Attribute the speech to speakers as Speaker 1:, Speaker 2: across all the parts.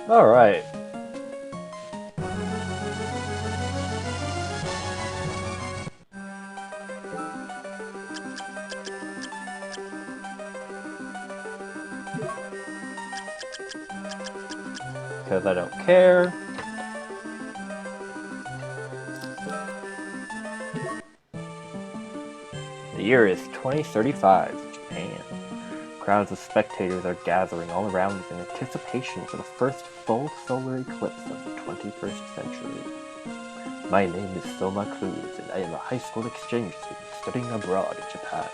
Speaker 1: Alright. Because I don't care. The year is 2035, Japan. Crowds of spectators are gathering all around in anticipation for the first full solar eclipse of the 21st century. My name is Soma Cruz, and I am a high school exchange student studying abroad in Japan.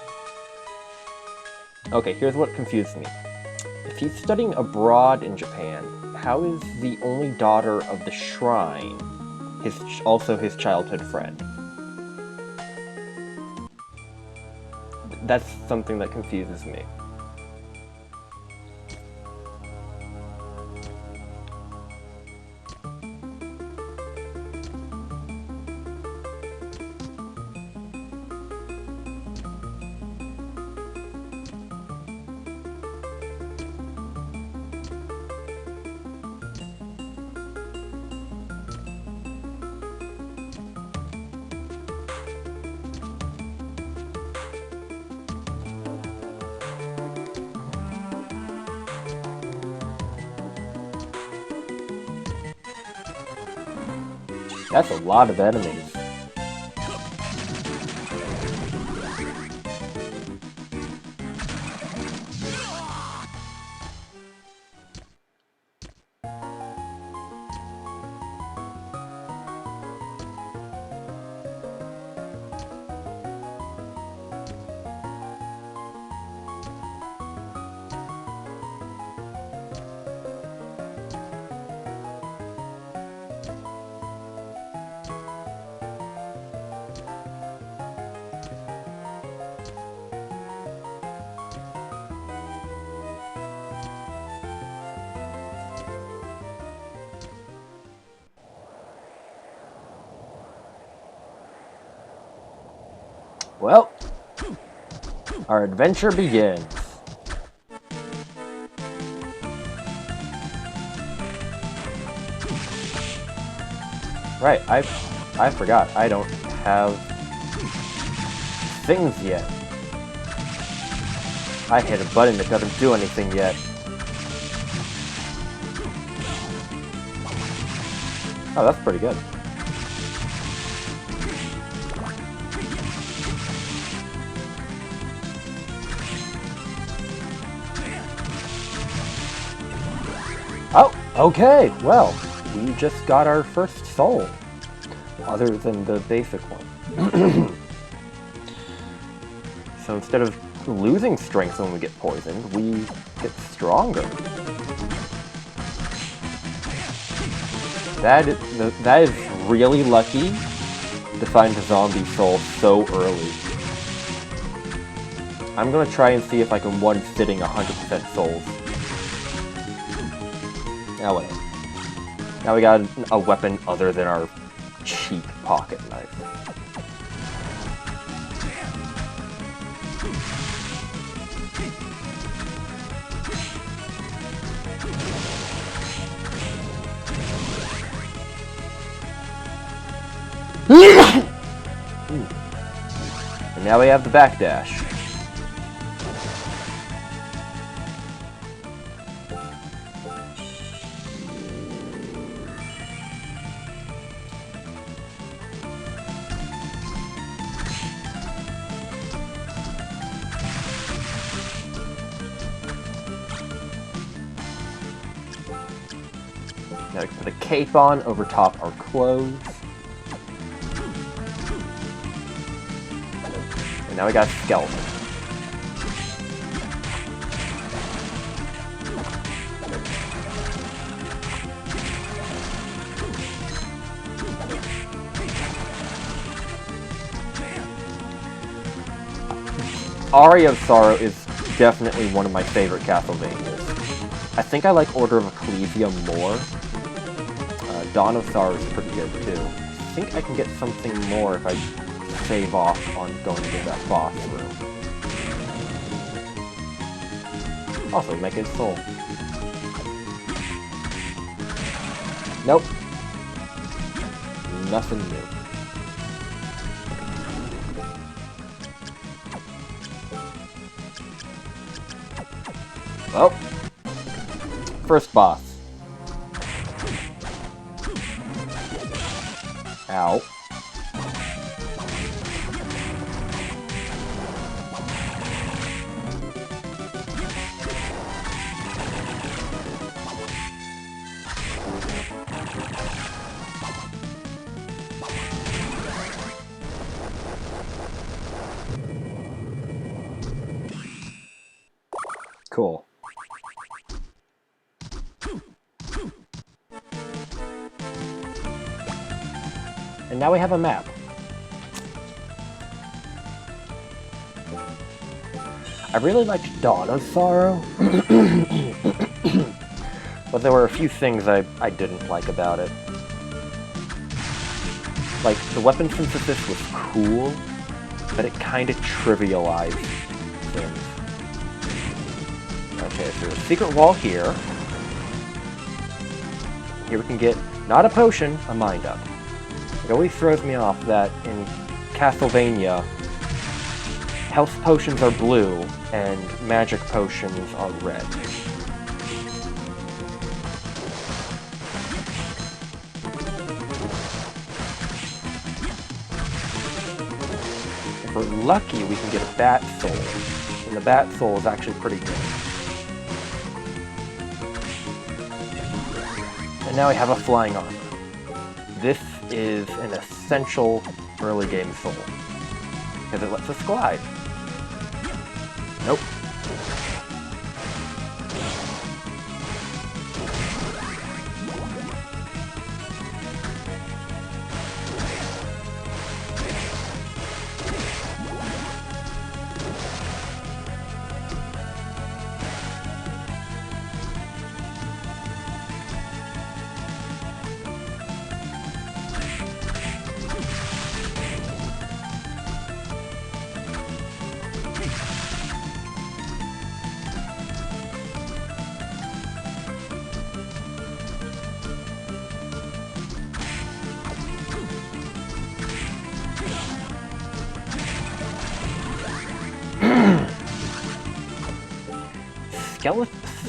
Speaker 1: Okay, here's what confused me. If he's studying abroad in Japan, how is the only daughter of the shrine also his childhood friend? That's something that confuses me. That's a lot of enemies. Well, our adventure begins. Right, I forgot. I don't have things yet. I hit a button that doesn't do anything yet. Oh, that's pretty good. Oh, okay, well, we just got our first soul, other than the basic one. So instead of losing strength when we get poisoned, we get stronger. That is really lucky to find a zombie soul so early. I'm gonna try and see if I can one-sitting 100% souls. Now what? Now we got a weapon other than our cheap pocket knife. And now we have the backdash. Now we can put a cape on over top our clothes. And now we got a skeleton. Aria of Sorrow is definitely one of my favorite Castlevanias. I think I like Order of Ecclesia more. Dawn of Sorrow is pretty good too. I think I can get something more if I save off on going to that boss room. Also, make it soul. Nope. Nothing new. Well, first boss. Ow. Cool. And now we have a map. I really liked Dawn of Sorrow, but there were a few things I didn't like about it. Like, the weapon synthesis was cool, but it kind of trivialized things. Okay, so there's a secret wall here. Here we can get, not a potion, a mind up. It always throws me off that in Castlevania, health potions are blue and magic potions are red. If we're lucky, we can get a bat soul, and the bat soul is actually pretty good. And now we have a flying armor. This is an essential early game soul, because it lets us glide. Nope.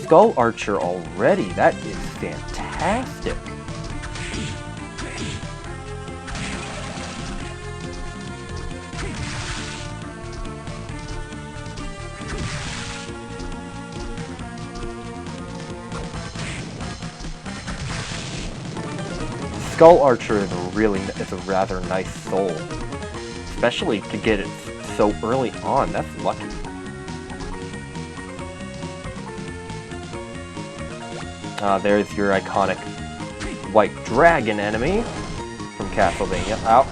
Speaker 1: Skull Archer already, that is fantastic. Skull Archer is a rather nice soul, especially to get it so early on. That's lucky. There's your iconic white dragon enemy from Castlevania. Ow.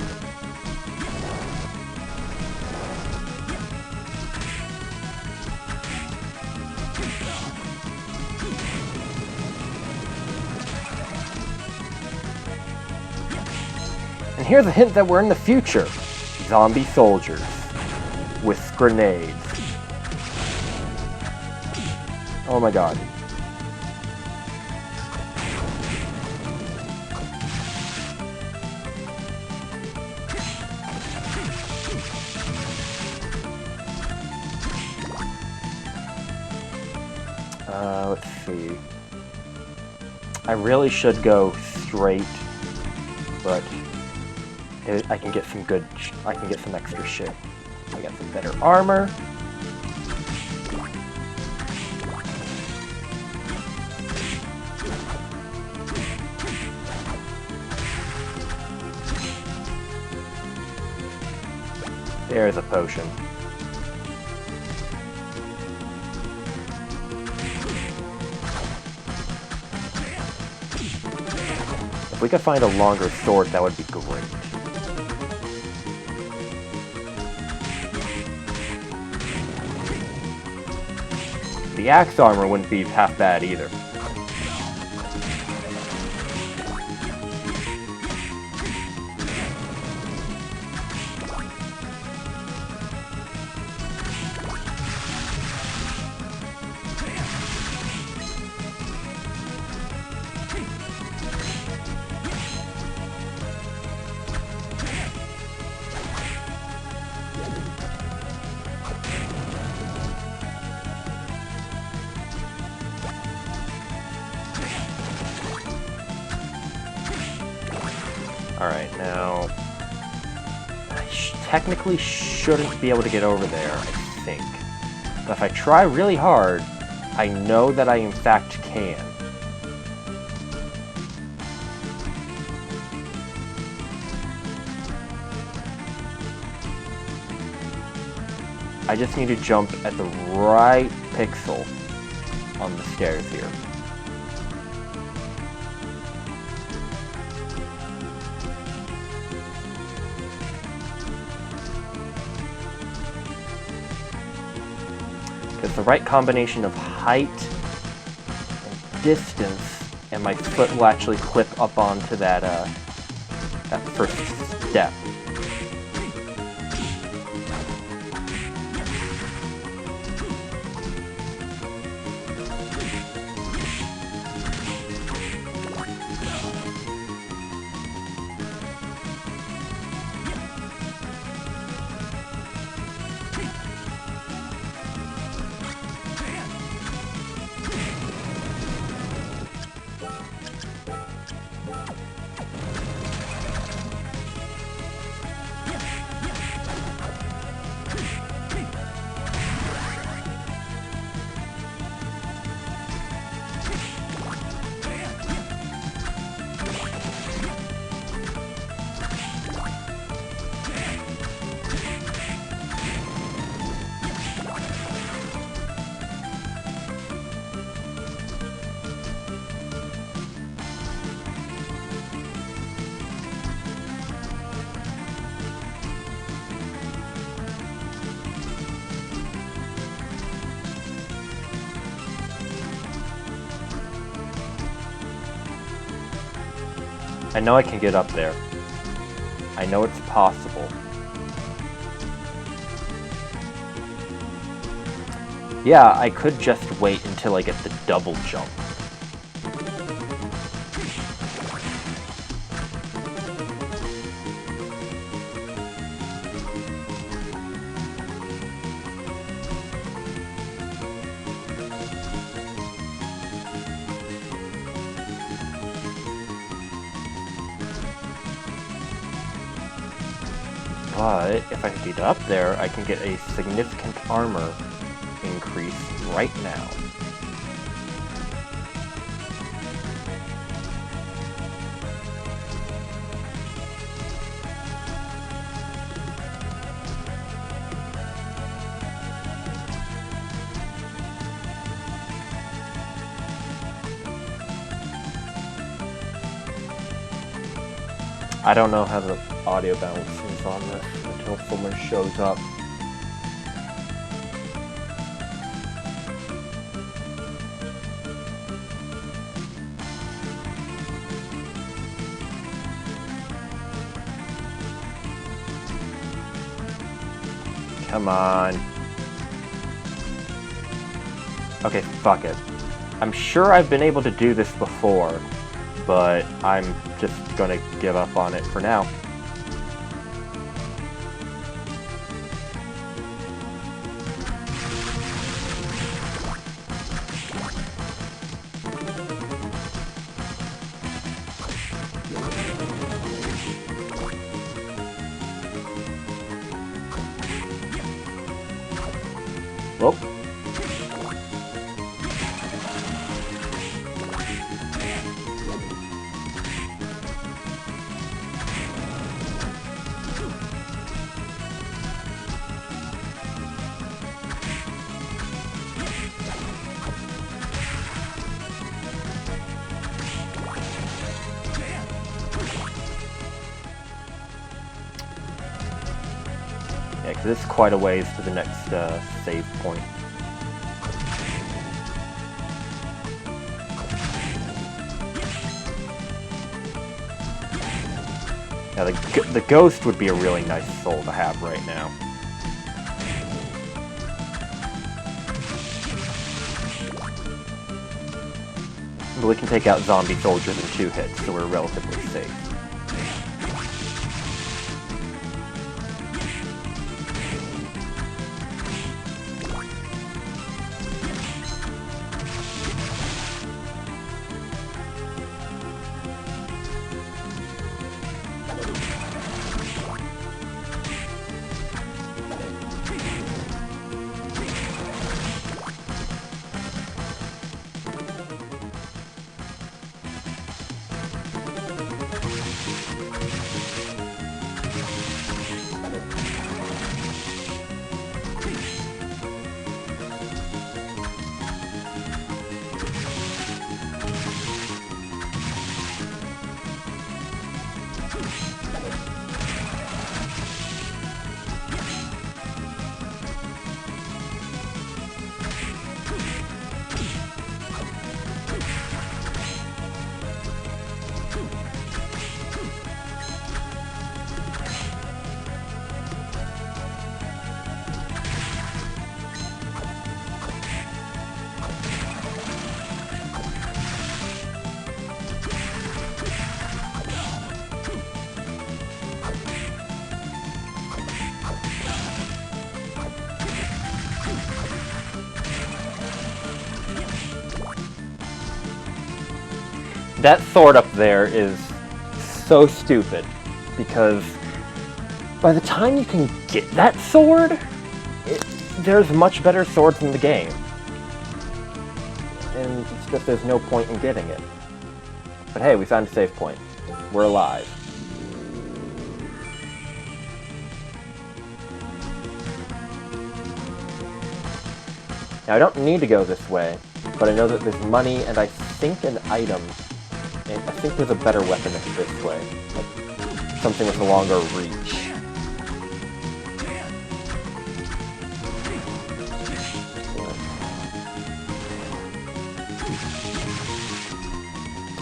Speaker 1: And here's a hint that we're in the future. Zombie soldiers with grenades. Oh my god. Let's see. I really should go straight, but I can get some extra shit. I got some better armor. There's a potion. If we could find a longer sword, that would be great. The axe armor wouldn't be half bad either. Alright, now... I technically shouldn't be able to get over there, I think. But if I try really hard, I know that I in fact can. I just need to jump at the right pixel on the stairs here. Because the right combination of height and distance, and my foot will actually clip up onto that, that first step. I know I can get up there. I know it's possible. Yeah, I could just wait until I get the double jump. But if I can get up there, I can get a significant armor increase right now. I don't know how the audio balance is on this until someone shows up. Come on. Okay, fuck it. I'm sure I've been able to do this before, but I'm just gonna give up on it for now. Well. Yeah, because it's quite a ways to the next save point. Now the ghost would be a really nice soul to have right now. But we can take out zombie soldiers in 2 hits, so we're relatively safe. That sword up there is so stupid, because by the time you can get that sword, there's much better swords in the game. And it's just there's no point in getting it. But hey, we found a save point. We're alive. Now I don't need to go this way, but I know that there's money and I think an item. And I think there's a better weapon this way. Like something with a longer reach.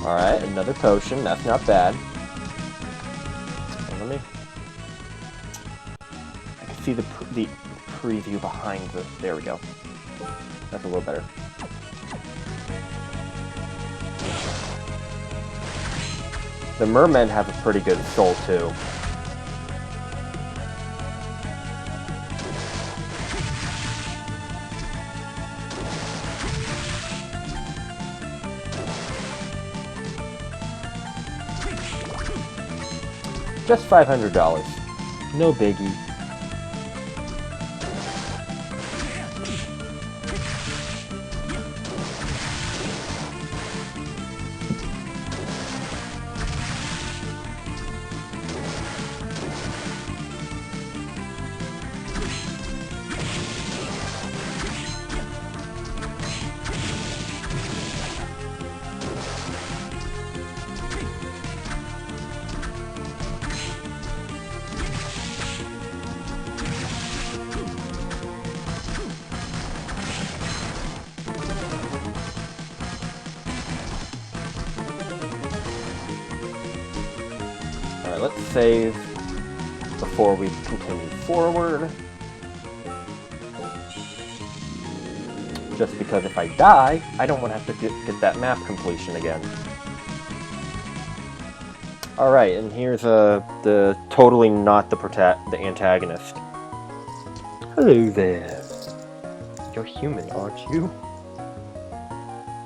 Speaker 1: Alright, another potion. That's not bad. And let me... I can see the preview behind the... There we go. That's a little better. The mermen have a pretty good soul, too. Just $500. No biggie. Alright, let's save before we continue forward. Just because if I die, I don't want to have to get that map completion again. Alright, and here's the totally not the antagonist. Hello there. You're human, aren't you?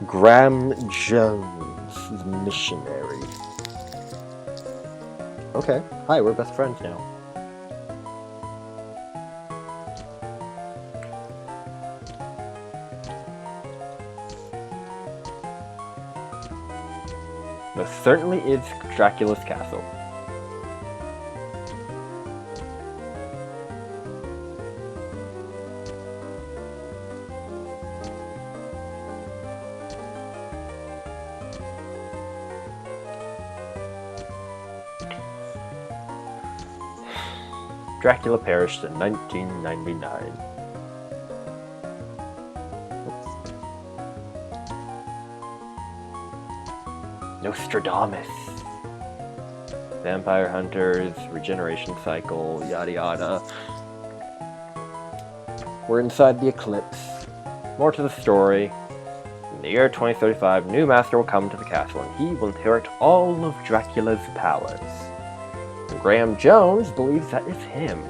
Speaker 1: Graham Jones, missionary. Okay. Hi, we're best friends now. This certainly is Dracula's castle. Dracula perished in 1999. Nostradamus. Vampire hunters, regeneration cycle, yada yada. We're inside the eclipse. More to the story. In the year 2035, a new master will come to the castle and he will inherit all of Dracula's powers. And Graham Jones believes that is him.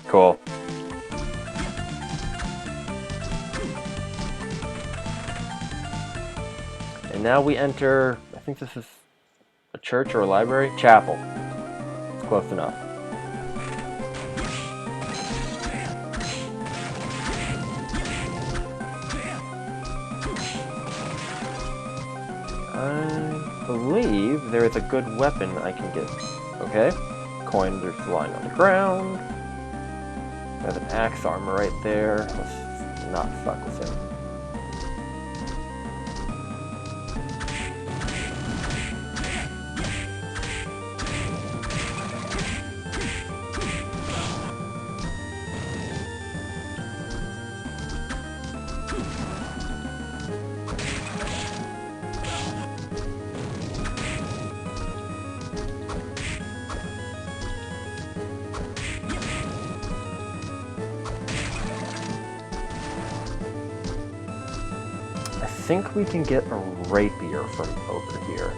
Speaker 1: Cool. And now we enter, I think this is a church or a library? Chapel. It's close enough. I believe there is a good weapon I can get. Okay. Coins are lying on the ground. There's an axe armor right there. Let's not fuck with him. I think we can get a rapier from over here.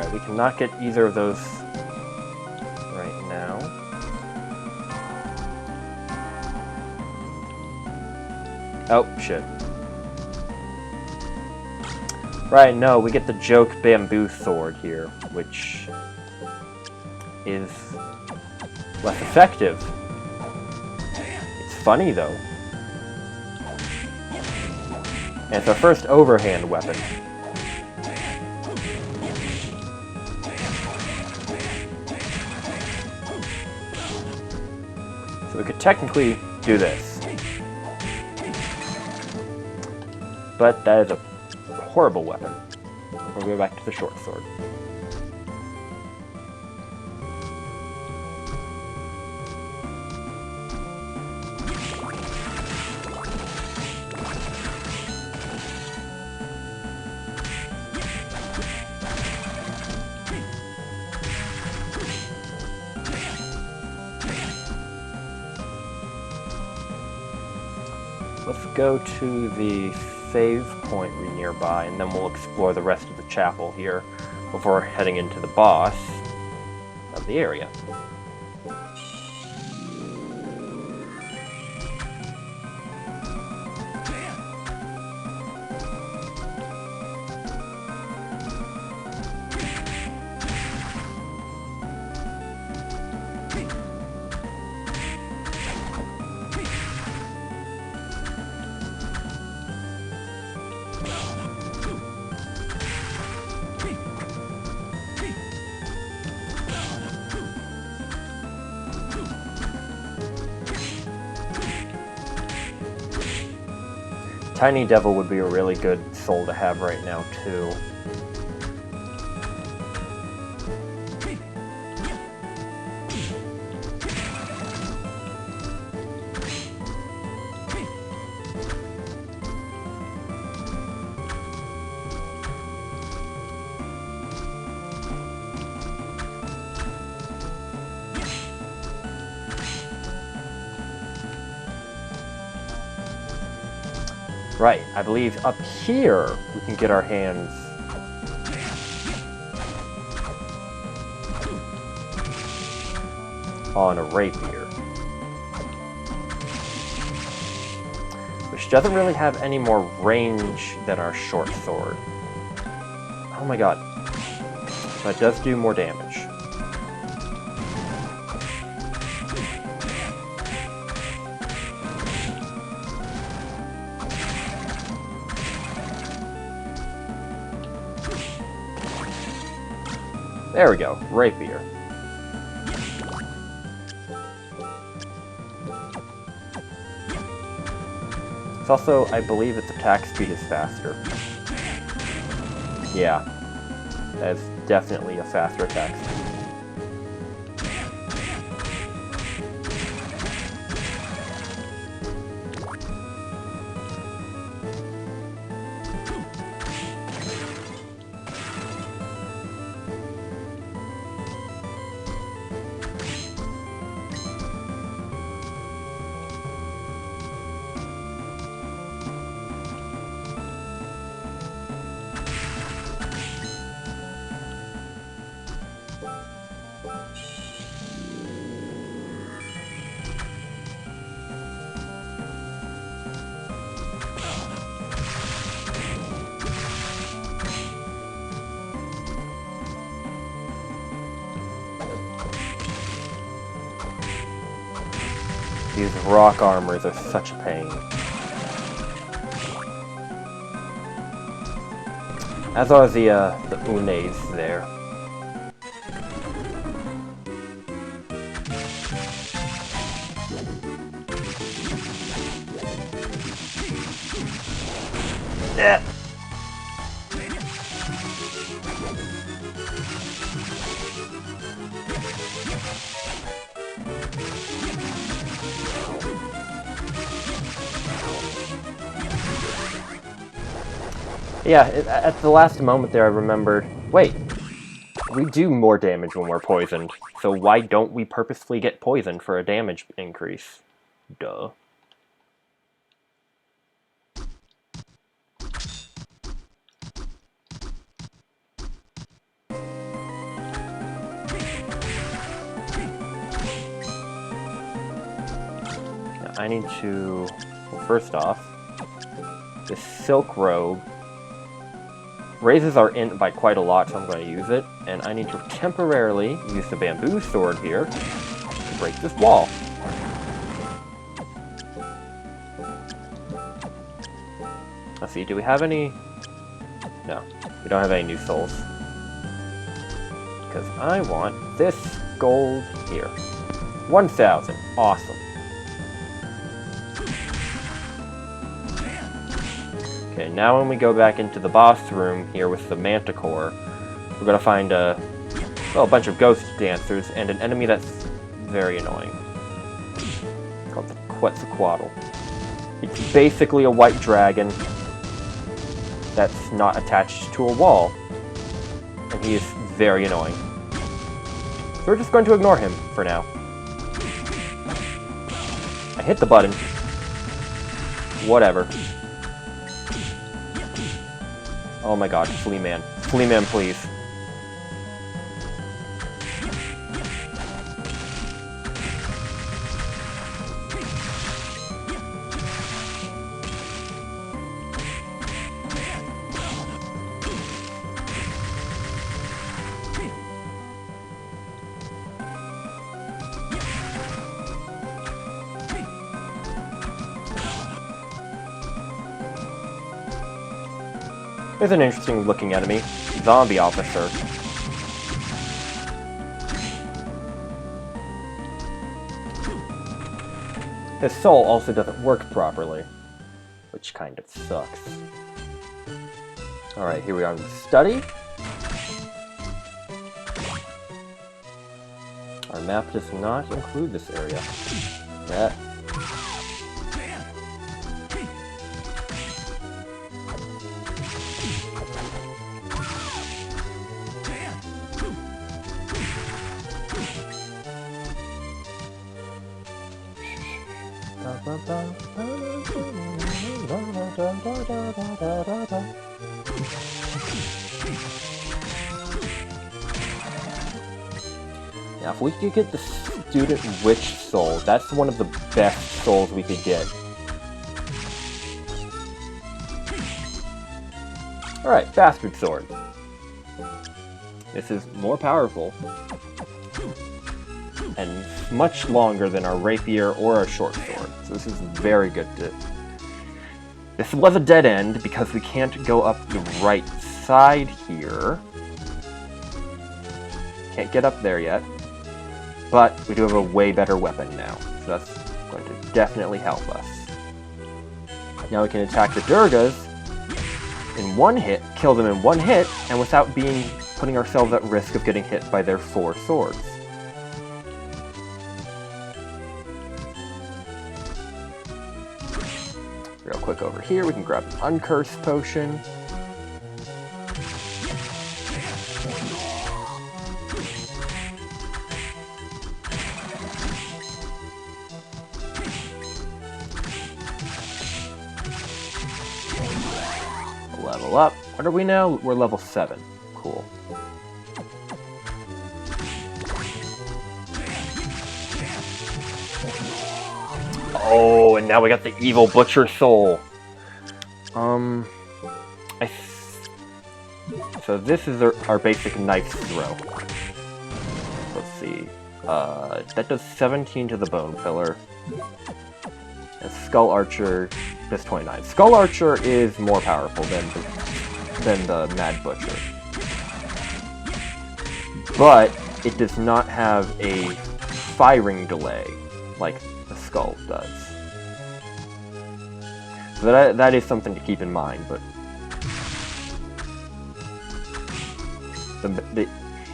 Speaker 1: Alright, we cannot get either of those right now. Oh, shit. Right, no, we get the joke bamboo sword here, which is less effective. It's funny, though. And it's our first overhand weapon. So we could technically do this. But that is a horrible weapon. We'll go back to the short sword. Let's go to the save point nearby, and then we'll explore the rest of the chapel here before heading into the boss of the area. Tiny Devil would be a really good soul to have right now, too. Right, I believe up here we can get our hands on a rapier, which doesn't really have any more range than our short sword. Oh my god, but it does do more damage. There we go, rapier. It's also, I believe its attack speed is faster. Yeah, that's definitely a faster attack speed. These rock armors are such a pain. As are the unes there. Yeah. Yeah, at the last moment there I remembered, wait, we do more damage when we're poisoned, so why don't we purposefully get poisoned for a damage increase? Duh. I need to... Well, first off, this silk robe raises our int by quite a lot, so I'm going to use it. And I need to temporarily use the bamboo sword here to break this wall. Let's see, do we have any... No, we don't have any new souls. Because I want this gold here. 1,000. Awesome. Okay, now when we go back into the boss room here with the Manticore, we're going to find a bunch of ghost dancers and an enemy that's very annoying. Called the Quetzalcoatl. It's basically a white dragon that's not attached to a wall, and he is very annoying. So we're just going to ignore him for now. I hit the button. Whatever. Oh my god, Flea Man. Flea Man, please. Here's an interesting looking enemy. Zombie Officer. His soul also doesn't work properly, which kind of sucks. Alright, here we are in the study. Our map does not include this area. Yeah. Now, if we could get the Student Witch Soul, that's one of the best souls we could get. Alright, Bastard Sword. This is more powerful and much longer than our rapier or our short sword. So this is very good to... This was a dead end because we can't go up the right side here. Can't get up there yet. But we do have a way better weapon now. So that's going to definitely help us. Now we can attack the Durgas in one hit, kill them in one hit, and without putting ourselves at risk of getting hit by their 4 swords. Real quick over here, we can grab an Uncursed Potion. Level up. What are we now? We're level 7. Cool. Oh, and now we got the Evil Butcher Soul. So this is our basic knife throw. Let's see. That does 17 to the Bone Pillar. And Skull Archer does 29. Skull Archer is more powerful than the Mad Butcher. But it does not have a firing delay like the Skull does. So that is something to keep in mind, but...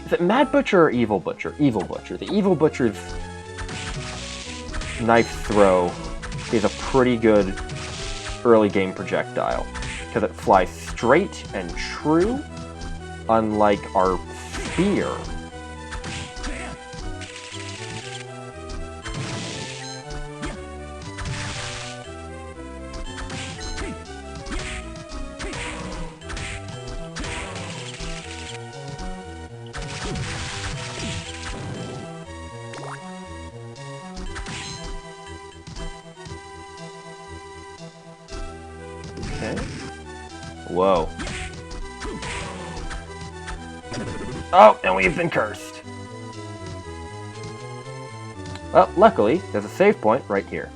Speaker 1: Is it Mad Butcher or Evil Butcher? Evil Butcher. The Evil Butcher's knife throw is a pretty good early game projectile, because it flies straight and true, unlike our spear. Whoa. Oh, and we've been cursed. Well, luckily, there's a save point right here.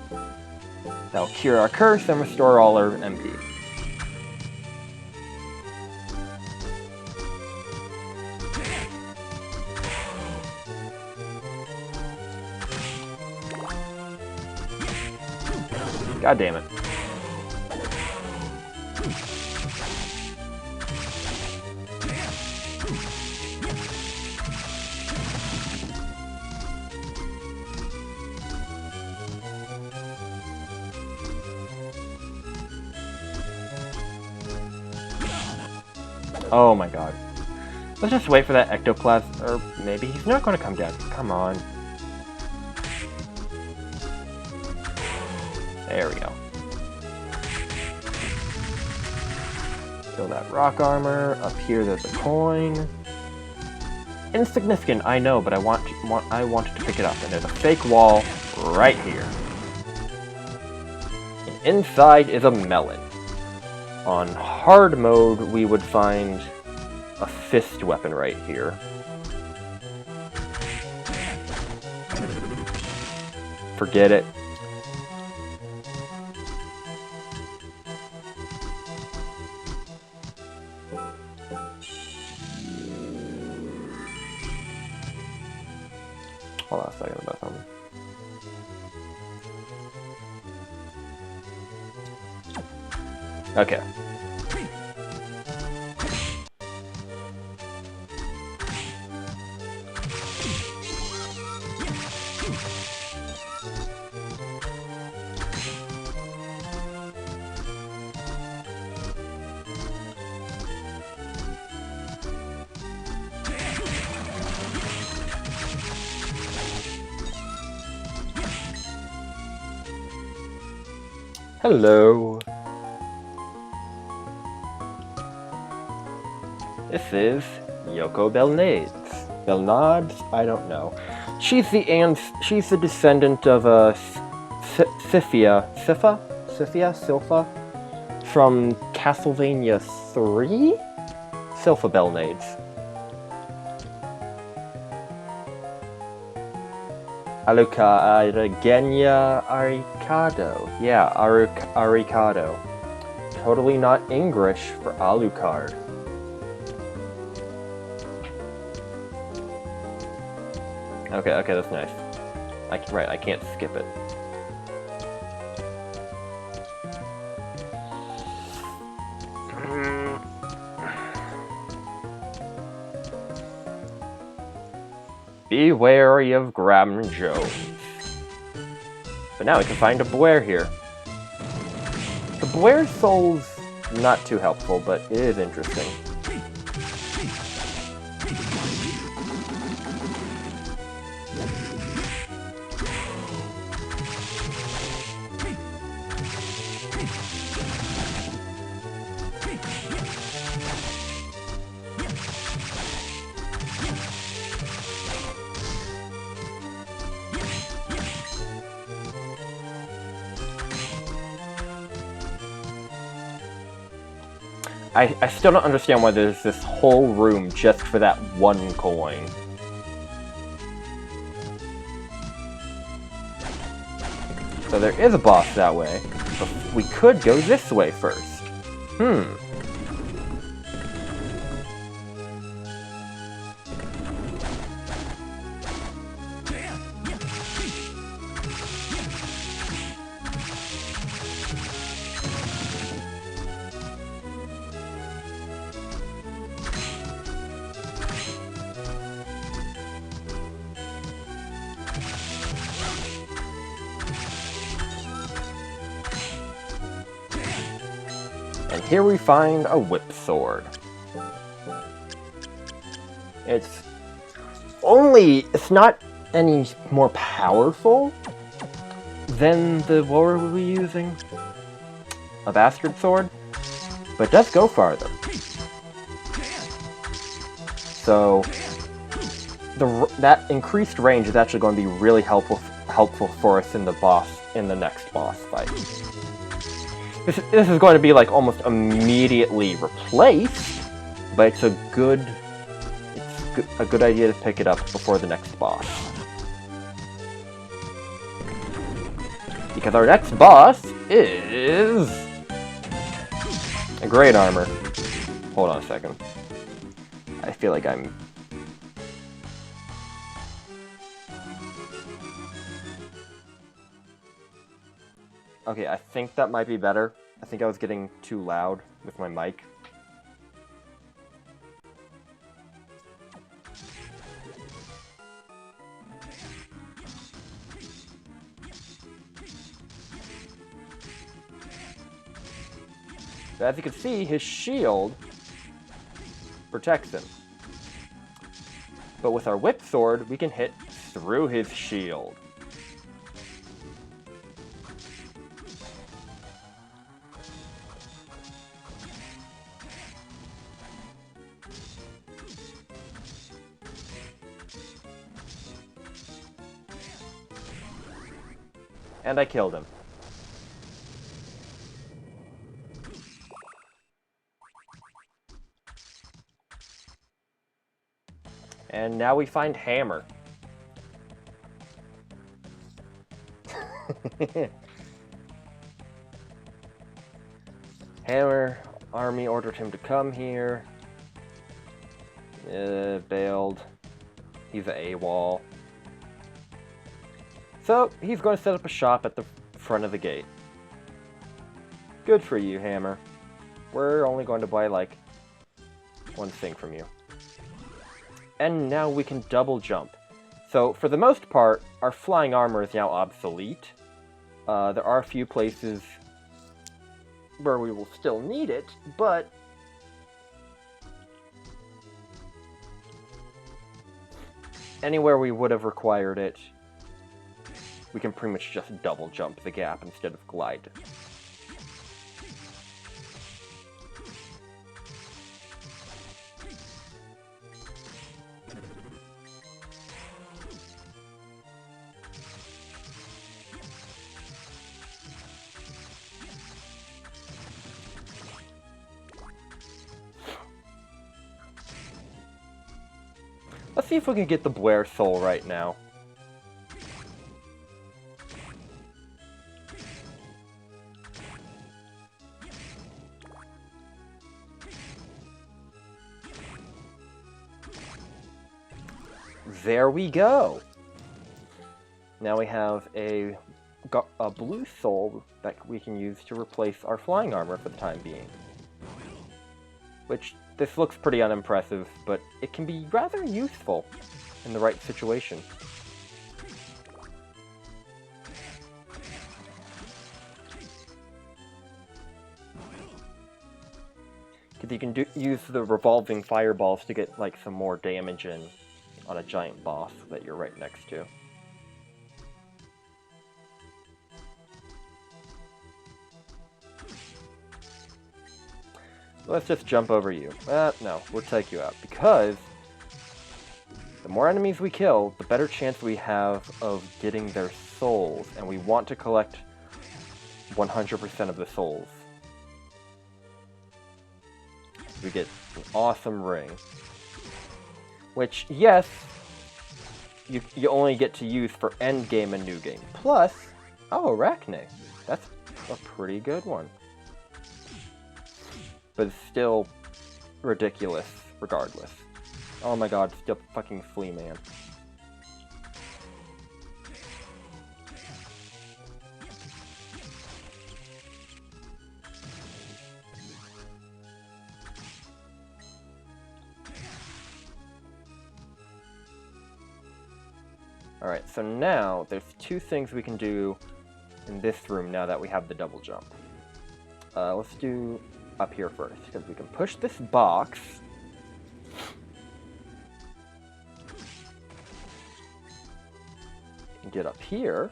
Speaker 1: That'll cure our curse and restore all our MP. God damn it. Oh my god. Let's just wait for that ectoplasm, or maybe he's not going to come down. Come on. There we go. Kill that rock armor. Up here there's a coin. Insignificant, I know, but I wanted to pick it up. And there's a fake wall right here. And inside is a melon. On hard mode, we would find a fist weapon right here. Forget it. Hold on a second about something. Okay. Hello. This is Yoko Belnades. Belnades? I don't know. She's the descendant of Sylpha from Castlevania 3? Sylpha Belnades. Arigenia Aricado. Yeah, Aricado. Totally not English for Alucard. Okay, that's nice. I can't skip it. Be wary of Graham Jones. But now we can find a Blair here. The Blair soul's not too helpful, but it is interesting. I still don't understand why there's this whole room just for that one coin. So there is a boss that way, but we could go this way first. And here we find a whip sword. It's not any more powerful than the, what were we using? A bastard sword? But it does go farther. So, that increased range is actually going to be really helpful for us in the next boss fight. This is going to be like almost immediately replaced, but it's a good idea to pick it up before the next boss. Because our next boss is a great armor. Hold on a second. I feel like I'm... Okay, I think that might be better. I think I was getting too loud with my mic. As you can see, his shield protects him. But with our whip sword, we can hit through his shield. And I killed him. And now we find Hammer. Hammer, army ordered him to come here. Bailed. He's a AWOL. So, he's going to set up a shop at the front of the gate. Good for you, Hammer. We're only going to buy, like, one thing from you. And now we can double jump. So, for the most part, our flying armor is now obsolete. There are a few places where we will still need it, but anywhere we would have required it, we can pretty much just double jump the gap instead of glide. Let's see if we can get the Blair Soul right now. There we go! Now we have a blue soul that we can use to replace our flying armor for the time being. Which, this looks pretty unimpressive, but it can be rather useful in the right situation. Because you can use the revolving fireballs to get like some more damage in on a giant boss that you're right next to. Let's just jump over you. No, we'll take you out, because the more enemies we kill, the better chance we have of getting their souls, and we want to collect 100% of the souls. We get an awesome ring. Which, yes, you only get to use for endgame and new game. Plus, oh, Arachne. That's a pretty good one. But it's still ridiculous, regardless. Oh my god, still fucking Flea Man. Alright, so now there's two things we can do in this room now that we have the double jump. Let's do up here first, because we can push this box. And get up here.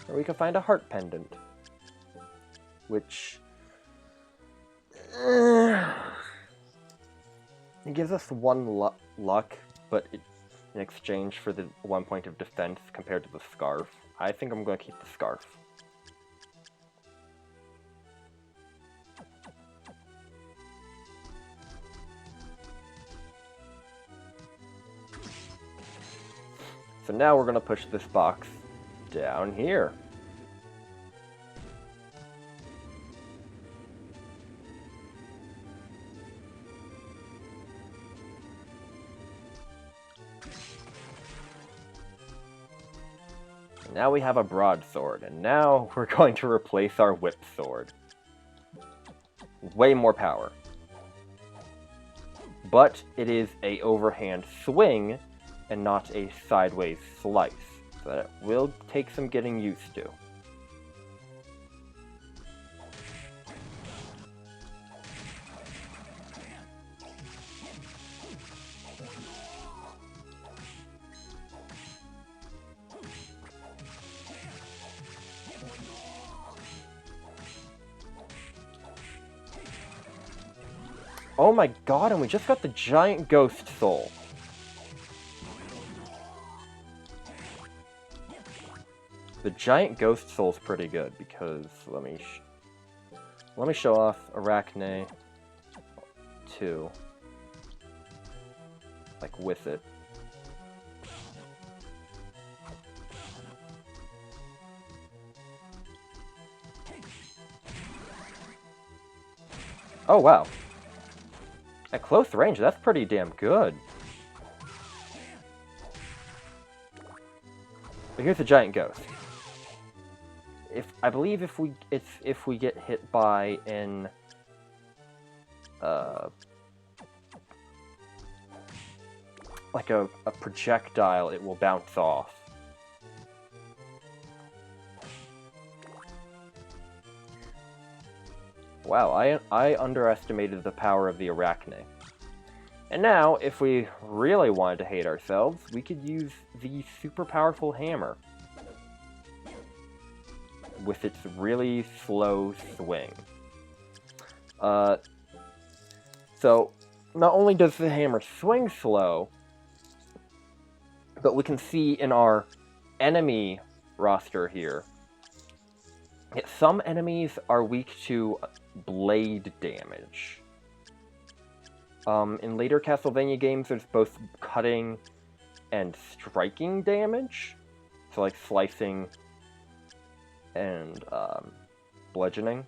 Speaker 1: Or we can find a heart pendant. Which... it gives us one luck, but in exchange for the 1 point of defense compared to the scarf. I think I'm going to keep the scarf. So now we're going to push this box down here. Now we have a broadsword, and now we're going to replace our whip sword. Way more power. But it is a overhand swing, and not a sideways slice. So that will take some getting used to. Oh my god, and we just got the giant ghost soul. The giant ghost soul's pretty good because let me show off Arachne 2, like with it. Oh wow. At close range, that's pretty damn good. But here's the giant ghost. I believe if we get hit by an like a projectile, it will bounce off. Wow, I underestimated the power of the Arachne. And now, if we really wanted to hate ourselves, we could use the super powerful hammer with its really slow swing. So, not only does the hammer swing slow, but we can see in our enemy roster here, some enemies are weak to blade damage. In later Castlevania games, there's both cutting and striking damage, so like slicing and bludgeoning.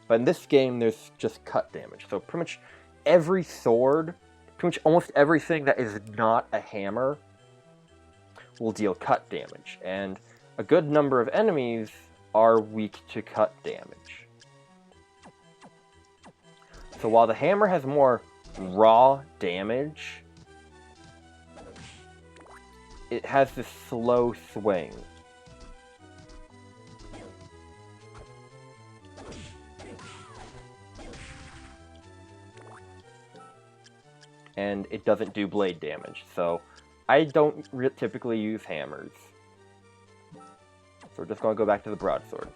Speaker 1: But in this game, there's just cut damage. So pretty much every sword, pretty much almost everything that is not a hammer will deal cut damage. And a good number of enemies are weak to cut damage. So while the hammer has more raw damage, it has this slow swing. And it doesn't do blade damage, so I don't typically use hammers. So we're just going to go back to the broadsword.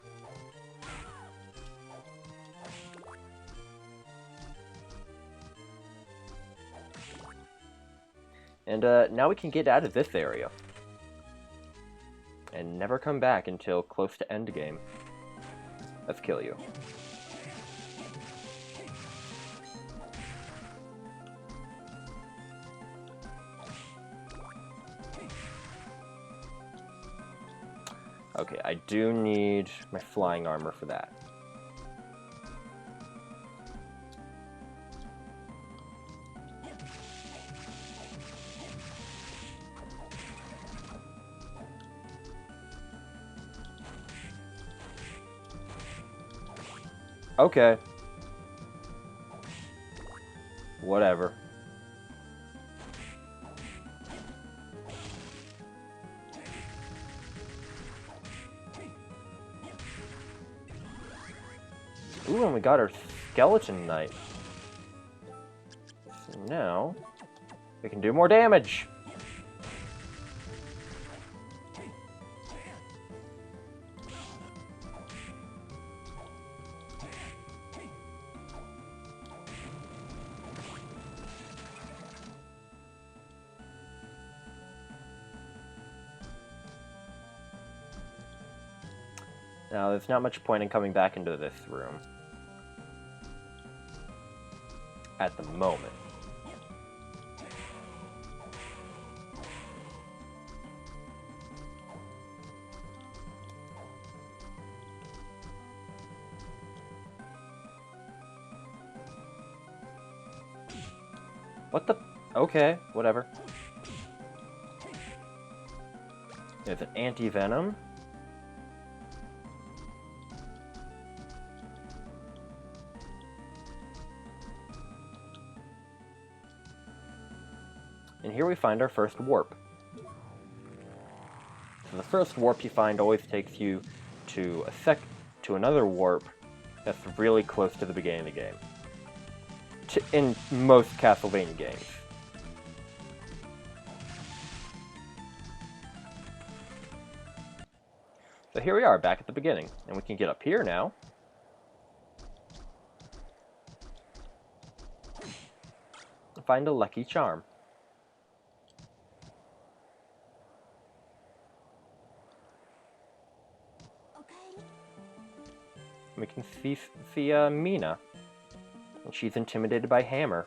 Speaker 1: And now we can get out of this area. And never come back until close to endgame. Let's kill you. Okay, I do need my flying armor for that. Okay. Whatever. Ooh, and we got our skeleton knight. So now, we can do more damage. Now, there's not much point in coming back into this room. At the moment. What the? Okay, whatever. There's an anti-venom. And here we find our first warp. So the first warp you find always takes you to another warp that's really close to the beginning of the game. In most Castlevania games. So here we are, back at the beginning, and we can get up here now. And find a lucky charm. We can see Mina. And she's intimidated by Hammer.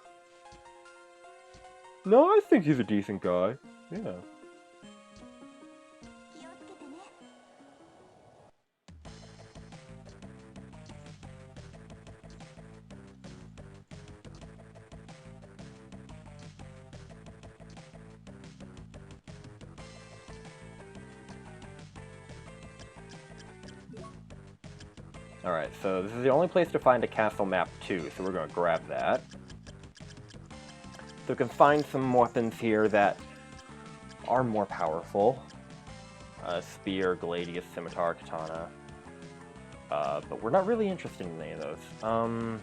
Speaker 1: No, I think he's a decent guy. Yeah. Alright, so this is the only place to find a castle map too, so we're going to grab that. So we can find some weapons here that are more powerful. Spear, gladius, scimitar, katana. But we're not really interested in any of those. I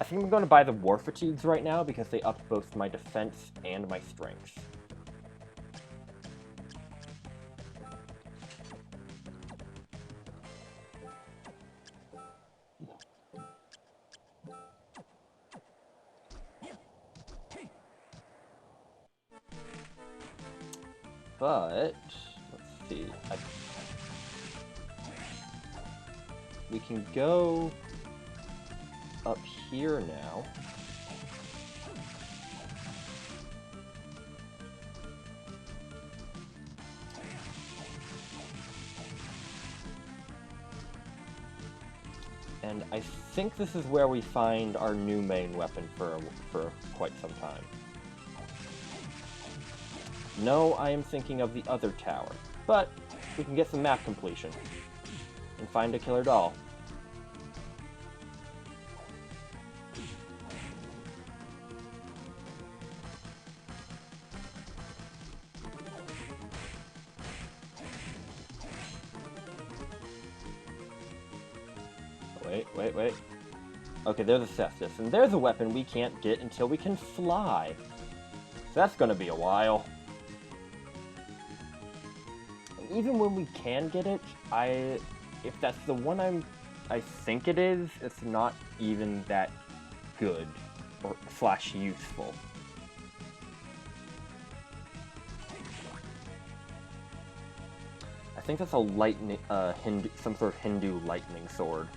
Speaker 1: think I'm going to buy the war fatigues right now because they up both my defense and my strength. But, let's see, we can go up here now. And I think this is where we find our new main weapon for quite some time. No, I am thinking of the other tower, but we can get some map completion and find a killer doll. Wait. Okay, there's a cestus, and there's a weapon we can't get until we can fly. So that's gonna be a while. Even when we can get it, if that's the one I think it is, it's not even that good or / useful. I think that's a lightning, some sort of Hindu lightning sword.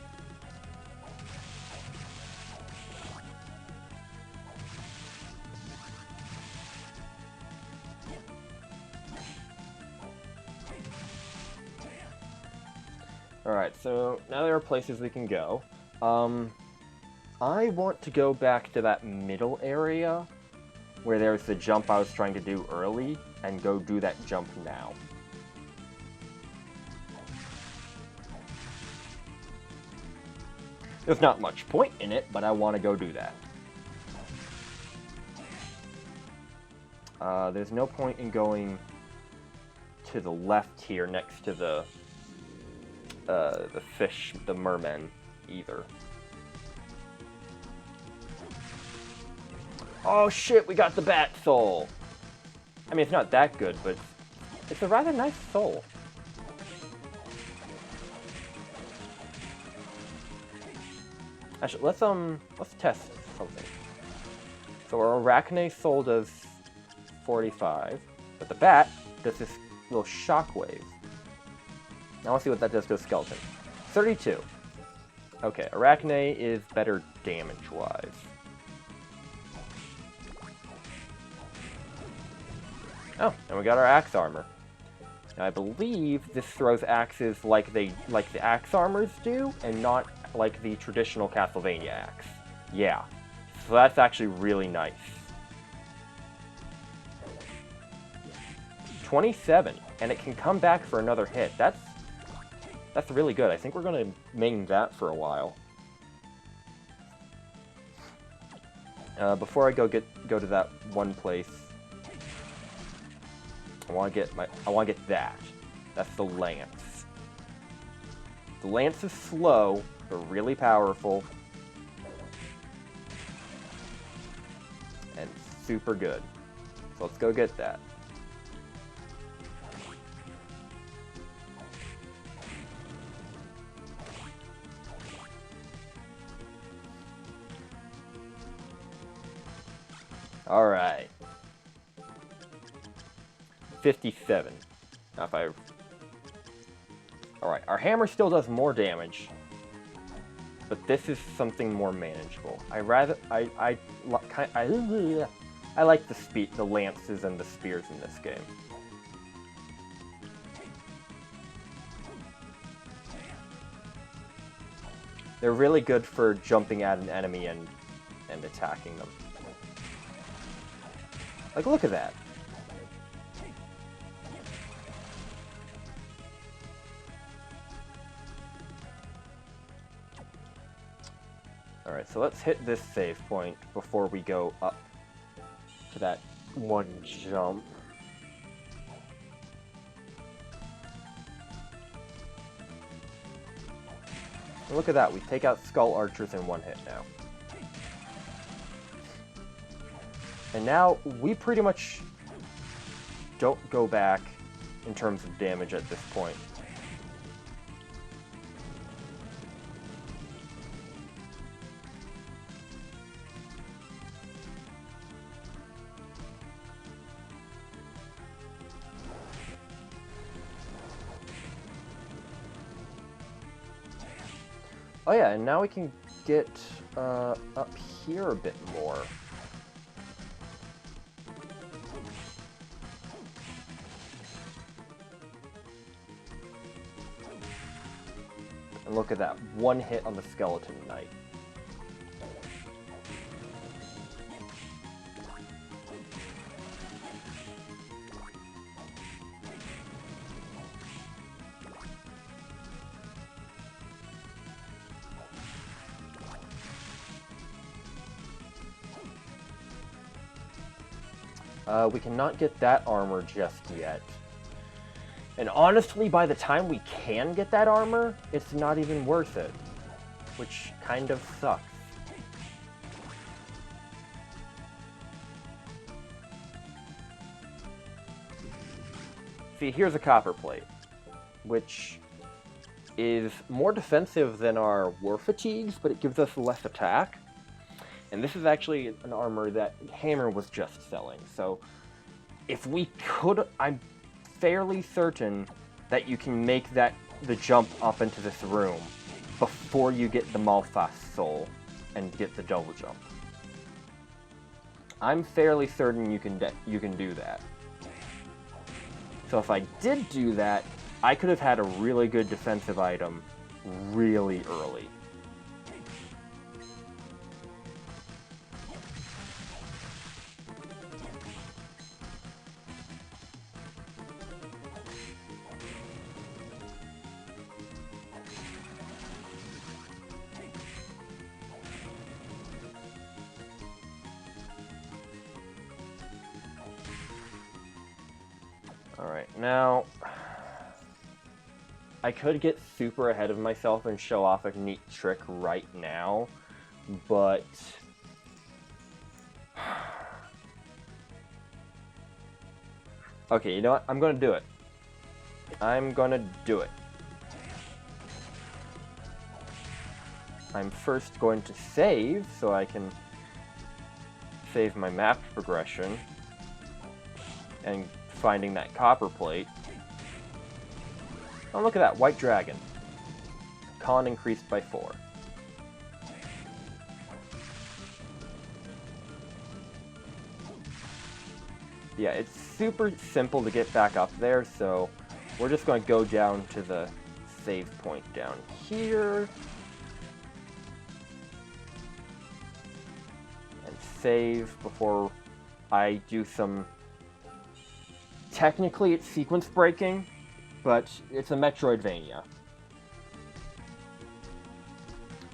Speaker 1: Alright, so now there are places we can go. I want to go back to that middle area where there's the jump I was trying to do early, and go do that jump now. There's not much point in it, but I want to go do that. There's no point in going to the left here next to the fish, the merman, either. Oh shit, we got the bat soul! I mean, it's not that good, but it's a rather nice soul. Actually, let's test something. So our Arachne soul does 45, but the bat does this little shockwave. I want to see what that does to a skeleton. 32. Okay, Arachne is better damage-wise. Oh, and we got our axe armor. Now, I believe this throws axes like the axe armors do, and not like the traditional Castlevania axe. Yeah, so that's actually really nice. 27, and it can come back for another hit. That's really good. I think we're gonna main that for a while. Before I go to that one place, I want to get that. That's the lance. The lance is slow, but really powerful. And super good. So let's go get that. Alright. 57. Now if I... Alright, our hammer still does more damage, but this is something more manageable. I like the lances and the spears in this game. They're really good for jumping at an enemy and attacking them. Like, look at that. Alright, so let's hit this save point before we go up to that one jump. And look at that, we take out Skull Archers in one hit now. And now, we pretty much don't go back in terms of damage at this point. Oh yeah, and now we can get up here a bit more. And look at that, one hit on the Skeleton Knight. We cannot get that armor just yet. And honestly, by the time we can get that armor, it's not even worth it. Which kind of sucks. See, here's a copper plate, which is more defensive than our war fatigues, but it gives us less attack. And this is actually an armor that Hammer was just selling, so if we could, I'm fairly certain that you can make the jump up into this room before you get the Malphas soul and get the double jump. I'm fairly certain you can do that. So if I did do that, I could have had a really good defensive item really early. Alright, now, I could get super ahead of myself and show off a neat trick right now, but okay, you know what? I'm gonna do it. I'm gonna do it. I'm first going to save, so I can save my map progression and finding that copper plate. Oh, look at that, white dragon. Con increased by 4. Yeah, it's super simple to get back up there, so we're just going to go down to the save point down here. And save before I do some... Technically, it's sequence breaking, but it's a Metroidvania.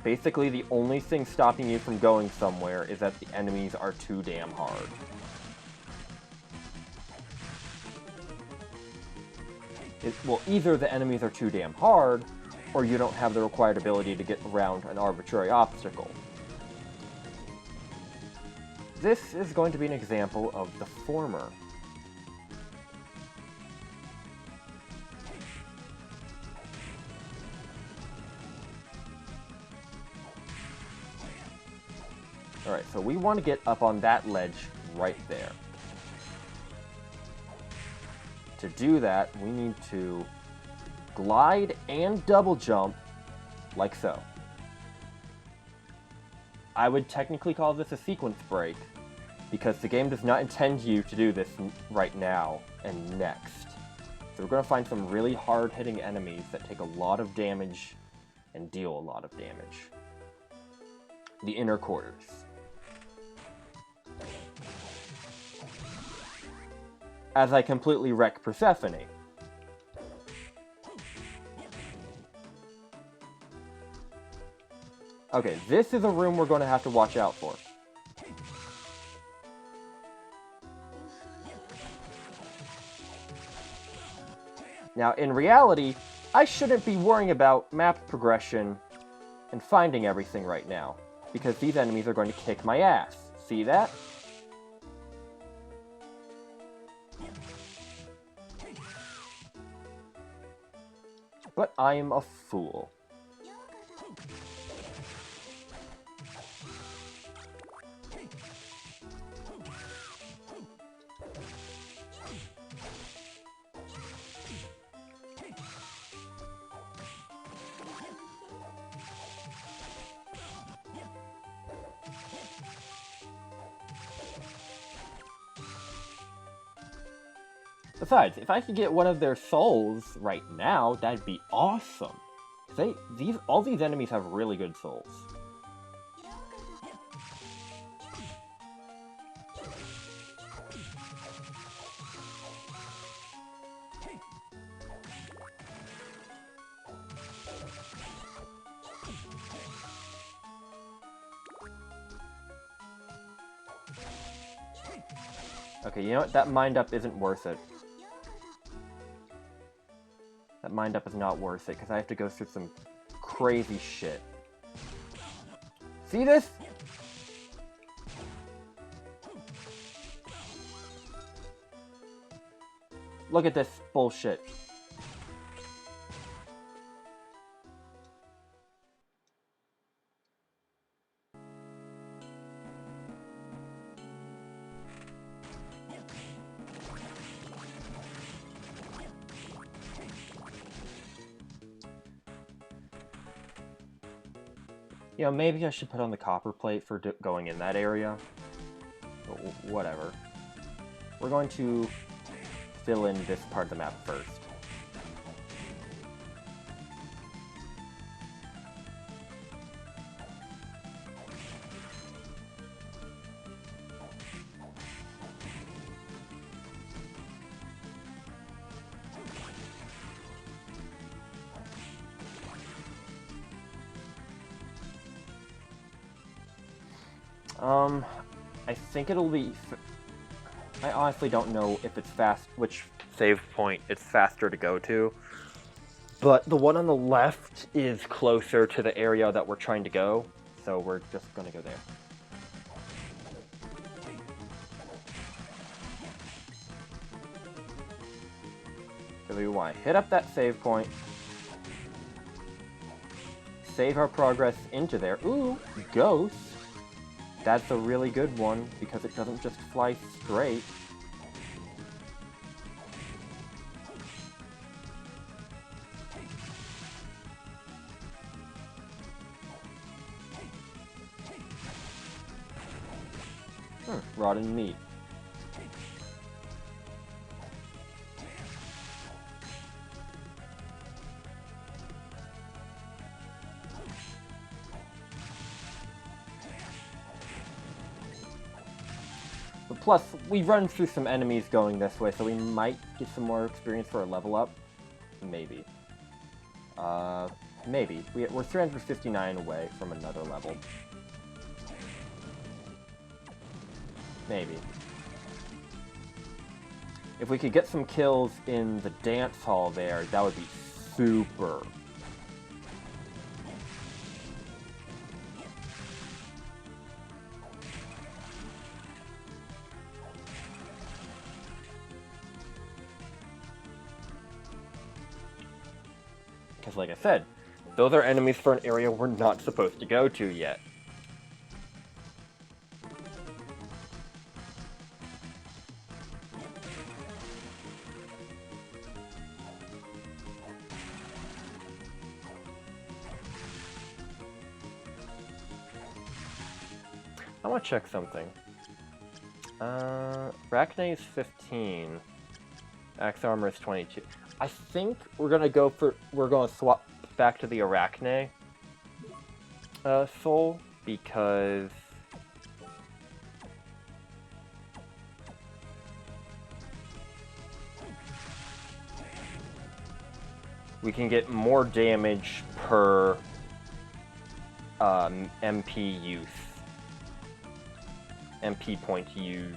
Speaker 1: Basically, the only thing stopping you from going somewhere is that the enemies are too damn hard. Well, either the enemies are too damn hard, or you don't have the required ability to get around an arbitrary obstacle. This is going to be an example of the former. Alright, so we want to get up on that ledge right there. To do that, we need to glide and double jump, like so. I would technically call this a sequence break, because the game does not intend you to do this right now and next. So we're going to find some really hard-hitting enemies that take a lot of damage and deal a lot of damage. The inner quarters. As I completely wreck Persephone. Okay, this is a room we're going to have to watch out for. Now, in reality, I shouldn't be worrying about map progression and finding everything right now, because these enemies are going to kick my ass. See that? But I am a fool. Besides, if I could get one of their souls right now, that'd be awesome. All these enemies have really good souls. Okay, you know what? That mind-up isn't worth it. That mind-up is not worth it, because I have to go through some crazy shit. See this? Look at this bullshit. You know, maybe I should put on the copper plate for going in that area. But whatever. We're going to fill in this part of the map first. I think it'll be... I honestly don't know if it's which save point it's faster to go to. But the one on the left is closer to the area that we're trying to go, so we're just gonna go there. So we want to hit up that save point. Save our progress into there. Ooh, ghost. That's a really good one, because it doesn't just fly straight. Rotten meat. But plus, we run through some enemies going this way, so we might get some more experience for a level up. Maybe. Maybe. We're 359 away from another level. Maybe. If we could get some kills in the dance hall there, that would be super. Because like I said, those are enemies for an area we're not supposed to go to yet. I want to check something. Arachne is 15. Axe armor is 22. I think we're gonna swap back to the Arachne soul, because we can get more damage per MP use. MP point used.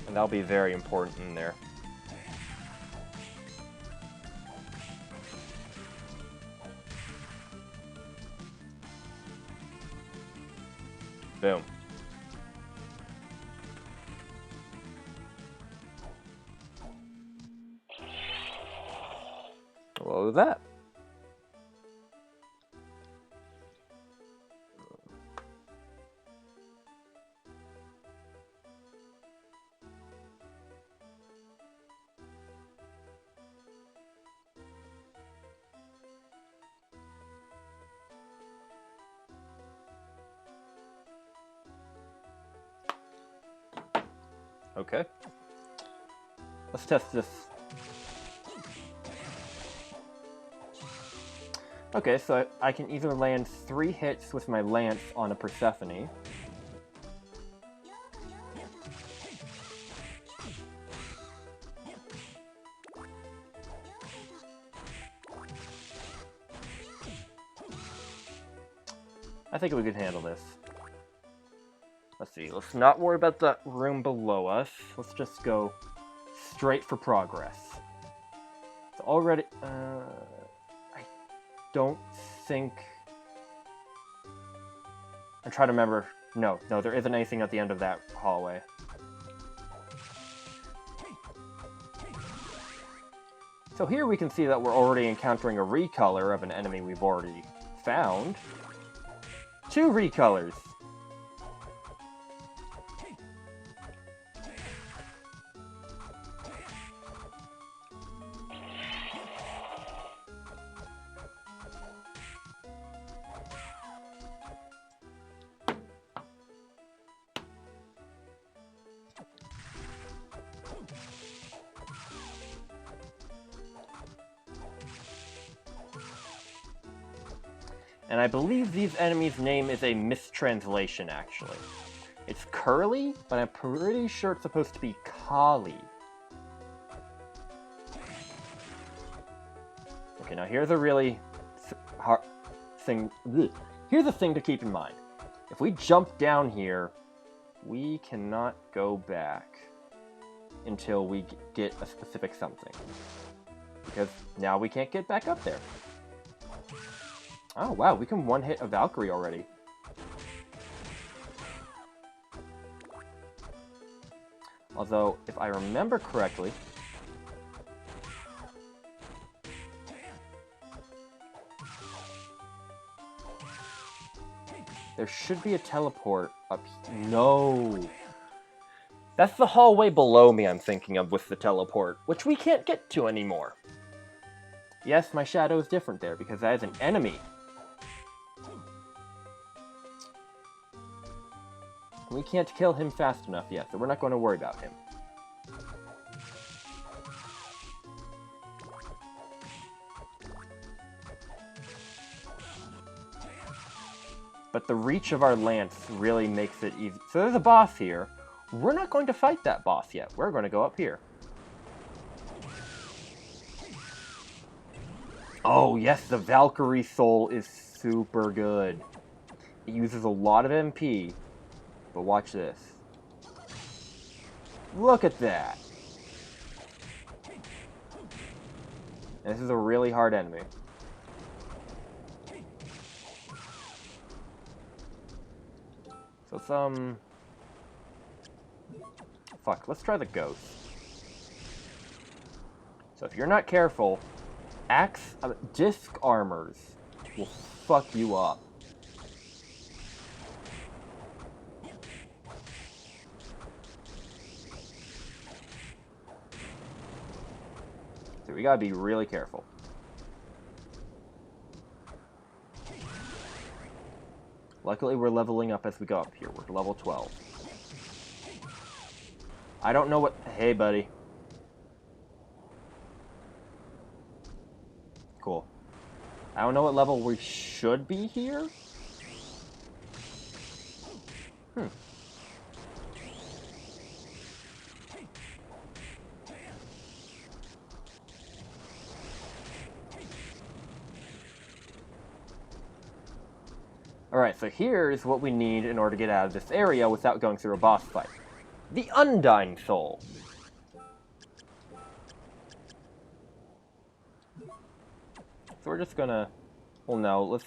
Speaker 1: And that'll be very important in there. Boom. What was that? Okay. Let's test this. Okay, so I can either land 3 hits with my lance on a Persephone. I think we can handle this. Let's see, let's not worry about that room below us. Let's just go straight for progress. It's already, I don't think... I'm trying to remember. No, there isn't anything at the end of that hallway. So here we can see that we're already encountering a recolor of an enemy we've already found. 2 recolors! And I believe these enemies' name is a mistranslation, actually. It's Curly, but I'm pretty sure it's supposed to be Kali. Okay, now here's a really hard thing. Here's a thing to keep in mind. If we jump down here, we cannot go back until we get a specific something. Because now we can't get back up there. Oh wow, we can one-hit a Valkyrie already. Although, if I remember correctly... there should be a teleport up here. No! That's the hallway below me I'm thinking of with the teleport, which we can't get to anymore. Yes, my shadow is different there, because that is an enemy. We can't kill him fast enough yet, so we're not going to worry about him. But the reach of our lance really makes it easy. So there's a boss here. We're not going to fight that boss yet. We're going to go up here. Oh, yes, the Valkyrie Soul is super good. It uses a lot of MP. But watch this. Look at that. And this is a really hard enemy. So fuck, let's try the ghost. So if you're not careful, disc armors will fuck you up. So we gotta be really careful. Luckily, we're leveling up as we go up here. We're level 12. I don't know what... Hey, buddy. Cool. I don't know what level we should be here. Alright, so here's what we need in order to get out of this area without going through a boss fight. The Undying Soul. So we're just gonna... Well, no, let's...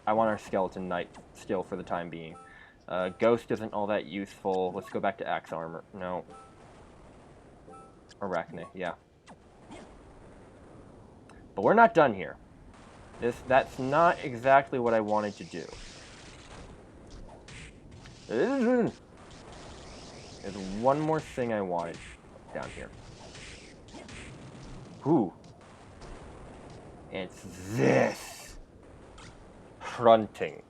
Speaker 1: I want our Skeleton Knight still for the time being. Ghost isn't all that useful. Let's go back to Axe Armor. No. Arachne, yeah. But we're not done here. That's not exactly what I wanted to do. There's one more thing I wanted down here. Ooh. It's this. Fronting.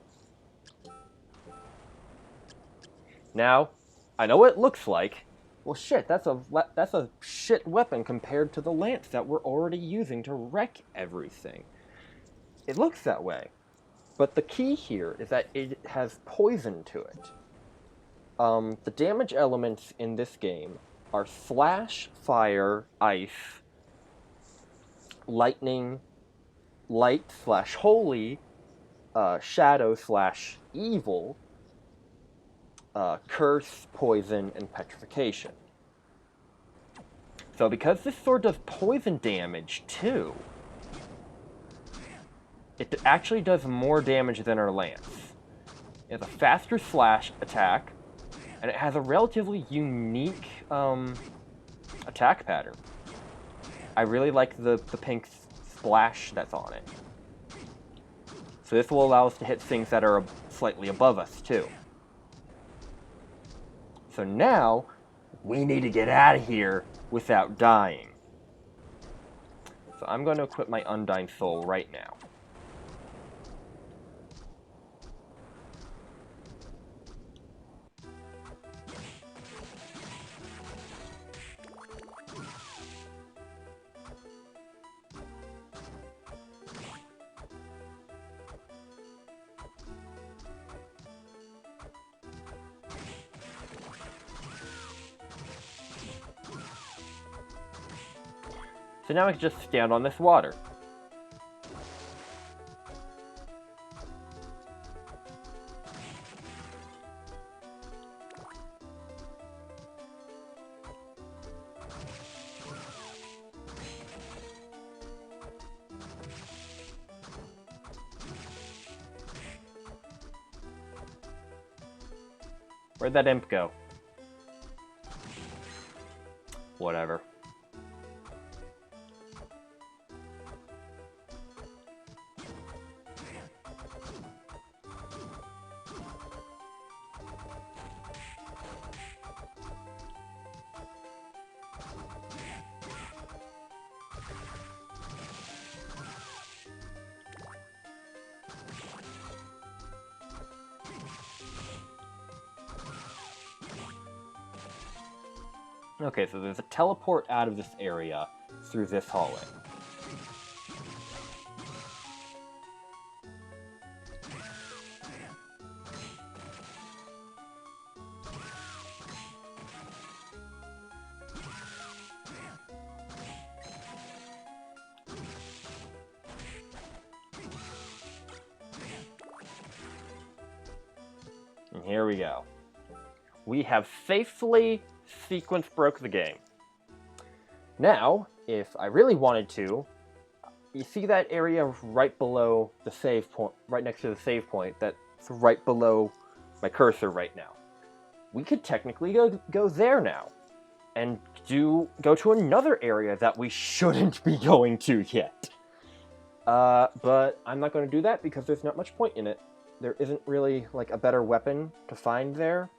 Speaker 1: Now, I know what it looks like. Well, shit, that's a shit weapon compared to the lance that we're already using to wreck everything. It looks that way. But the key here is that it has poison to it. The damage elements in this game are slash, fire, ice, lightning, light slash holy, shadow slash evil, curse, poison, and petrification. So because this sword does poison damage too, it actually does more damage than our lance. It has a faster slash attack, and it has a relatively unique attack pattern. I really like the pink splash that's on it. So this will allow us to hit things that are slightly above us too. So now, we need to get out of here without dying. So I'm going to equip my Undying Soul right now. So now I can just stand on this water. Where'd that imp go? Whatever. Okay, so there's a teleport out of this area through this hallway. And here we go. We have faithfully sequence broke the game. Now, if I really wanted to, you see that area right below the save point, right next to the save point, that's right below my cursor right now. We could technically go there now, and go to another area that we shouldn't be going to yet. But I'm not going to do that because there's not much point in it. There isn't really, like, a better weapon to find there.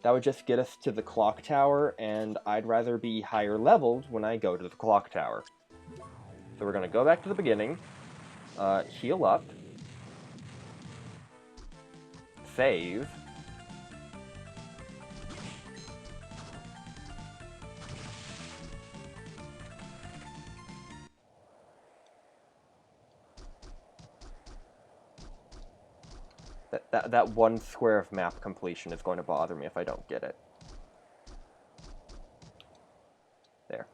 Speaker 1: That would just get us to the clock tower, and I'd rather be higher leveled when I go to the clock tower. So we're going to go back to the beginning, heal up, save, that one square of map completion is going to bother me if I don't get it. There.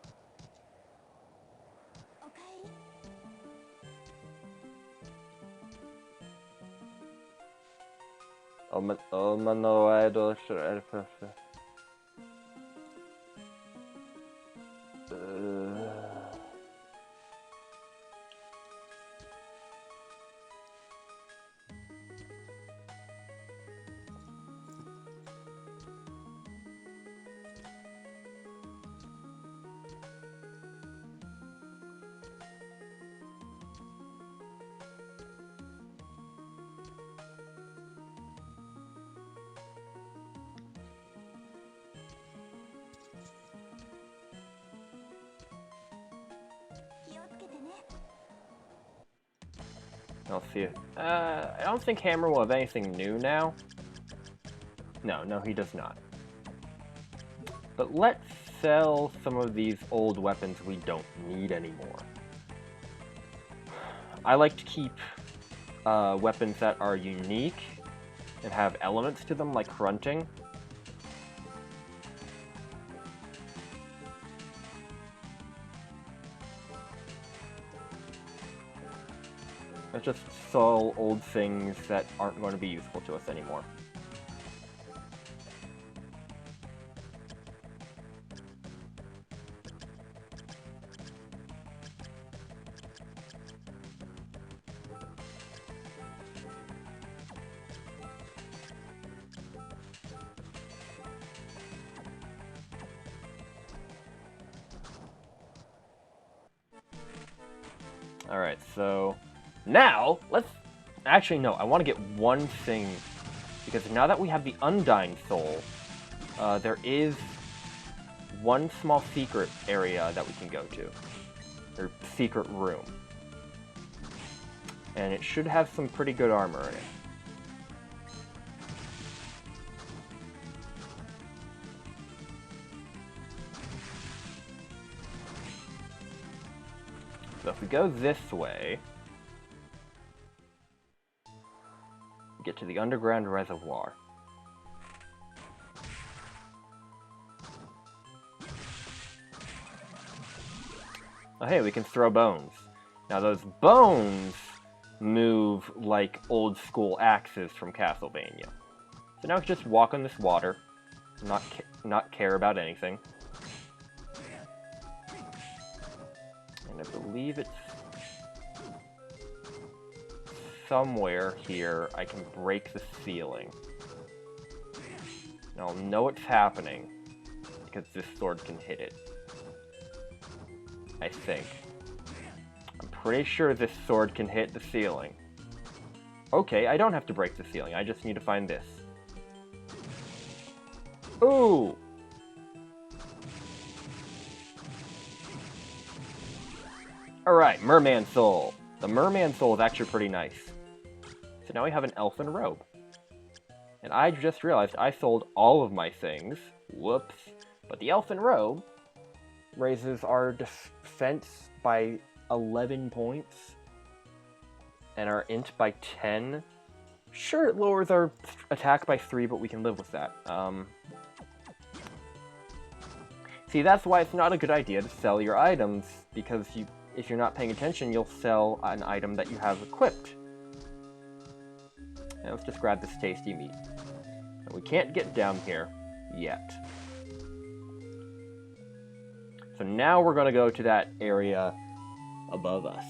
Speaker 1: I'll see it. I don't think Hammer will have anything new now. No, he does not. But let's sell some of these old weapons we don't need anymore. I like to keep weapons that are unique and have elements to them, like grunting. Let's just sell old things that aren't going to be useful to us anymore. Alright, so now, let's... Actually, no, I want to get one thing, because now that we have the Undying Soul, there is one small secret area that we can go to, or secret room. And it should have some pretty good armor in it. So if we go this way, we get to the underground reservoir. Oh hey, we can throw bones. Now those bones move like old school axes from Castlevania. So now we can just walk on this water, not care about anything. And I believe it's somewhere here I can break the ceiling. And I'll know it's happening because this sword can hit it. I think. I'm pretty sure this sword can hit the ceiling. Okay, I don't have to break the ceiling, I just need to find this. Ooh! Alright, Merman Soul. The Merman Soul is actually pretty nice. So now we have an elfin robe. And I just realized I sold all of my things, whoops, But the Elfin Robe raises our defense by 11 points and our int by 10. Sure, it lowers our attack by 3, but we can live with that. See, that's why it's not a good idea to sell your items, because if you're not paying attention, you'll sell an item that you have equipped. Now let's just grab this tasty meat. And we can't get down here yet. So now we're going to go to that area above us.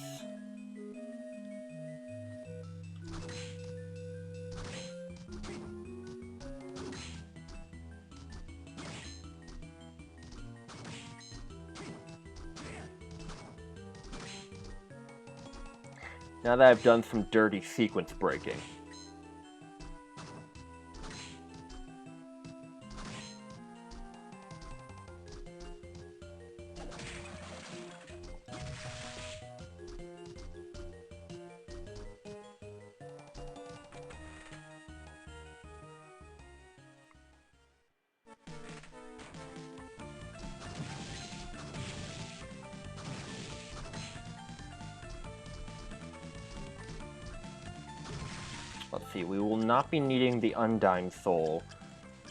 Speaker 1: Now that I've done some dirty sequence breaking. Let's see, we will not be needing the Undying Soul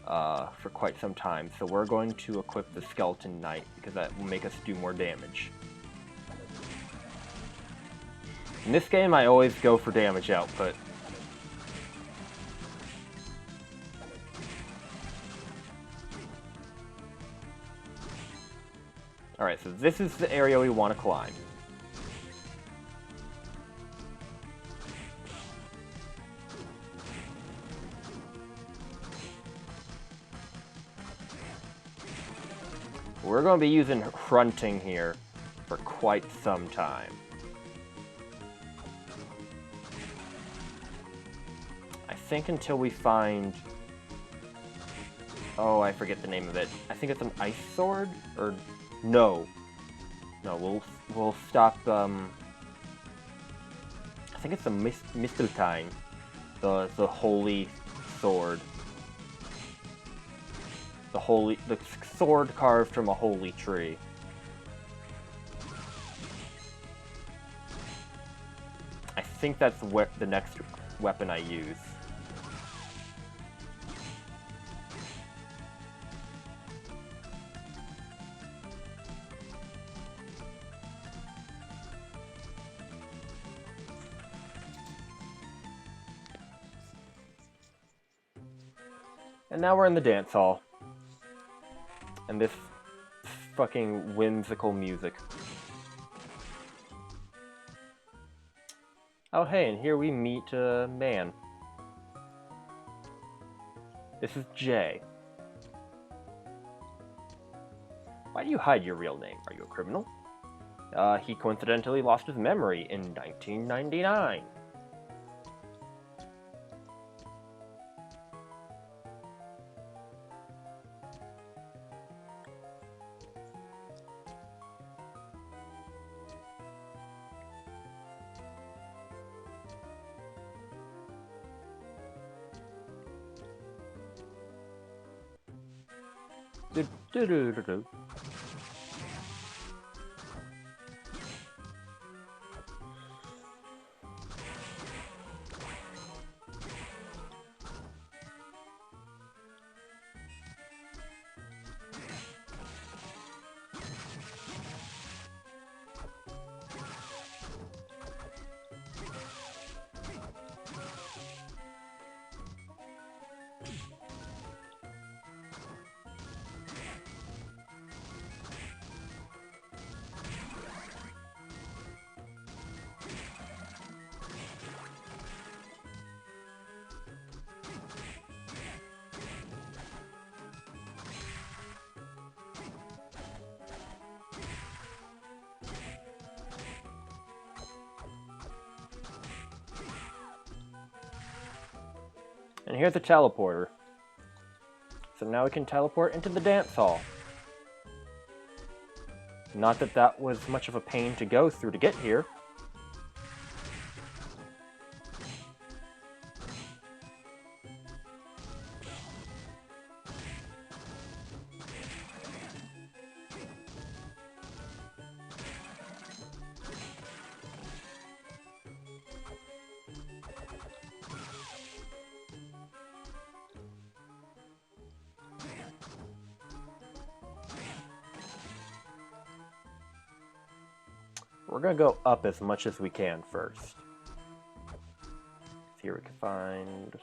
Speaker 1: for quite some time, so we're going to equip the Skeleton Knight, because that will make us do more damage. In this game, I always go for damage output. Alright, so this is the area we want to climb. We're going to be using Hrunting here for quite some time. I think until we find... Oh, I forget the name of it. I think it's an Ice Sword? Or... No. No, we'll stop, I think it's a Misteltein. The Holy Sword. The sword carved from a holy tree. I think that's the next weapon I use. And now we're in the dance hall. And this fucking whimsical music. Oh hey, and here we meet a man. This is Jay. Why do you hide your real name? Are you a criminal? He coincidentally lost his memory in 1999. Do-do-do-do-do. And here's a teleporter. So now we can teleport into the dance hall. Not that that was much of a pain to go through to get here. we're gonna go up as much as we can first. Here we can find...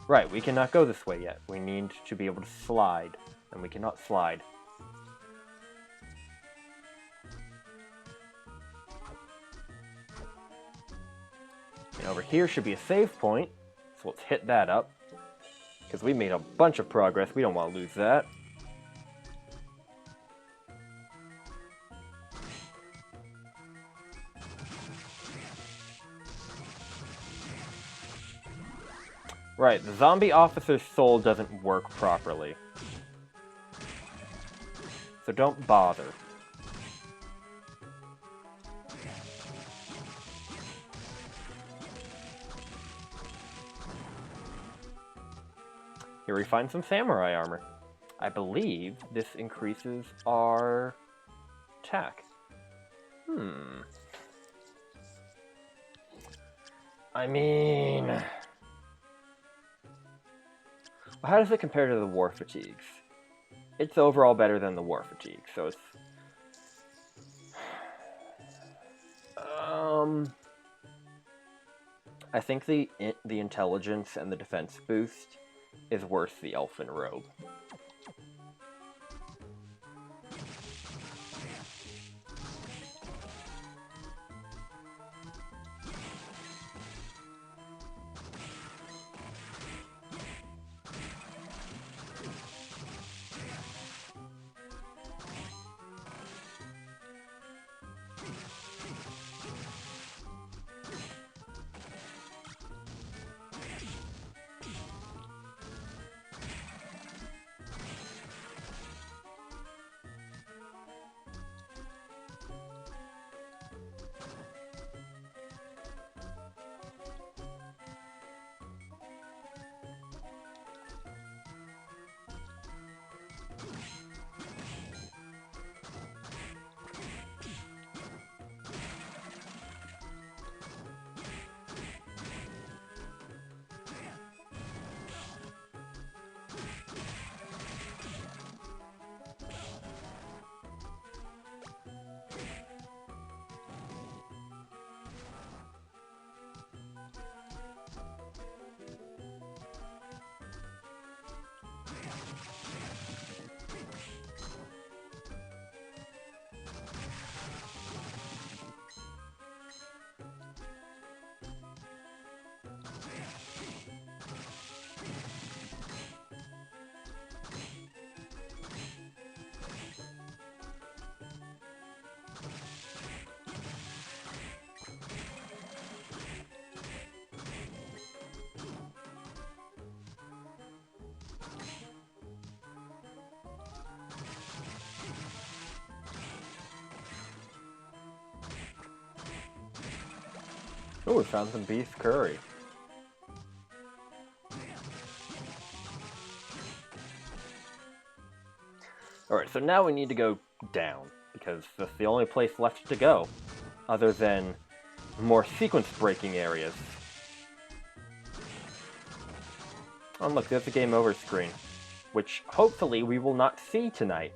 Speaker 1: Right, we cannot go this way yet. We need to be able to slide, and we cannot slide. And over here should be a save point, so let's hit that up. Because we made a bunch of progress, we don't want to lose that. Right, the zombie officer's soul doesn't work properly. So don't bother. Here we find some samurai armor. I believe this increases our attack. I mean... How does it compare to the War Fatigues? It's overall better than the War Fatigue, so it's... I think the intelligence and the defense boost is worth the Elfin Robe. Oh, we found some beef curry. Alright, so now we need to go down, because that's the only place left to go, other than more sequence-breaking areas. Oh look, there's the game over screen, which hopefully we will not see tonight.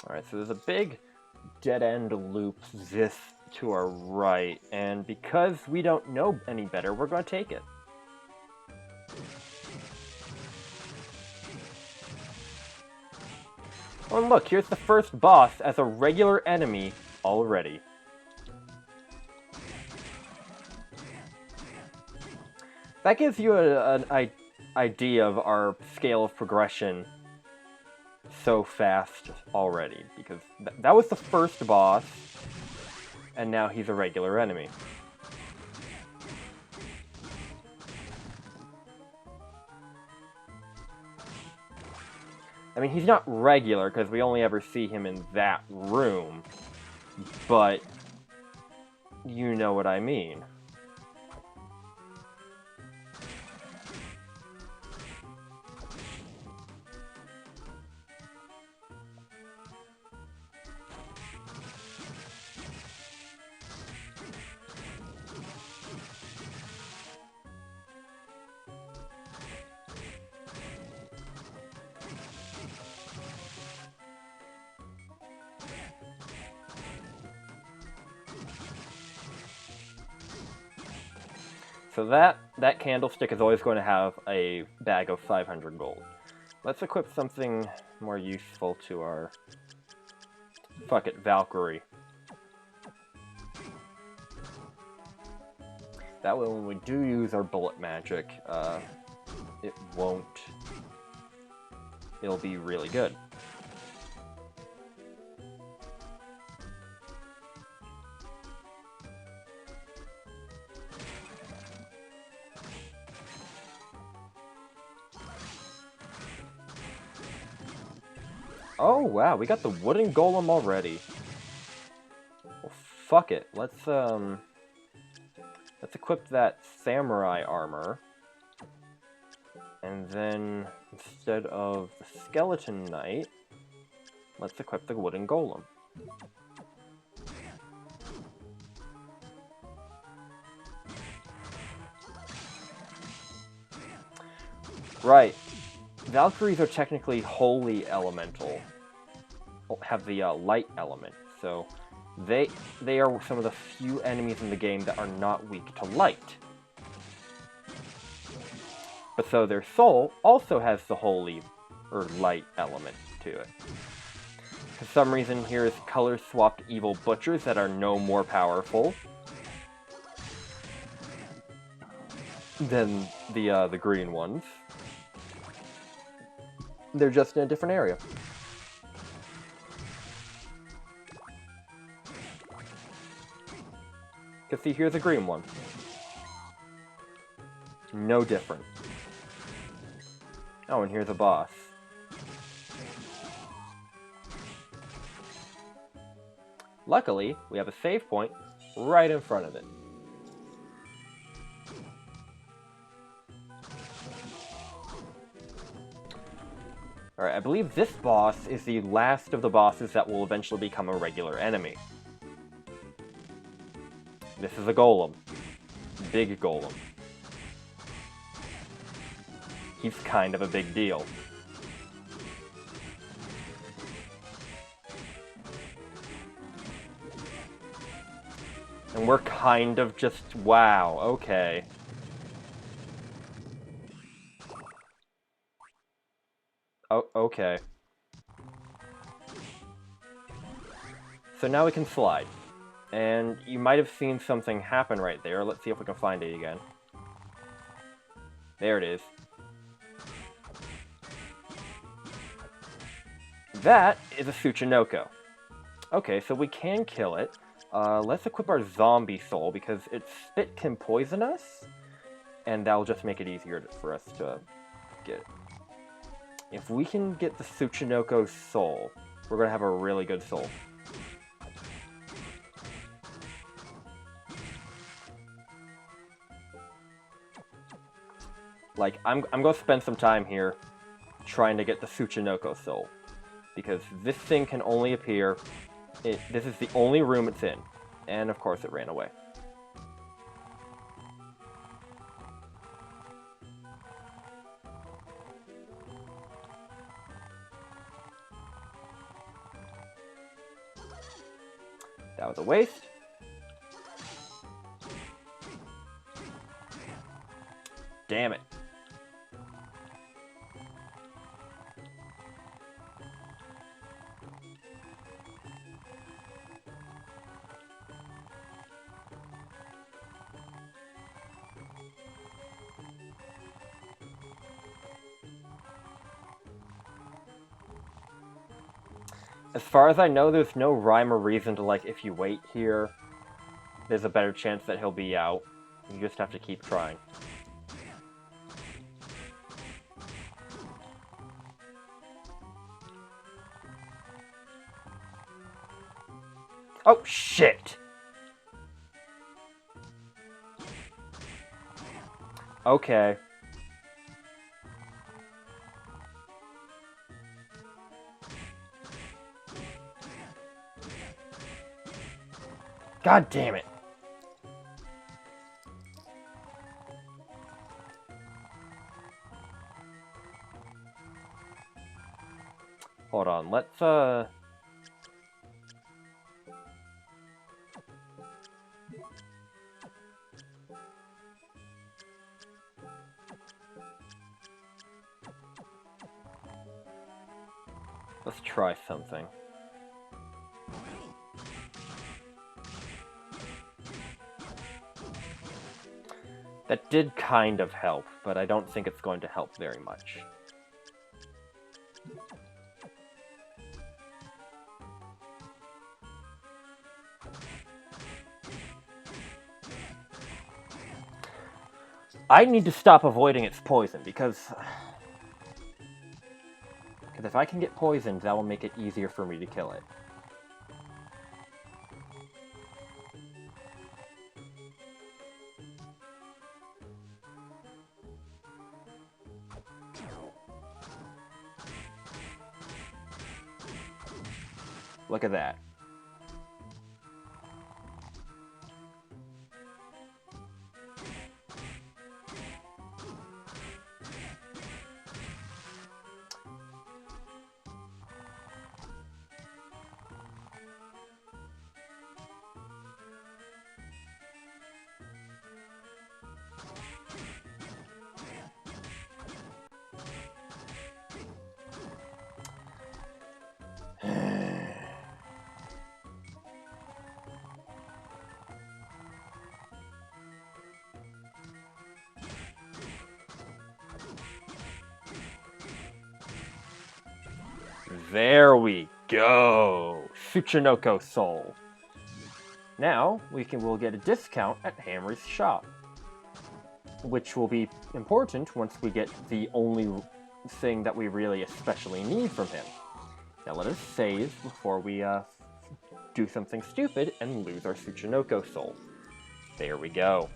Speaker 1: Alright, so there's a big dead-end loop this to our right, and because we don't know any better, we're going to take it. Oh, and look, here's the first boss as a regular enemy already. That gives you an idea of our scale of progression so fast already, because that was the first boss, and now he's a regular enemy. I mean, he's not regular, because we only ever see him in that room, but you know what I mean. So that candlestick is always going to have a bag of 500 gold. Let's equip something more useful to our... Fuck it, Valkyrie. That way when we do use our bullet magic, it won't... It'll be really good. Oh wow, we got the wooden golem already. Well, fuck it. Let's equip that samurai armor. And then instead of the skeleton knight, let's equip the wooden golem. Right. Valkyries are technically holy elemental. Have the light element, so they are some of the few enemies in the game that are not weak to light. But so their soul also has the holy or light element to it. For some reason, here's color-swapped evil butchers that are no more powerful than the green ones. They're just in a different area. Because see, here's a green one. No different. Oh, and here's a boss. Luckily, we have a save point right in front of it. Alright, I believe this boss is the last of the bosses that will eventually become a regular enemy. This is a golem. Big golem. He's kind of a big deal. And we're kind of just... wow, okay. Oh, okay. So now we can slide. And you might have seen something happen right there. Let's see if we can find it again. There it is. That is a Tsuchinoko. Okay, so we can kill it. Let's equip our zombie soul, because its spit can poison us, and that'll just make it easier for us to get. If we can get the Tsuchinoko soul, we're going to have a really good soul. Like, I'm going to spend some time here trying to get the Tsuchinoko soul, because this thing can only appear... this is the only room it's in. And of course it ran away. That was a waste. Damn it. As far as I know, there's no rhyme or reason to, like, if you wait here, there's a better chance that he'll be out. You just have to keep trying. Oh, shit! Okay. God damn it. Hold on, let's try something. That did kind of help, but I don't think it's going to help very much. I need to stop avoiding its poison, because if I can get poisoned, that will make it easier for me to kill it. Look at that. There we go! Tsuchinoko Soul. Now, we'll get a discount at Hammer's shop, which will be important once we get the only thing that we really especially need from him. Now let us save before we do something stupid and lose our Tsuchinoko Soul. There we go.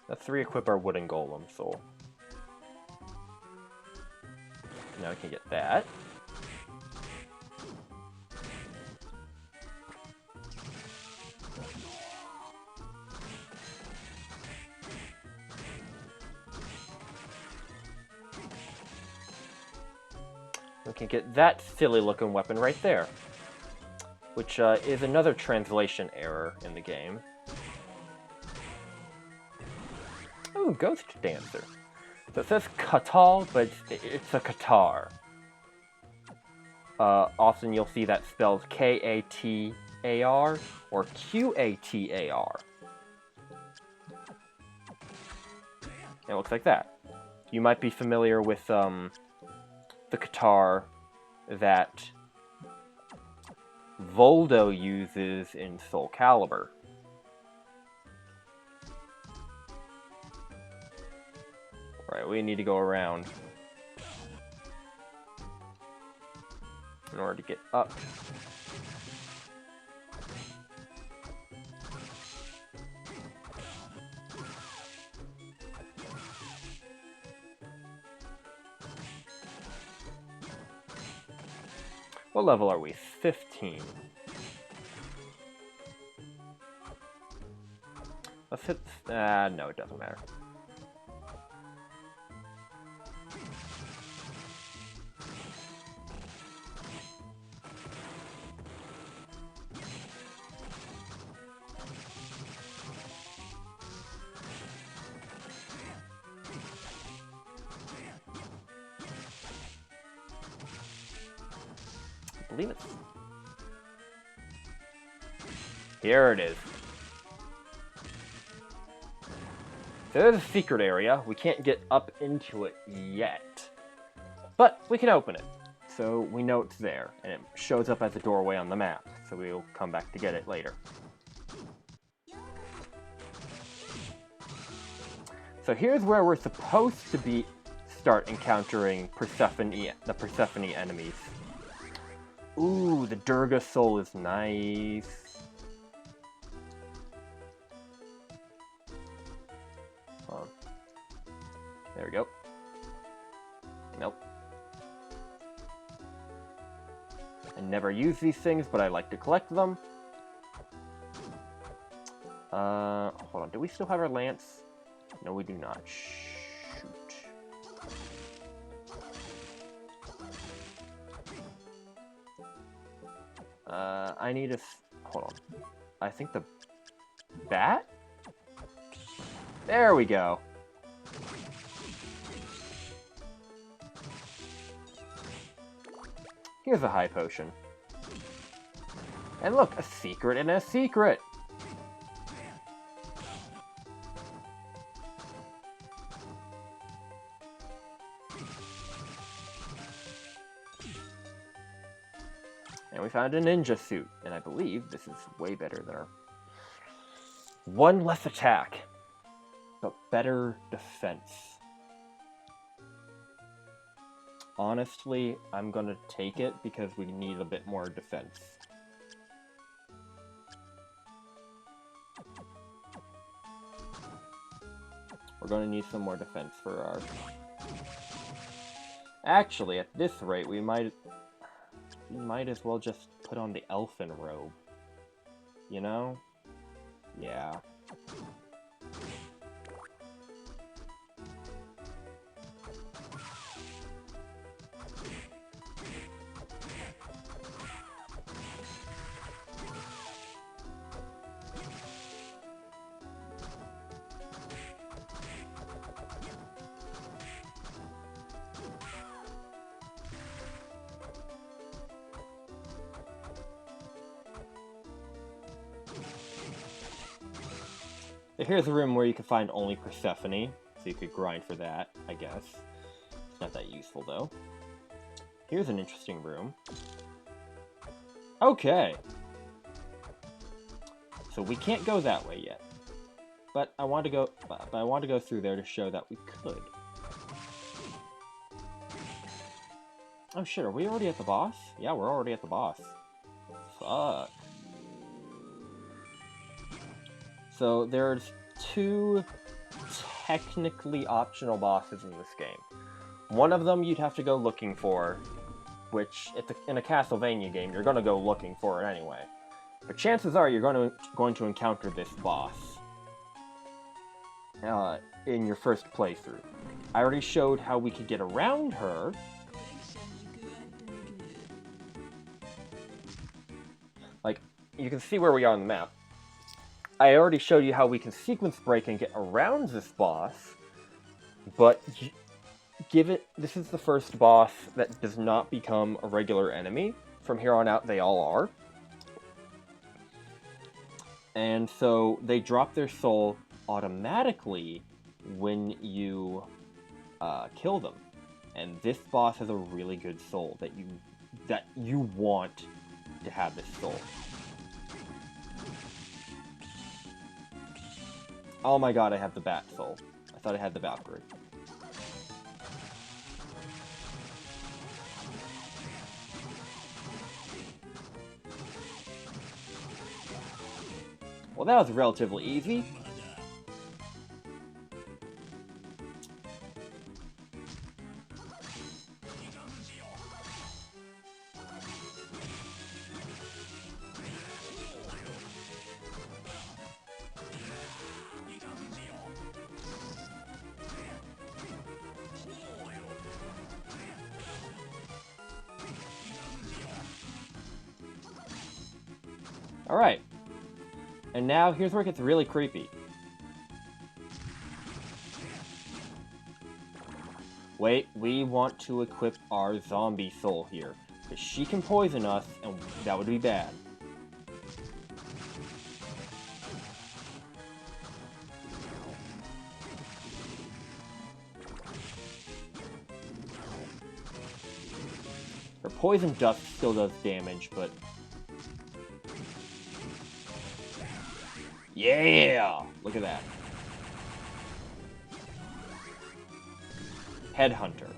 Speaker 1: Let's re-equip our wooden golem soul. Now we can get that. We can get that silly looking weapon right there, which is another translation error in the game. Ooh, Ghost Dancer. So it says Katal, but it's a Katar. Often you'll see that spelled K-A-T-A-R or Q-A-T-A-R. It looks like that. You might be familiar with the Katar that Voldo uses in Soul Calibur. Right, we need to go around in order to get up. What level are we? 15. Let's hit... no, it doesn't matter. believe it's... Here it is. So there's a secret area. We can't get up into it yet. But we can open it. So we know it's there. And it shows up as a doorway on the map. So we'll come back to get it later. So here's where we're supposed to start encountering the Persephone enemies. Ooh, the Durga soul is nice. There we go. Nope. I never use these things, but I like to collect them. Hold on. Do we still have our lance? No, we do not. Shoot. I need a... Hold on. I think the bat? There we go. Here's a high potion. And look, a secret and a secret! And we found a ninja suit, and I believe this is way better than our... One less attack, but better defense. Honestly, I'm gonna take it because we need a bit more defense. We're gonna need some more defense for our... Actually, at this rate, we might as well just put on the elfin robe. You know? Yeah. Here's a room where you can find only Persephone, so you could grind for that, I guess. It's not that useful, though. Here's an interesting room. Okay. So we can't go that way yet. But I want to go through there to show that we could. Oh shit, are we already at the boss? Yeah, we're already at the boss. Fuck. So there's two technically optional bosses in this game. One of them you'd have to go looking for, which in a Castlevania game you're going to go looking for it anyway. But chances are you're going to encounter this boss in your first playthrough. I already showed how we could get around her. Like, you can see where we are on the map. I already showed you how we can sequence break and get around this boss, but this is the first boss that does not become a regular enemy. From here on out, they all are. And so they drop their soul automatically when you kill them. And this boss has a really good soul that you want to have this soul. Oh my god, I have the Bat Soul. I thought I had the Valkyrie. Well, that was relatively easy. Alright. And now, here's where it gets really creepy. Wait, we want to equip our zombie soul here. Because she can poison us, and that would be bad. Her poison dust still does damage, but... Yeah! Look at that. Headhunter.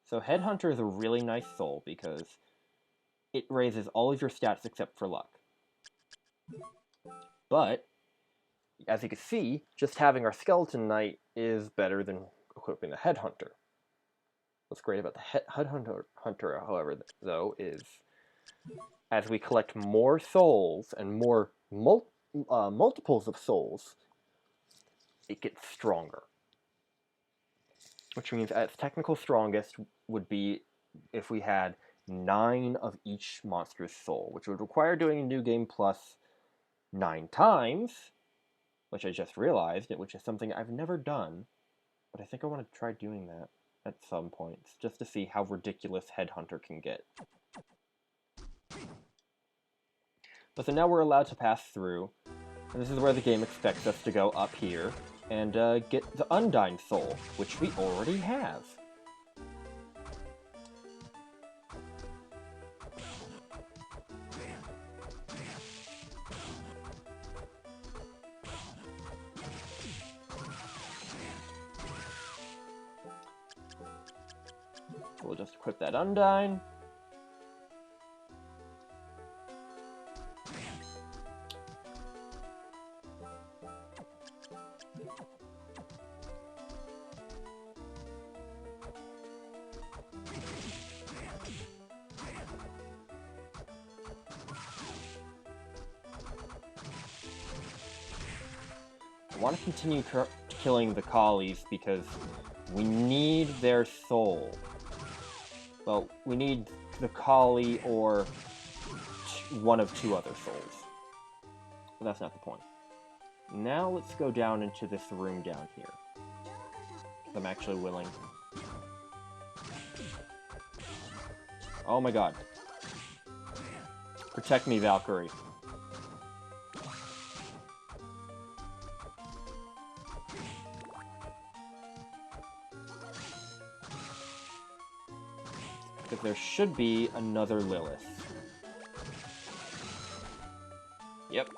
Speaker 1: So Headhunter is a really nice soul because it raises all of your stats except for luck. But, as you can see, just having our Skeleton Knight is better than equipping the Headhunter. What's great about the Headhunter, however, though, is as we collect more souls and more multiples of souls, it gets stronger. Which means at its technical strongest would be if we had 9 of each monster's soul, which would require doing a New Game Plus 9 times, which I just realized, which is something I've never done, but I think I want to try doing that at some points, just to see how ridiculous Headhunter can get. But so now we're allowed to pass through, and this is where the game expects us to go up here and get the Undyne Soul, which we already have. We'll just equip that Undyne. I want to continue killing the Collies because we need their soul. Well, we need the Collie or one of 2 other souls. But that's not the point. Now let's go down into this room down here. I'm actually willing. Oh my god. Protect me, Valkyrie. Because there should be another Lilith. Yep.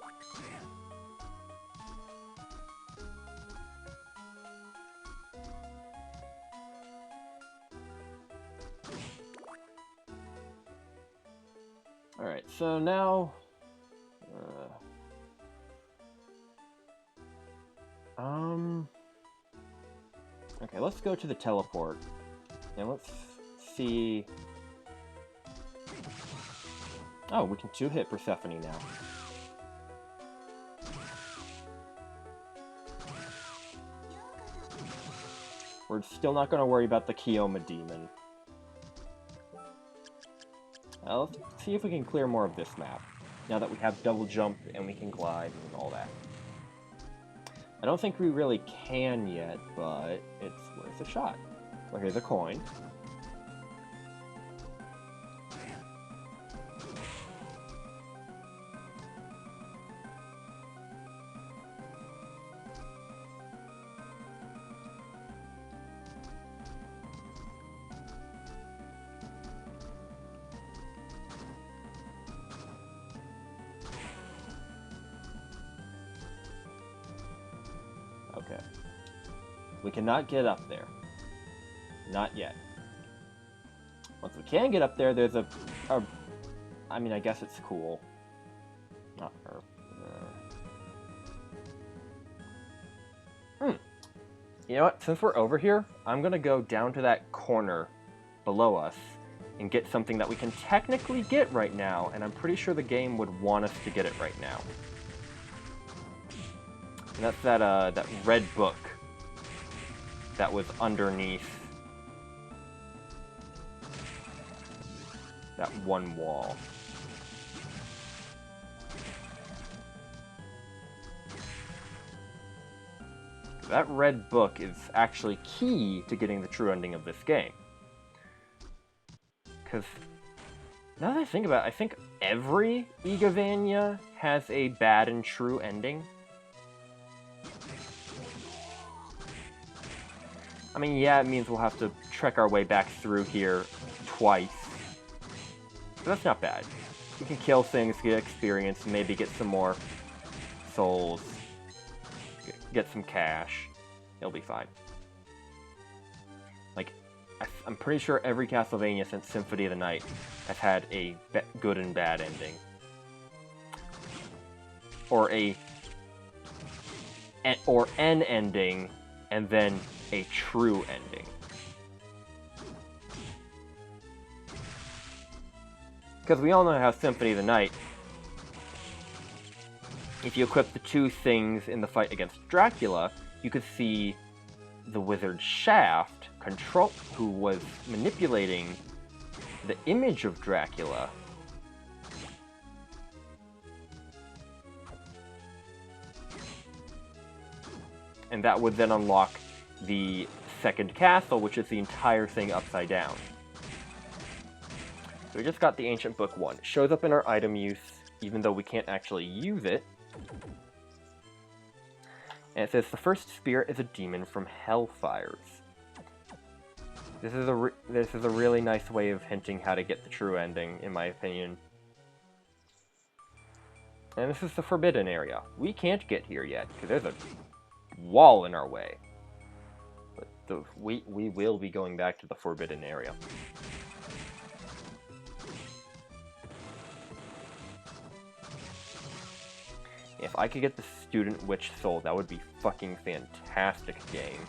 Speaker 1: Alright, so now... Okay, let's go to the teleport. And let's see... Oh, we can 2-hit Persephone now. We're still not going to worry about the Kioma demon. Let's see if we can clear more of this map, now that we have double jump and we can glide and all that. I don't think we really can yet, but it's worth a shot. So here's a coin. Okay. We cannot get up there. Not yet. Once we can get up there, there's a I mean, I guess it's cool. Not her. You know what? Since we're over here, I'm gonna go down to that corner below us and get something that we can technically get right now, and I'm pretty sure the game would want us to get it right now. And that's that red book that was underneath that one wall. that red book is actually key to getting the true ending of this game. Because, now that I think about it, I think every Igavania has a bad and true ending. I mean, yeah, it means we'll have to trek our way back through here twice. But that's not bad. We can kill things, get experience, maybe get some more souls, get some cash. It'll be fine. Like, I'm pretty sure every Castlevania since Symphony of the Night has had a good and bad ending. Or an ending, and then a true ending. Because we all know how Symphony of the Night, if you equip the two things in the fight against Dracula, you could see the wizard Shaft, who was manipulating the image of Dracula, and that would then unlock the second castle, which is the entire thing upside down. So we just got the Ancient Book 1. It shows up in our item use, even though we can't actually use it. And it says, the first spirit is a demon from Hellfires. This is a really nice way of hinting how to get the true ending, in my opinion. And this is the Forbidden Area. We can't get here yet, because there's a wall in our way. But we will be going back to the Forbidden Area. If I could get the Student Witch Soul, that would be fucking fantastic game.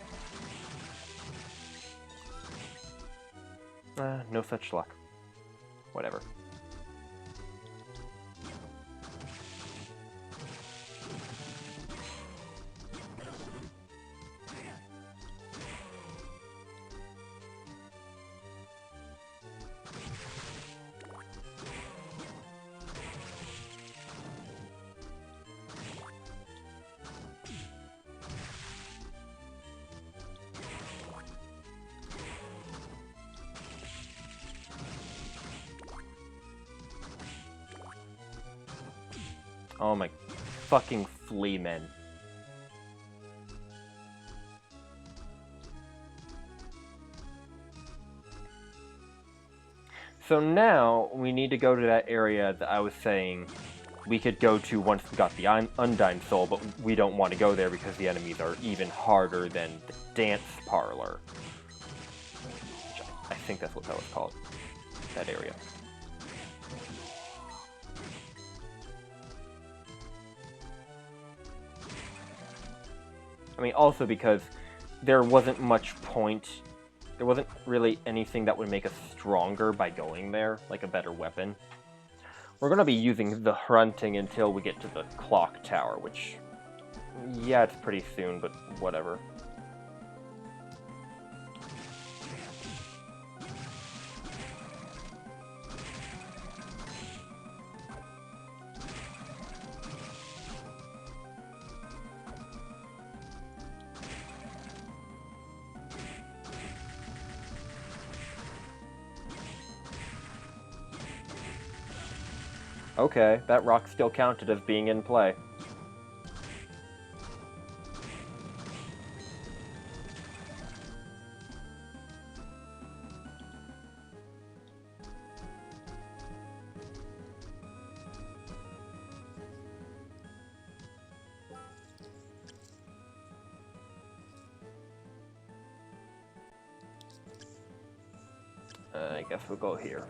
Speaker 1: No such luck. Whatever. Oh my fucking flea men. So now we need to go to that area that I was saying we could go to once we got the Undyne Soul, but we don't want to go there because the enemies are even harder than the Dance Parlor. Which I think that's what that was called. That area. I mean, also because there wasn't much point, there wasn't really anything that would make us stronger by going there, like a better weapon. We're going to be using the Hunting until we get to the Clock Tower, which, yeah, it's pretty soon, but whatever. Okay, that rock still counted as being in play. I guess we'll go here.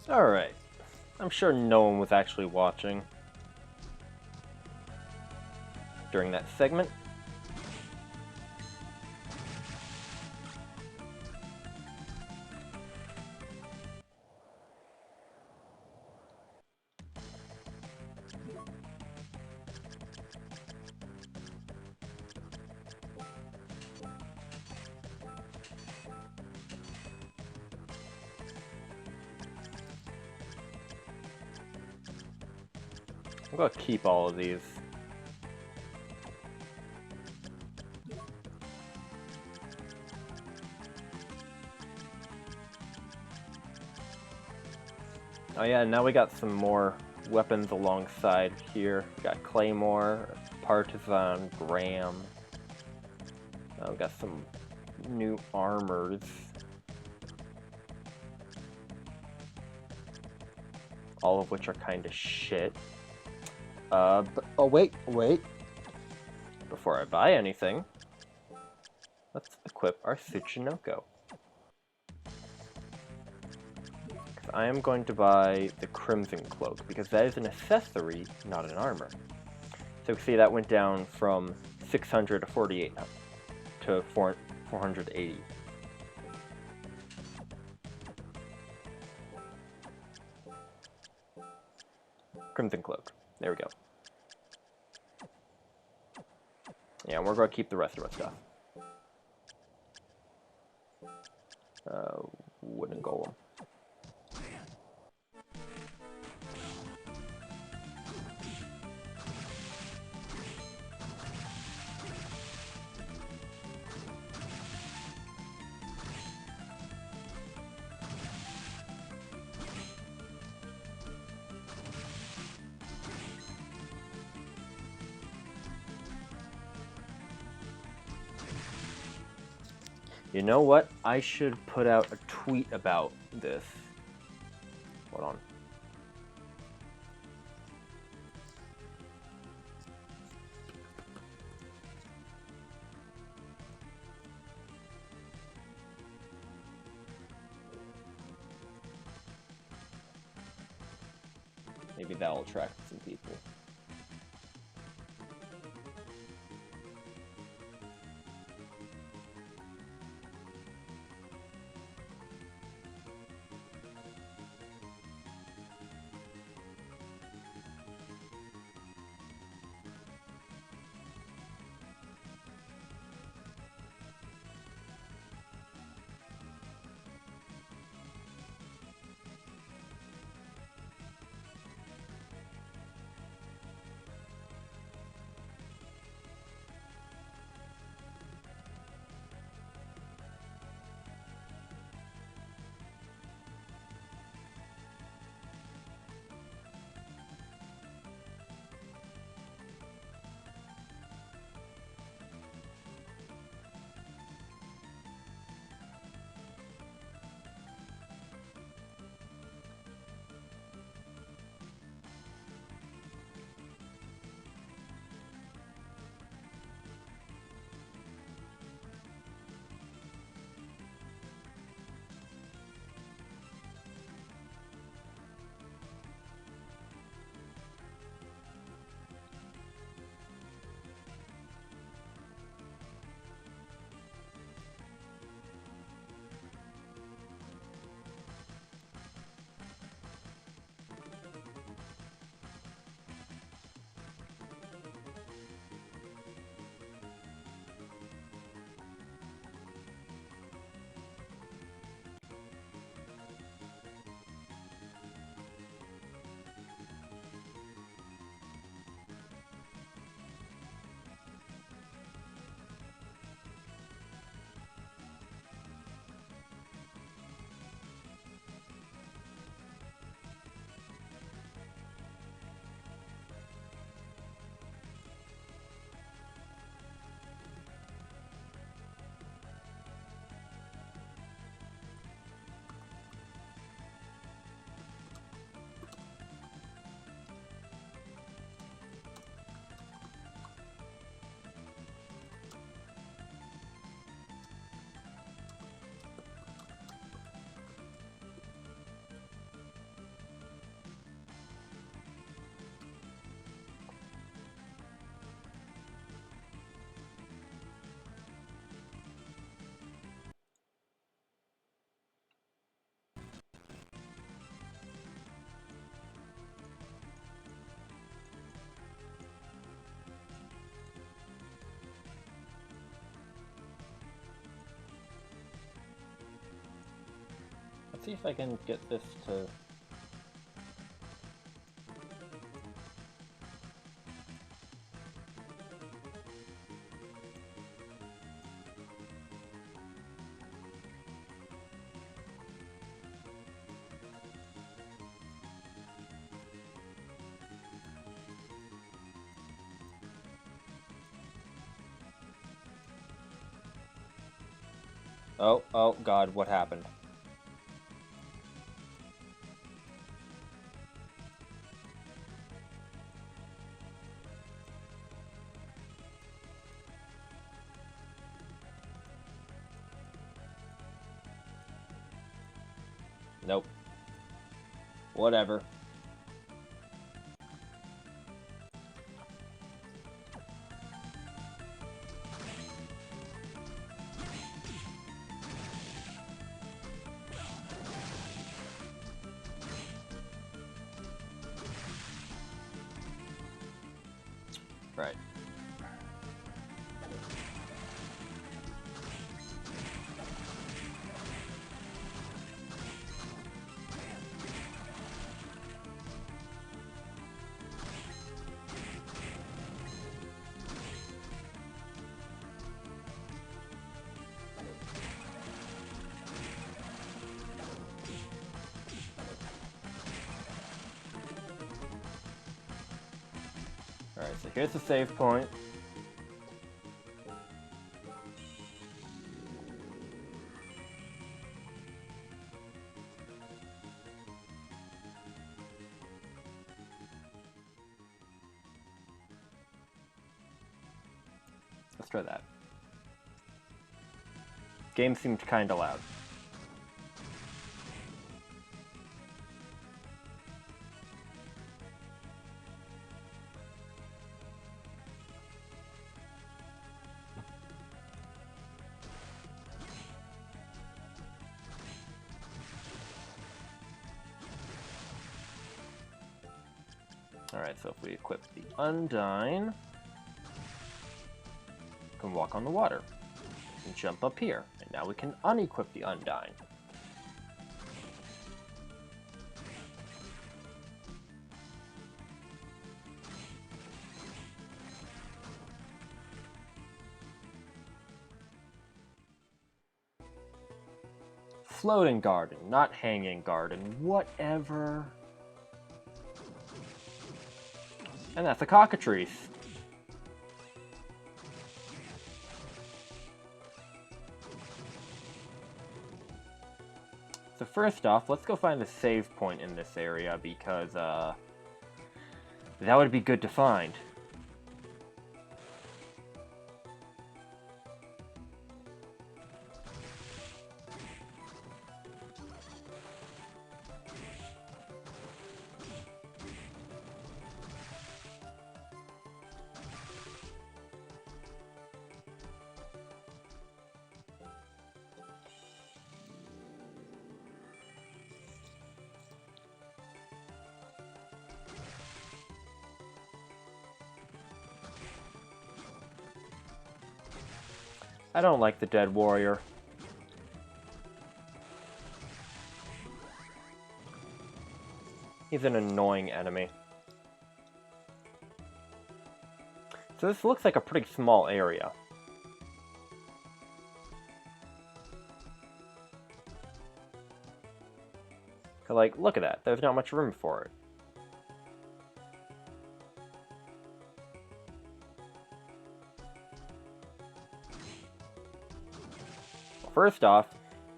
Speaker 1: Alright. I'm sure no one was actually watching during that segment. I'm gonna keep all of these. Oh yeah, now we got some more weapons alongside here. We got Claymore, Partisan, Graham. We got some new armors. All of which are kind of shit. Oh wait. Before I buy anything, let's equip our Tsuchinoko. I am going to buy the Crimson Cloak, because that is an accessory, not an armor. So see, that went down from 600 to 48 to 480. Crimson Cloak. There we go. Yeah, we're going to keep the rest of our stuff. Wooden Golem. You know what? I should put out a tweet about this. Hold on. Maybe that'll attract some people. Let's see if I can get this to... Oh god, what happened? Nope. Whatever. Right. Alright, so here's the save point. Let's try that. Game seemed kinda loud. Alright, so if we equip the Undyne, we can walk on the water. We can jump up here, and now we can unequip the Undyne. Floating garden, not hanging garden, whatever. And that's a cockatrice. So first off, let's go find the save point in this area, because that would be good to find. I don't like the dead warrior. He's an annoying enemy. So this looks like a pretty small area. Like, look at that. There's not much room for it. First off,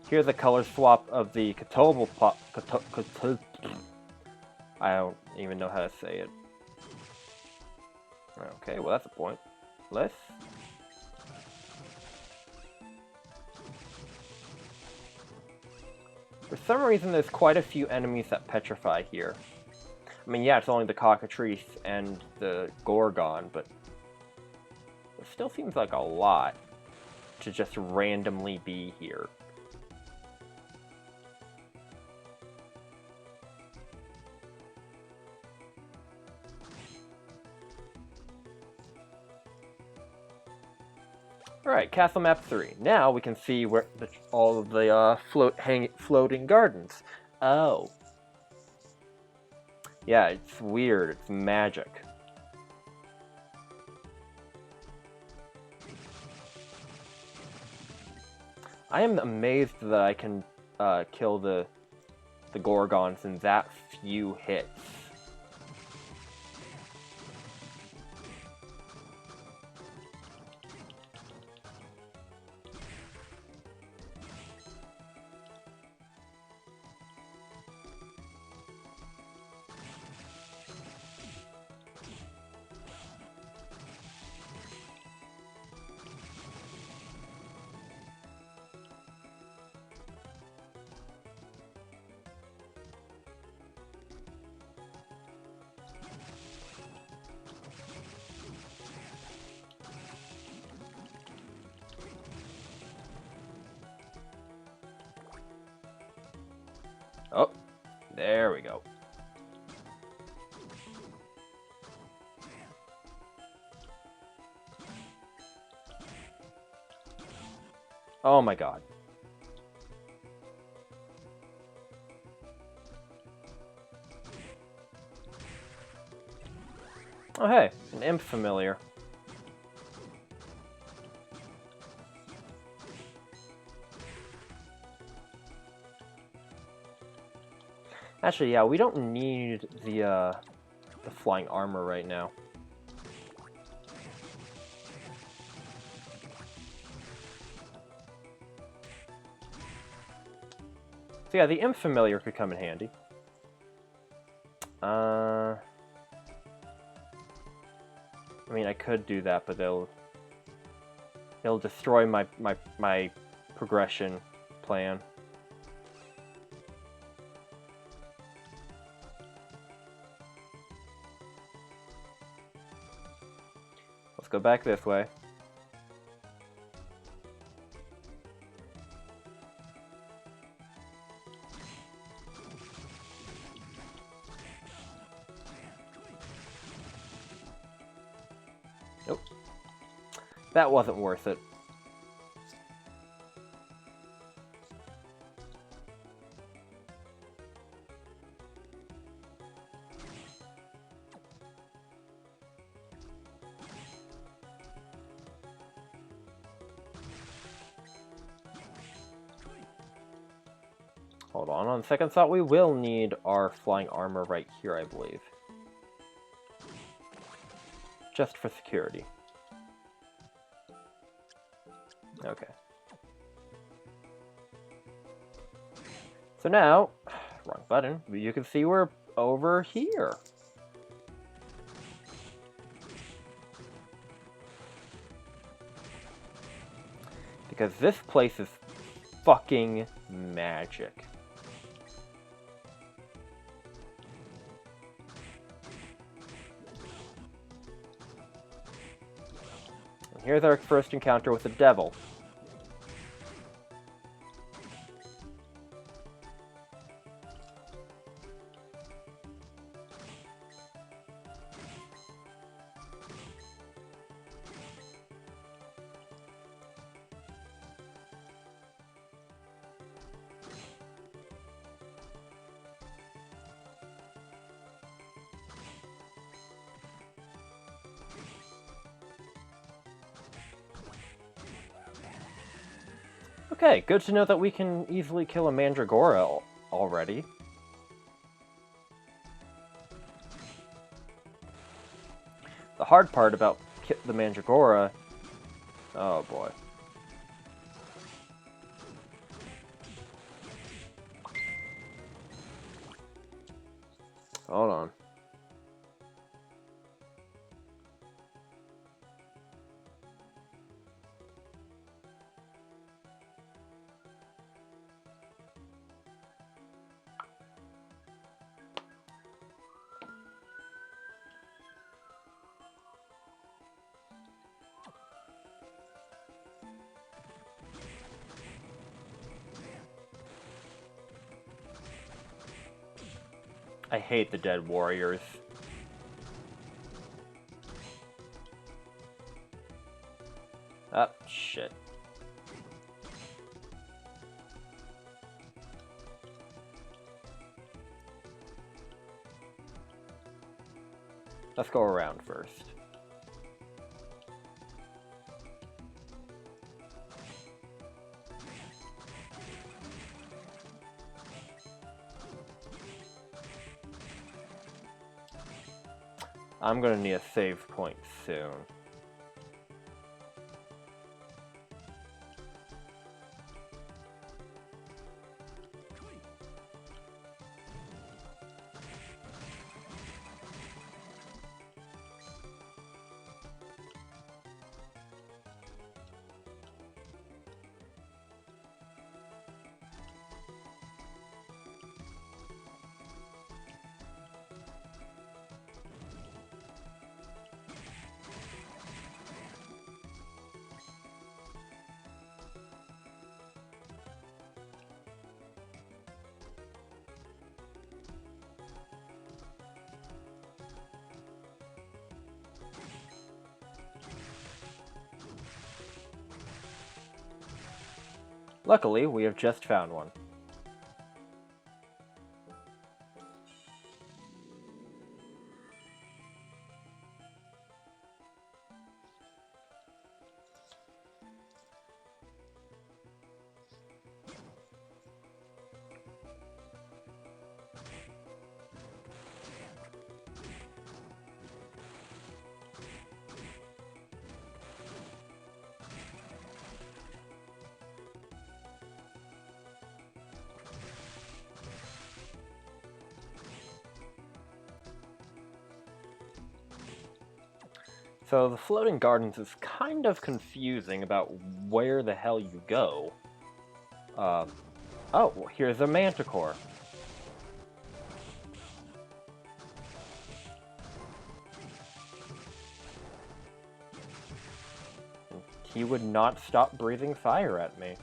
Speaker 1: here's a color swap of the Katobal I don't even know how to say it. Okay, well that's a point. Let's... For some reason, there's quite a few enemies that petrify here. I mean, yeah, it's only the cockatrice and the Gorgon, but it still seems like a lot to just randomly be here. Alright, Castle Map 3. Now we can see where all of the floating gardens. Oh. Yeah, it's weird. It's magic. I am amazed that I can kill the Gorgons in that few hits. Oh, there we go. Oh my god. Oh hey, an imp familiar. Actually, yeah, we don't need the flying armor right now. So yeah, the imp familiar could come in handy. I mean, I could do that, but it'll destroy my progression plan. Let's go back this way. Nope. That wasn't worth it. Hold on second thought, we will need our flying armor right here, I believe. Just for security. Okay. So now, wrong button, you can see we're over here. Because this place is fucking magic. And here's our first encounter with the devil. Okay, good to know that we can easily kill a Mandragora already. The hard part about the Mandragora... Oh boy. Hold on. I hate the dead warriors. Ah, shit. Let's go around first. I'm gonna need a save point soon. Luckily, we have just found one. So the floating gardens is kind of confusing about where the hell you go. Oh, here's a manticore. He would not stop breathing fire at me.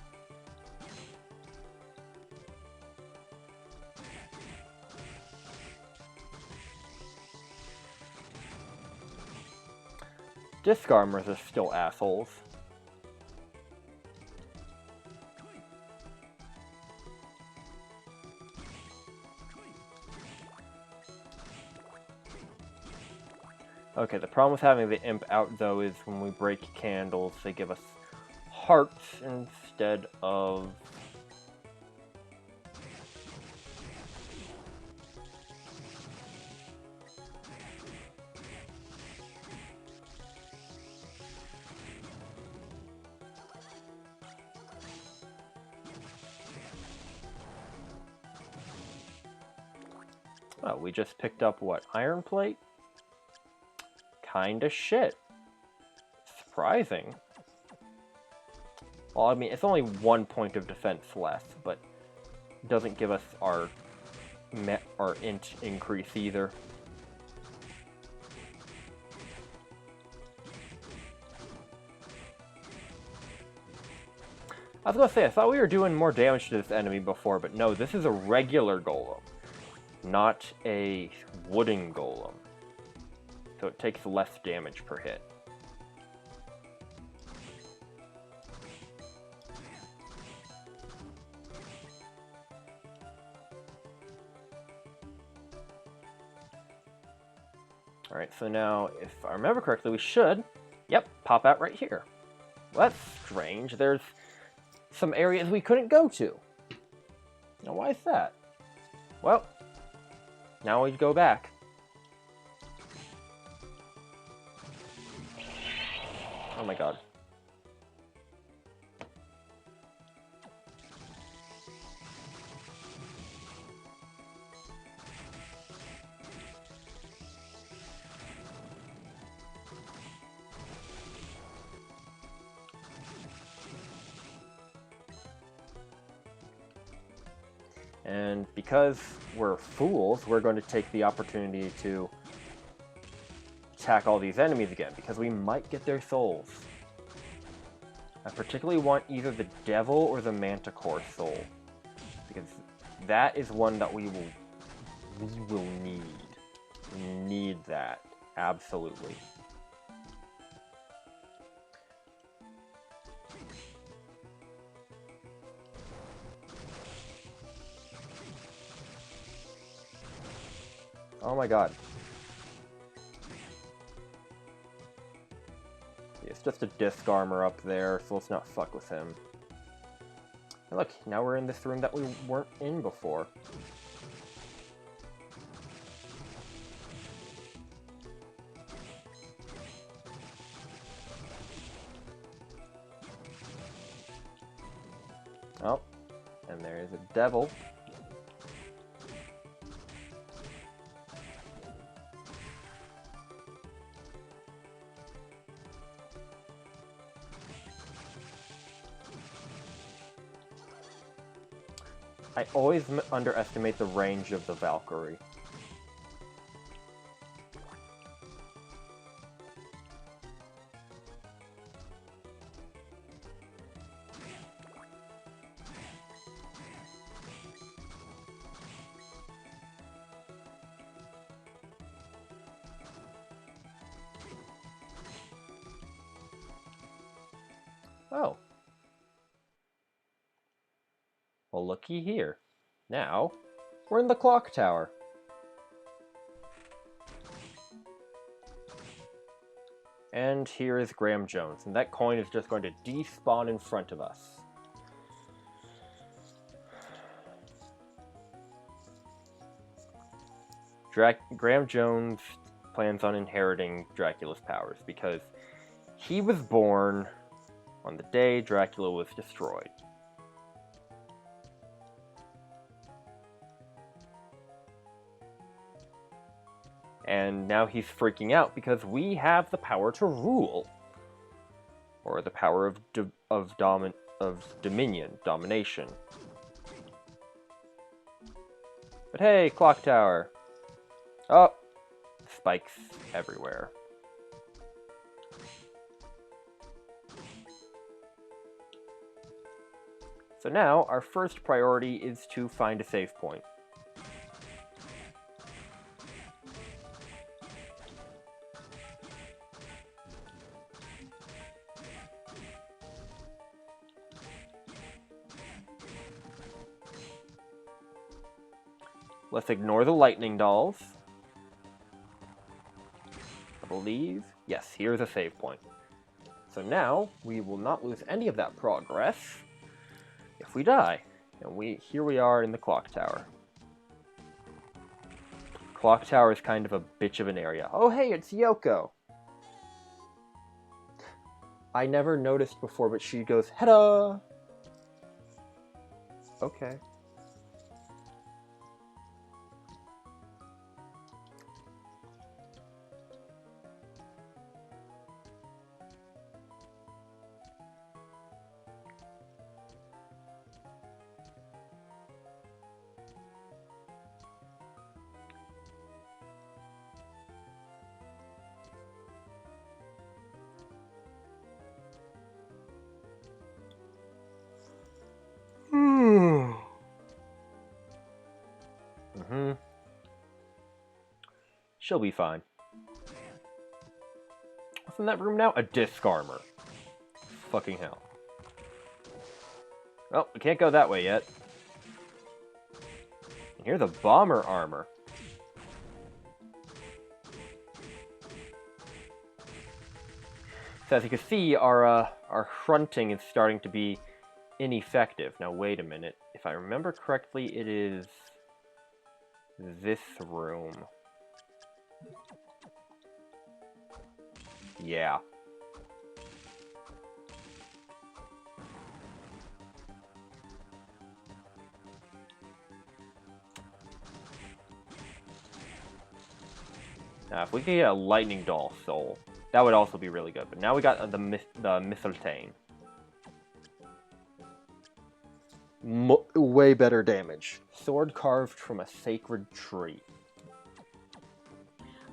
Speaker 1: Disc armors are still assholes. Okay, the problem with having the imp out, though, is when we break candles, they give us hearts instead of... Oh, we just picked up, what, iron plate? Kinda shit. Surprising. Well, I mean, it's only 1 point of defense less, but it doesn't give us our int increase either. I was gonna say, I thought we were doing more damage to this enemy before, but no, this is a regular golem, not a wooden golem. So it takes less damage per hit. Alright, so now, if I remember correctly, we should, yep, pop out right here. Well, that's strange. There's some areas we couldn't go to. Now, why is that? Well, now we go back. Oh my god. And because we're fools, we're going to take the opportunity to attack all these enemies again, because we might get their souls. I particularly want either the devil or the manticore soul, because that is one that we will need. We need that, absolutely. Oh my god. It's just a disc armor up there, so let's not fuck with him. And look, now we're in this room that we weren't in before. Oh, and there is a devil. I always underestimate the range of the Valkyrie. Oh. Well, looky here. Now, we're in the clock tower. And here is Graham Jones, and that coin is just going to despawn in front of us. Graham Jones plans on inheriting Dracula's powers because he was born on the day Dracula was destroyed. And now he's freaking out because we have the power to rule. Or the power of domination. But hey, clock tower. Oh, spikes everywhere. So now, our first priority is to find a save point. Let's ignore the lightning dolls. I believe, yes, here's a save point. So now, we will not lose any of that progress if we die. And here we are in the clock tower. Clock tower is kind of a bitch of an area. Oh hey, it's Yoko! I never noticed before, but she goes, "Hedda!" Okay. She'll be fine. What's in that room now? A disc armor. Fucking hell. Oh, we can't go that way yet. And here's a bomber armor. So as you can see, our fronting is starting to be ineffective. Now wait a minute. If I remember correctly, it is this room. Yeah. Now, if we could get a lightning doll soul, that would also be really good. But now we got the mistletoe. Way better damage. Sword carved from a sacred tree.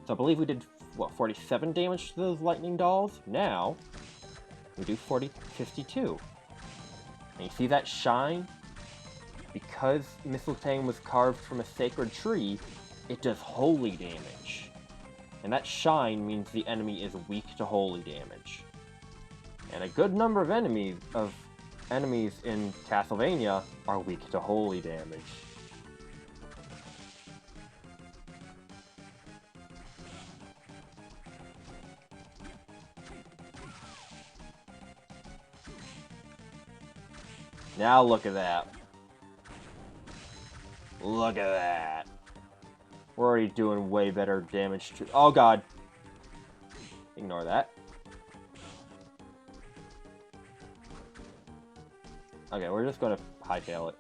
Speaker 1: So I believe we did, what, 47 damage to those lightning dolls? Now, we do 52. And you see that shine? Because mistletoe was carved from a sacred tree, it does holy damage. And that shine means the enemy is weak to holy damage. And a good number of enemies in Castlevania are weak to holy damage. Now look at that. Look at that. We're already doing way better damage to... Oh, God. Ignore that. Okay, we're just going to hightail it.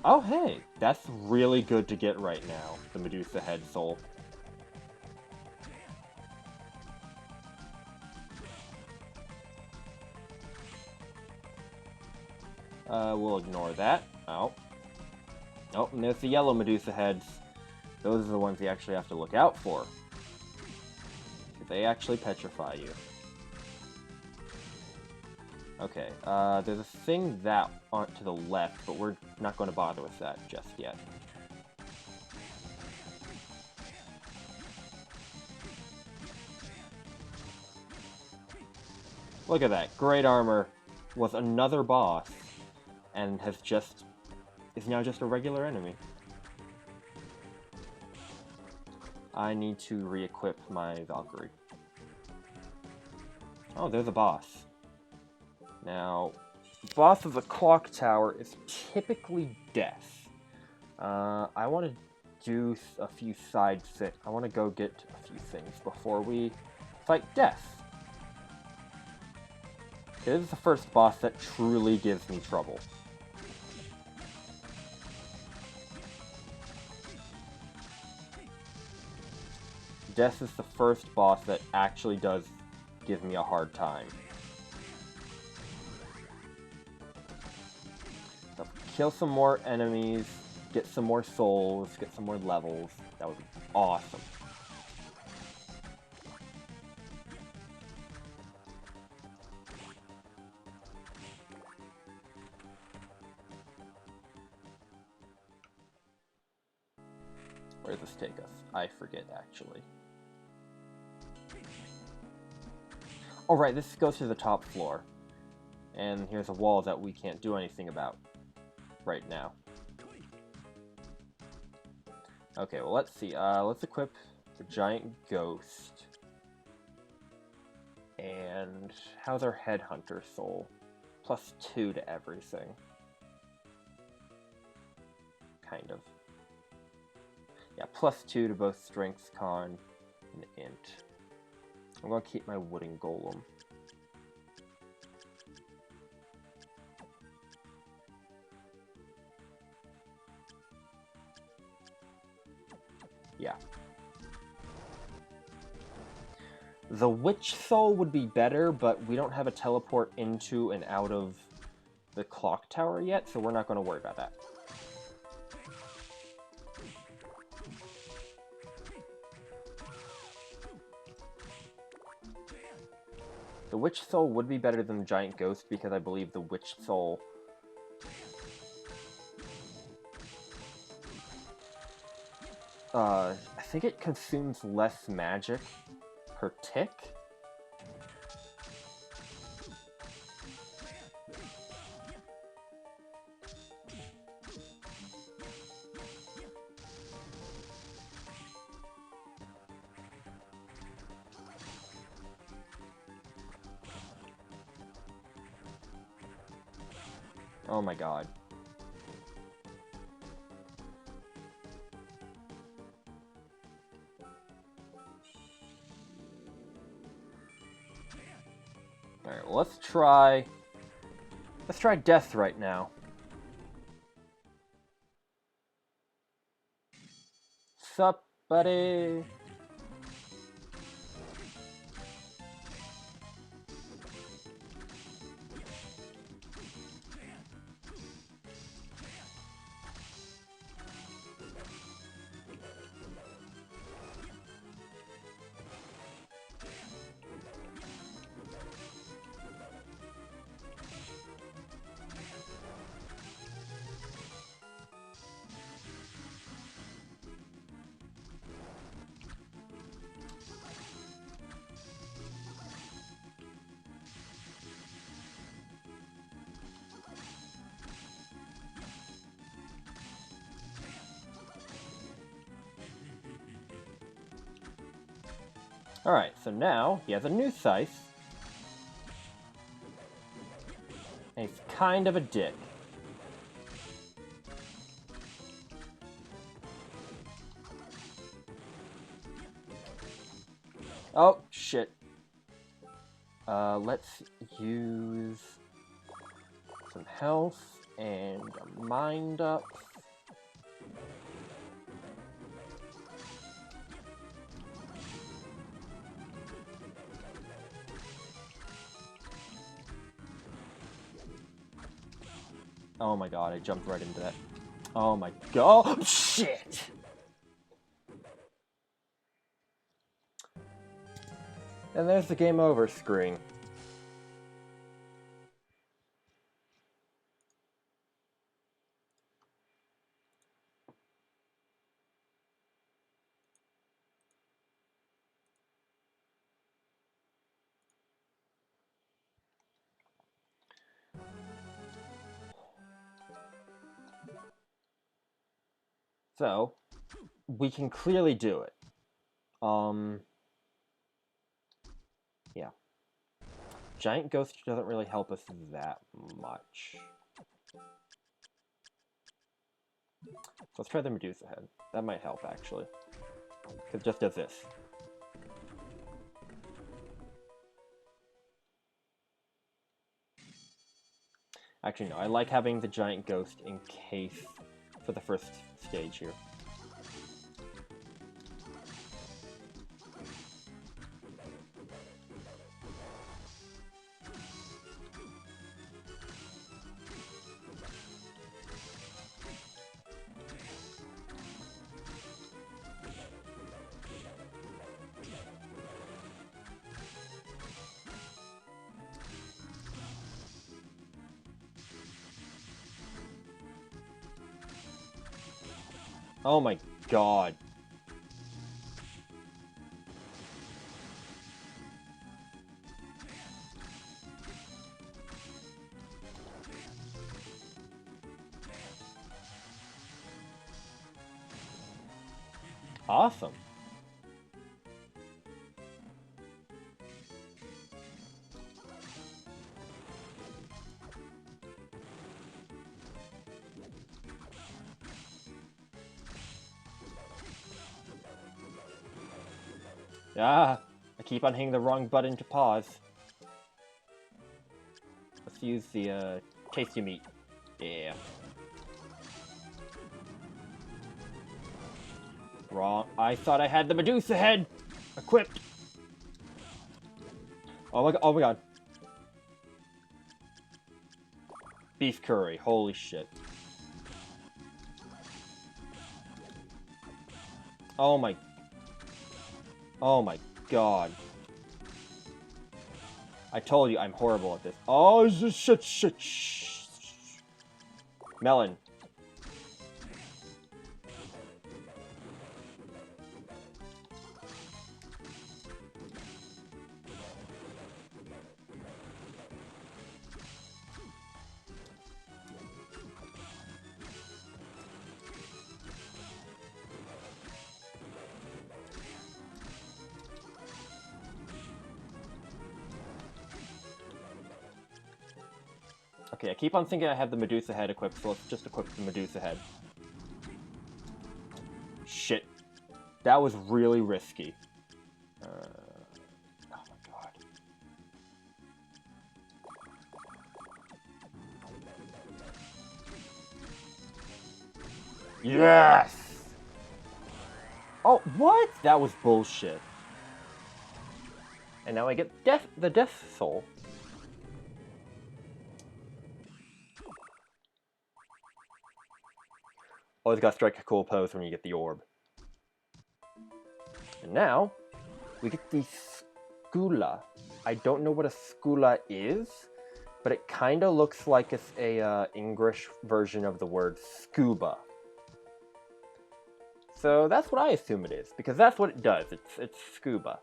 Speaker 1: Oh, hey. That's really good to get right now. The Medusa Head Soul. We'll ignore that. Oh. Oh, and there's the yellow Medusa heads. Those are the ones you actually have to look out for. They actually petrify you. Okay, there's a thing that to the left, but we're not going to bother with that just yet. Look at that. Great Armor was another boss, and is now just a regular enemy. I need to re-equip my Valkyrie. Oh, there's a boss. Now, the boss of the clock tower is typically death. I want to do a few side things. I want to go get a few things before we fight death. This is the first boss that truly gives me trouble. Death is the first boss that actually does give me a hard time. So kill some more enemies, get some more souls, get some more levels. That would be awesome. Where does this take us? I forget, actually. Oh, right, this goes to the top floor. And here's a wall that we can't do anything about right now. Okay, well, let's see. Let's equip the giant ghost. And how's our headhunter soul? +2 to everything. Kind of. Yeah, +2 to both strength, con, and int. I'm gonna keep my wooden golem. Yeah. The witch soul would be better, but we don't have a teleport into and out of the clock tower yet, so we're not going to worry about that. The witch soul would be better than the giant ghost because I believe the witch soul I think it consumes less magic per tick. Oh my god. Alright, well, let's try death right now. Sup, buddy? Alright, so now he has a new scythe. And he's kind of a dick. Oh, shit. Let's use some health and a mind up. Oh my god, I jumped right into that. Oh my god. Oh, shit! And there's the game over screen. So, we can clearly do it. Yeah. Giant Ghost doesn't really help us that much. So let's try the Medusa Head. That might help, actually. Because it just does this. Actually, no. I like having the Giant Ghost in case for the first stage here. Oh my god. Awesome. Ah, I keep on hitting the wrong button to pause. Let's use the tasty meat. Yeah. Wrong. I thought I had the Medusa Head equipped. Oh my god. Oh my god. Beef curry. Holy shit. Oh my. Oh my god. I told you I'm horrible at this. Oh shit. Melon. Okay, I keep on thinking I have the Medusa Head equipped, so let's just equip the Medusa Head. Shit. That was really risky. Oh my god. Yes! Oh, what? That was bullshit. And now I get the Death Soul. Always gotta strike a cool pose when you get the orb. And now, we get the Skula. I don't know what a Skula is, but it kind of looks like it's a English version of the word scuba. So that's what I assume it is, because that's what it does. It's scuba.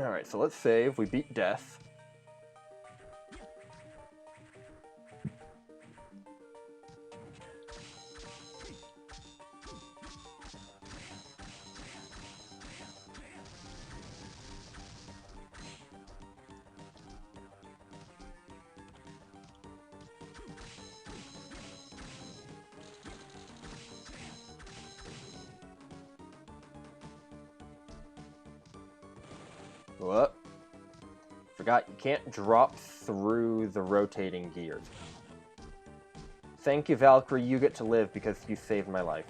Speaker 1: Alright, so let's save. We beat death. Whoop. Forgot you can't drop through the rotating gears. Thank you, Valkyrie, you get to live because you saved my life.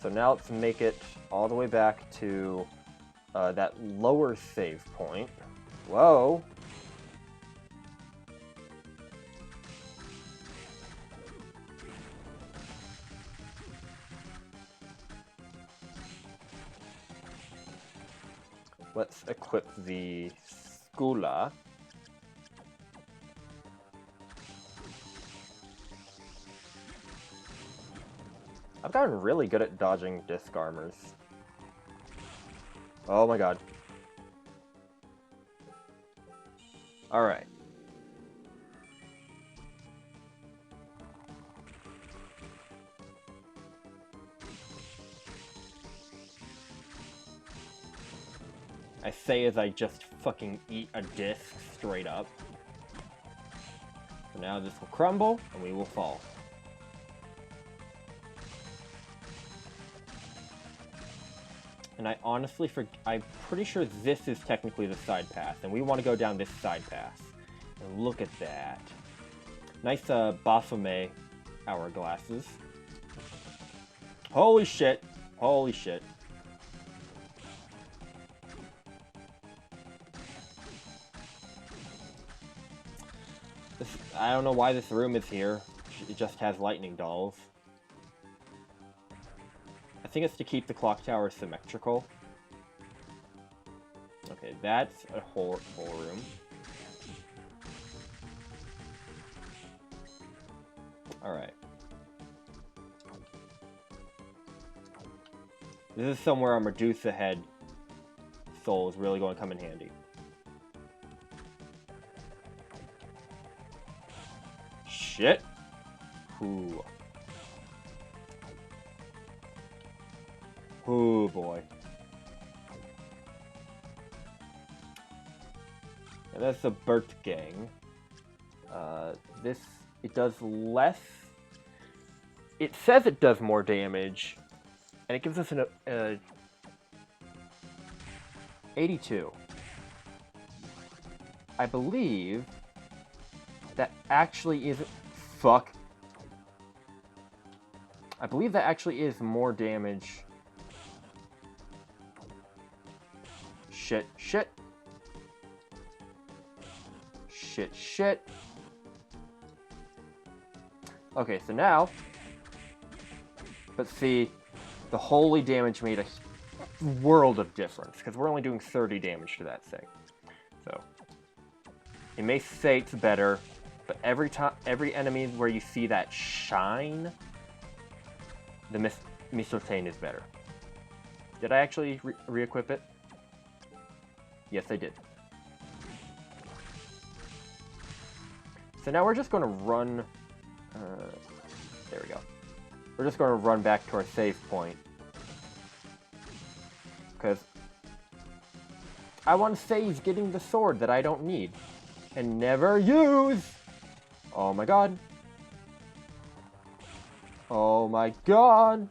Speaker 1: So now let's make it all the way back to that lower save point. Whoa! Let's equip the Skula. I've gotten really good at dodging disc armors. Oh my god. Alright. I say as I just fucking eat a disc straight up. So now this will crumble, and we will fall. And I honestly I'm pretty sure this is technically the side path, and we want to go down this side path. And look at that. Nice Baphomet hourglasses. Holy shit. Holy shit. I don't know why this room is here. It just has lightning dolls. I think it's to keep the clock tower symmetrical. Okay, that's a whole room. Alright. This is somewhere our Medusa head soul is really going to come in handy. Shit. Ooh. Oh boy. And that's the Burt Gang. It does less. It says it does more damage, and it gives us an 82. I believe that actually is... Fuck. I believe that actually is more damage. Shit, shit. Shit, shit. Okay, so now... But see, the holy damage made a world of difference, because we're only doing 30 damage to that thing. So, it may say it's better, but every enemy where you see that shine, the Misotane is better. Did I actually re-equip it? Yes, I did. So now we're just going to run... there we go. We're just going to run back to our save point. Because I want to save getting the sword that I don't need. And never use! Oh my god. Oh my god!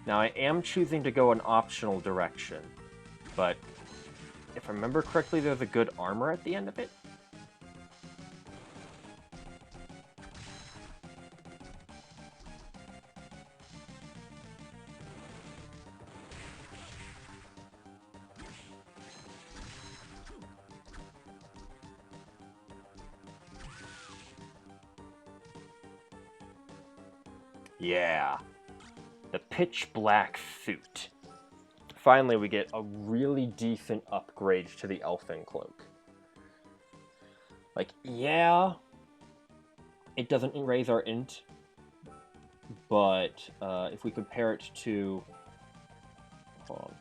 Speaker 1: Now, I am choosing to go an optional direction, but if I remember correctly, there's a good armor at the end of it. Yeah. The pitch black suit. Finally, we get a really decent upgrade to the elfin cloak. Like, yeah, it doesn't raise our int, but if we compare it to... Hold on.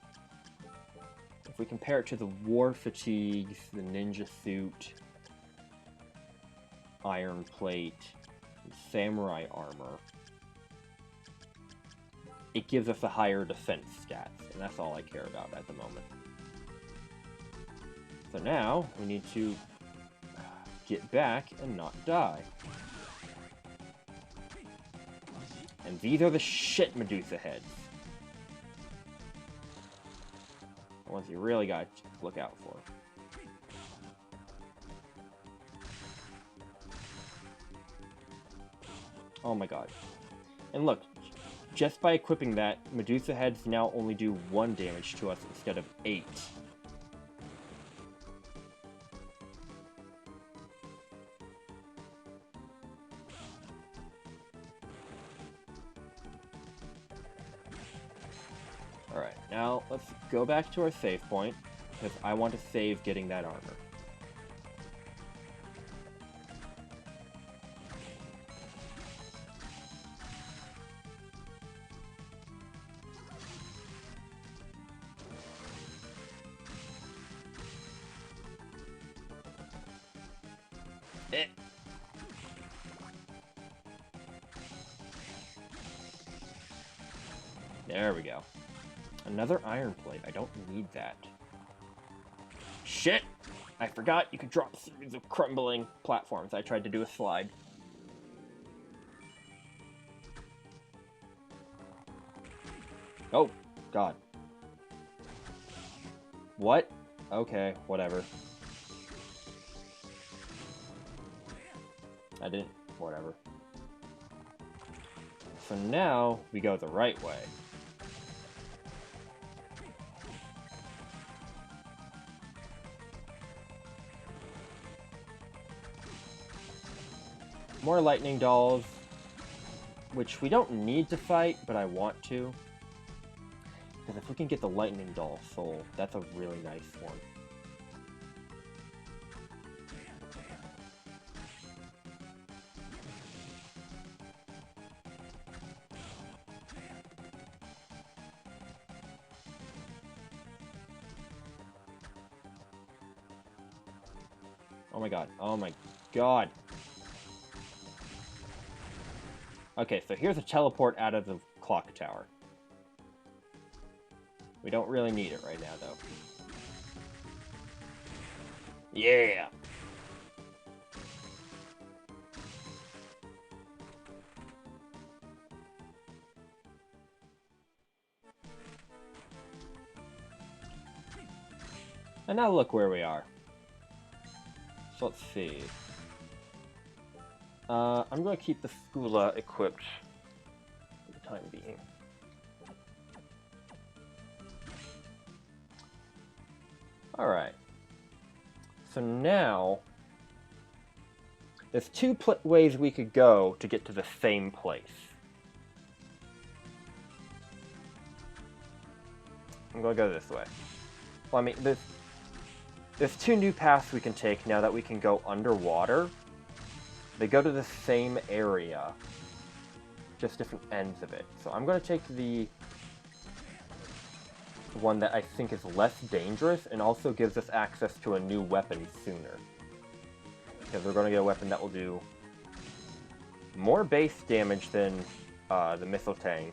Speaker 1: If we compare it to the war fatigues, the ninja suit, iron plate, and samurai armor, it gives us a higher defense stats, and that's all I care about at the moment. So now, we need to get back and not die. And these are the shit Medusa heads. The ones you really gotta look out for. Oh my god. And look, just by equipping that, Medusa heads now only do 1 damage to us instead of 8. Alright, now let's go back to our save point, because I want to save getting that armor. There we go. Another iron plate. I don't need that. Shit! I forgot you could drop series of crumbling platforms. I tried to do a slide. Oh, God. What? Okay, whatever. I didn't... whatever. So now, we go the right way. More lightning dolls, which we don't need to fight, but I want to. Because if we can get the lightning doll soul, that's a really nice one. Oh my god, oh my god. Okay, so here's a teleport out of the clock tower. We don't really need it right now, though. Yeah! And now look where we are. So let's see. I'm going to keep the Skula equipped for the time being. Alright. So now, there's 2 ways we could go to get to the same place. I'm going to go this way. Well, I mean, there's 2 new paths we can take now that we can go underwater. They go to the same area, just different ends of it. So I'm going to take the one that I think is less dangerous and also gives us access to a new weapon sooner. Because we're going to get a weapon that will do more base damage than the Missile Tang.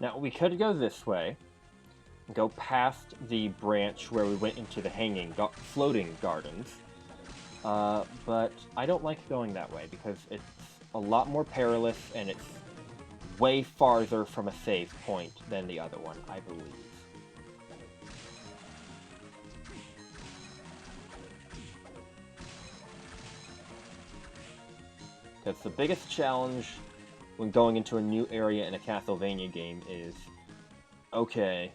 Speaker 1: Now, we could go this way, go past the branch where we went into the floating gardens, but I don't like going that way because it's a lot more perilous and it's way farther from a save point than the other one, I believe. Because the biggest challenge when going into a new area in a Castlevania game is, okay,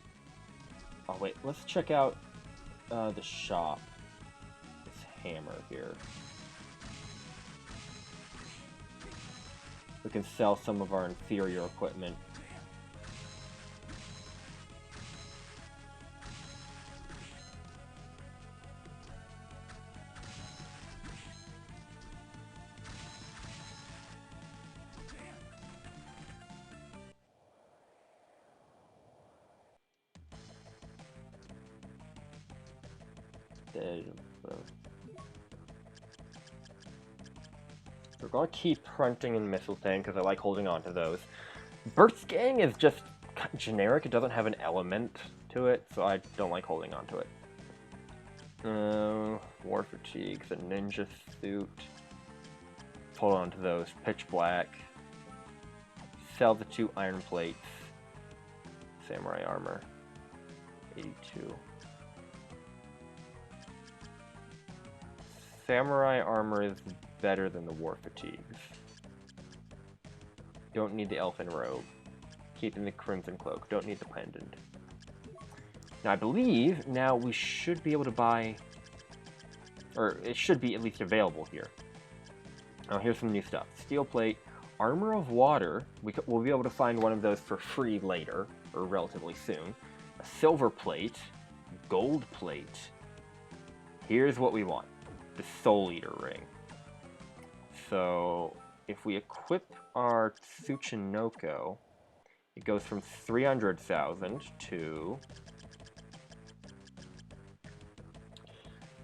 Speaker 1: oh wait, let's check out the shop. This hammer here. We can sell some of our inferior equipment. We're going to keep hunting and Mistletoe because I like holding on to those. Burst Gang is just generic. It doesn't have an element to it, so I don't like holding on to it. War Fatigue, the Ninja Suit. Let's hold on to those. Pitch Black. Sell the 2 Iron Plates. Samurai Armor. 82. Samurai Armor is better than the War Fatigues. Don't need the Elfin Robe. Keeping the Crimson Cloak. Don't need the Pendant. Now I believe now we should be able to buy, or it should be at least available here. Now here's some new stuff. Steel Plate, Armor of Water. We'll be able to find one of those for free later, or relatively soon. A Silver Plate, Gold Plate. Here's what we want. The Soul Eater Ring. So, if we equip our Tsuchinoko, it goes from 300,000 to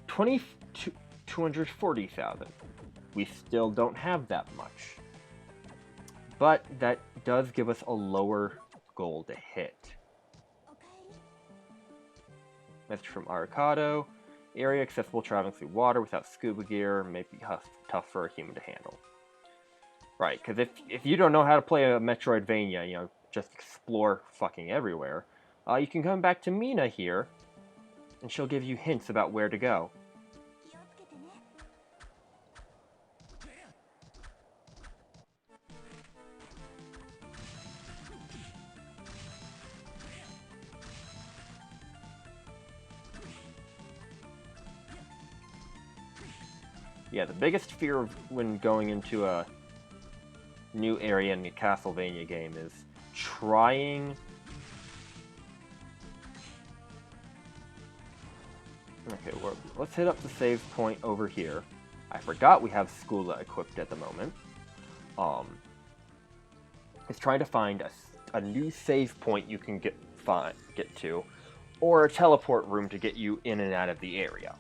Speaker 1: 240,000. We still don't have that much. But that does give us a lower goal to hit. Message from Arcado. Area accessible traveling through water without scuba gear may be tough for a human to handle. Right, because if you don't know how to play a Metroidvania, you know, just explore fucking everywhere, you can come back to Mina here, and she'll give you hints about where to go. Yeah, the biggest fear when going into a new area in a Castlevania game is trying... Okay, let's hit up the save point over here. I forgot we have Skula equipped at the moment. It's trying to find a new save point you can get to, or a teleport room to get you in and out of the area.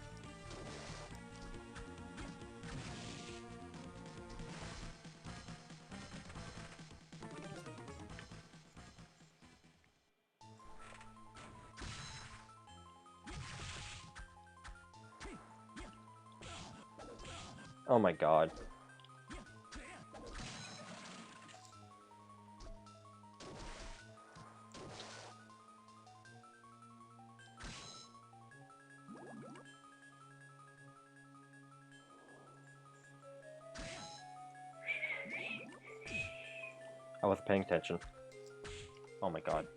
Speaker 1: Oh my god. I wasn't paying attention. Oh my god.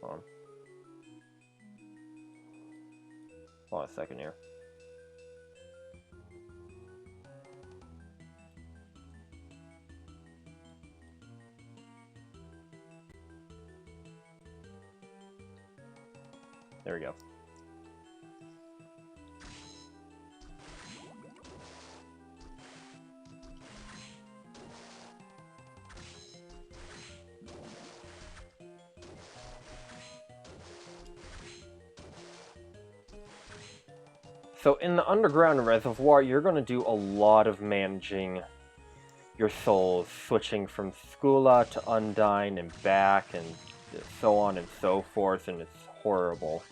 Speaker 1: Hold on. Hold on a second here. There we go. So in the underground reservoir, you're going to do a lot of managing your souls, switching from Skula to Undyne and back, and so on and so forth, and it's horrible.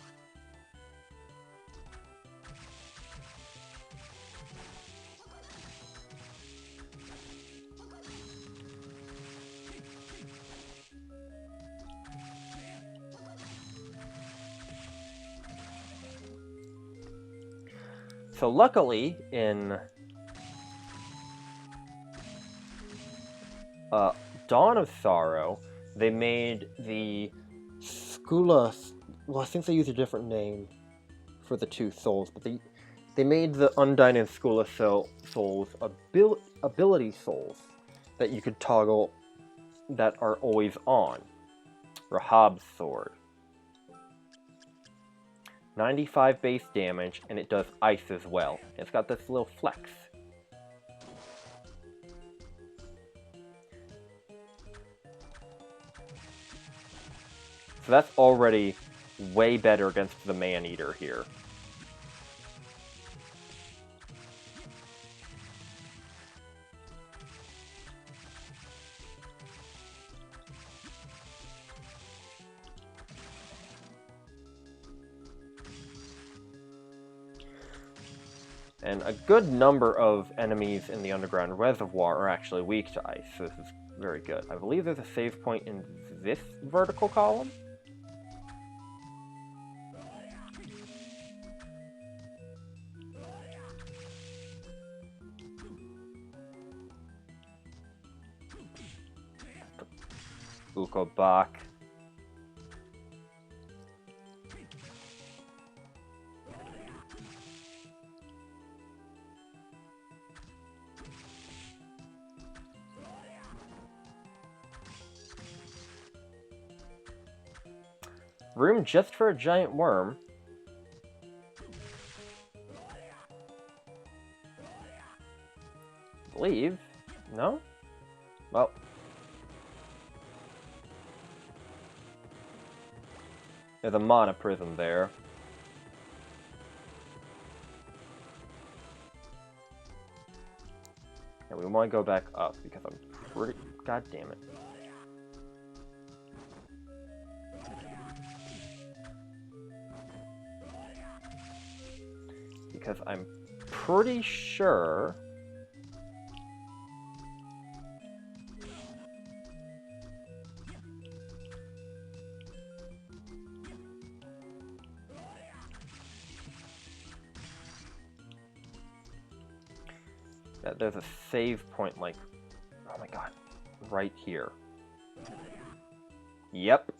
Speaker 1: So luckily, in Dawn of Sorrow, they made the Skula... Well, I think they use a different name for the two souls, but they made the Undyne and Skula souls ability souls that you could toggle that are always on. Rahab's sword. 95 base damage, and it does ice as well. It's got this little flex. So that's already way better against the Man-Eater here. And a good number of enemies in the underground reservoir are actually weak to ice, so this is very good. I believe there's a save point in this vertical column. Ukobak. Room just for a giant worm. Leave? No? Well. There's a mana prism there. And we want to go back up because I'm pretty... God damn it. Because I'm pretty sure that there's a save point, like, oh my god, right here. Yep.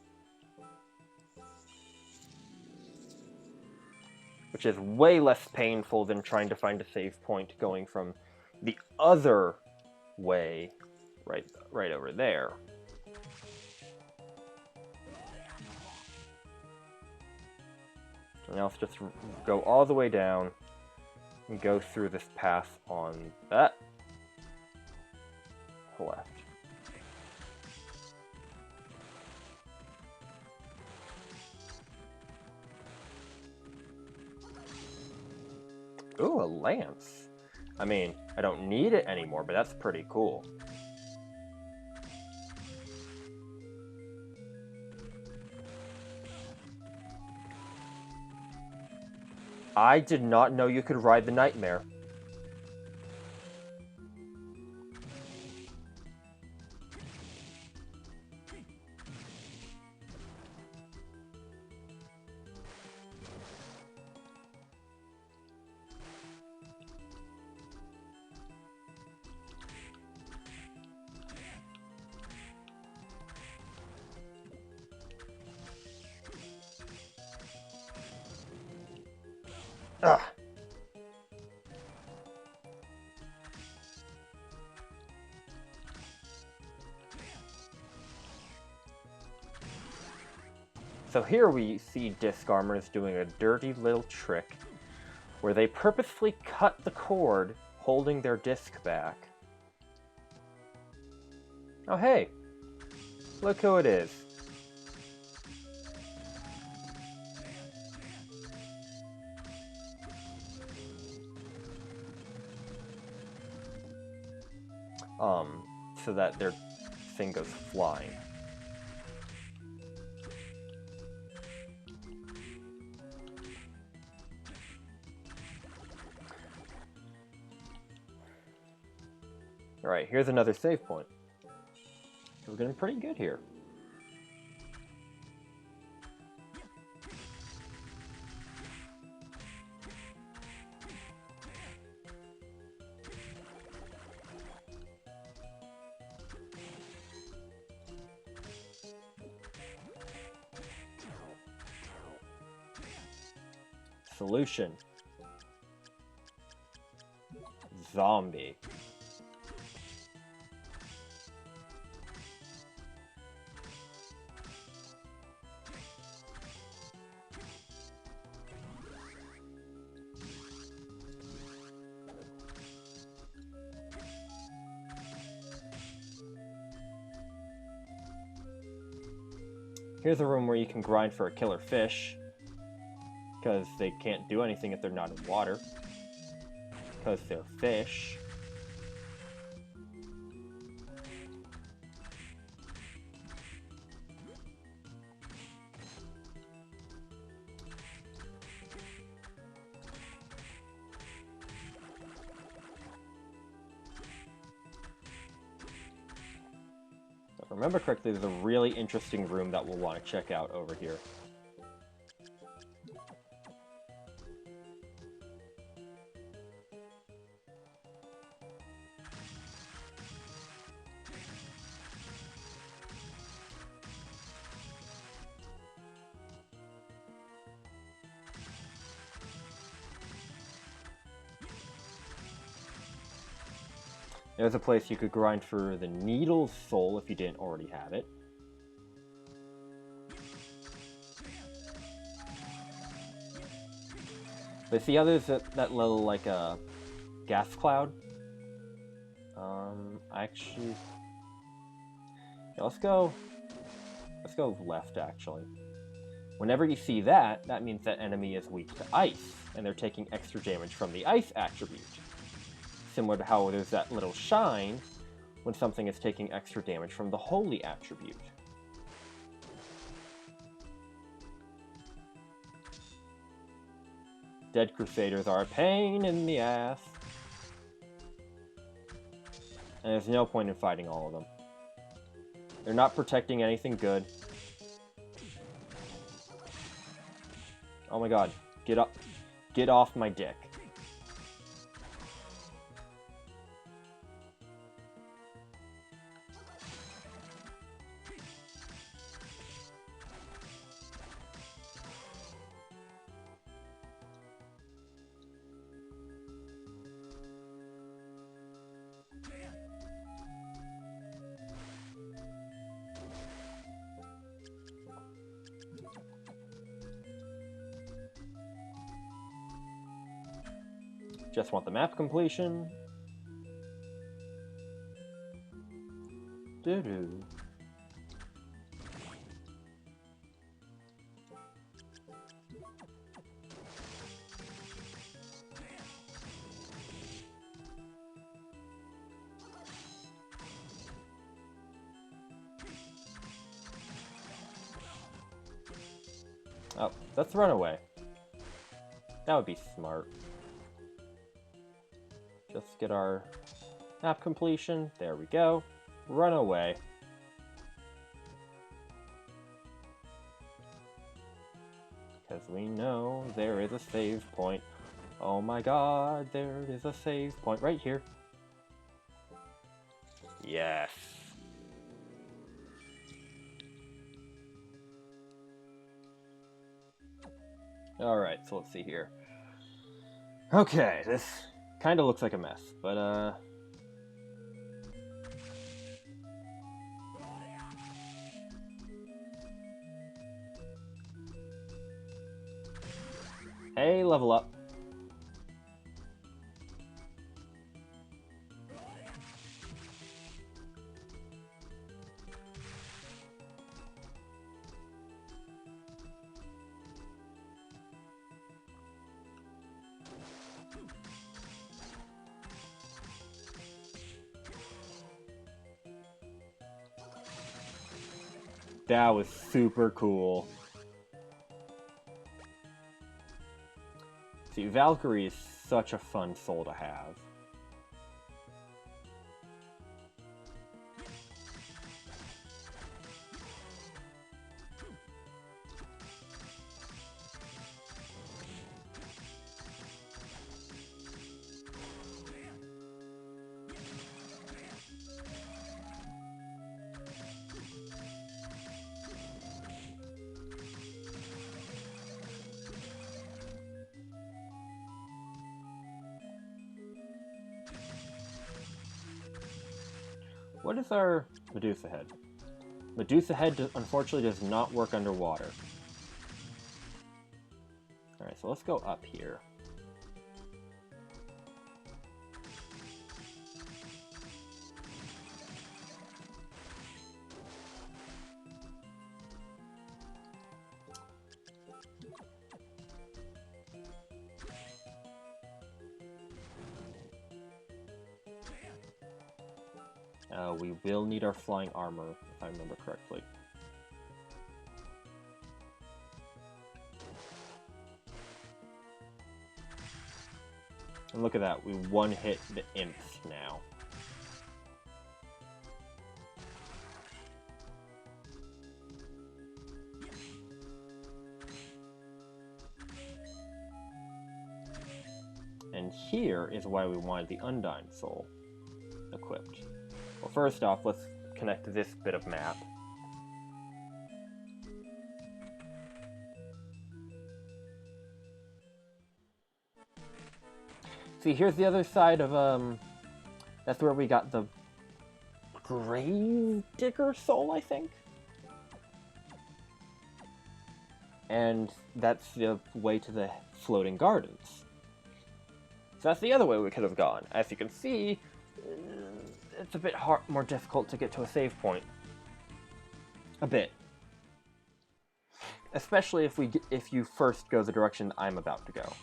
Speaker 1: Which is way less painful than trying to find a save point going from the other way, right over there. And now let's just go all the way down and go through this path on that left. Ooh, a lance. I mean, I don't need it anymore, but that's pretty cool. I did not know you could ride the Nightmare. Ugh. So here we see Disc Armors doing a dirty little trick where they purposefully cut the cord holding their disc back. Oh hey, look who it is. so that their thing goes flying. Alright, here's another save point. We're getting pretty good here. Solution. Zombie. Here's a room where you can grind for a killer fish, because they can't do anything if they're not in water, because they're fish. If I remember correctly, there's a really interesting room that we'll want to check out over here. There's a place you could grind for the Needle's Soul if you didn't already have it. But see how there's that little, like, gas cloud? Actually... Yeah, let's go left, actually. Whenever you see that, that means that enemy is weak to ice, and they're taking extra damage from the ice attribute. Similar to how there's that little shine when something is taking extra damage from the holy attribute. Dead Crusaders are a pain in the ass. And there's no point in fighting all of them. They're not protecting anything good. Oh my god, get up. Get off my dick. Just want the map completion. Doo-doo. Oh, let's run away. That would be smart. Just get our map completion. There we go. Run away. Because we know there is a save point. Oh my god, there is a save point right here. Yes. Alright, so let's see here. Okay, this kind of looks like a mess, but hey, level up. That was super cool. See, Valkyrie is such a fun soul to have. What is our Medusa head? Medusa head, unfortunately, does not work underwater. Alright, so let's go up here. We will need our flying armor, if I remember correctly. And look at that, we one-hit the imps now. And here is why we wanted the Undyne Soul equipped. Well, first off, let's connect to this bit of map. See, here's the other side of, that's where we got the Grave Digger Soul, I think? And that's the way to the Floating Gardens. So that's the other way we could have gone. As you can see, it's a bit more difficult to get to a save point. A bit. Especially if you first go the direction I'm about to go.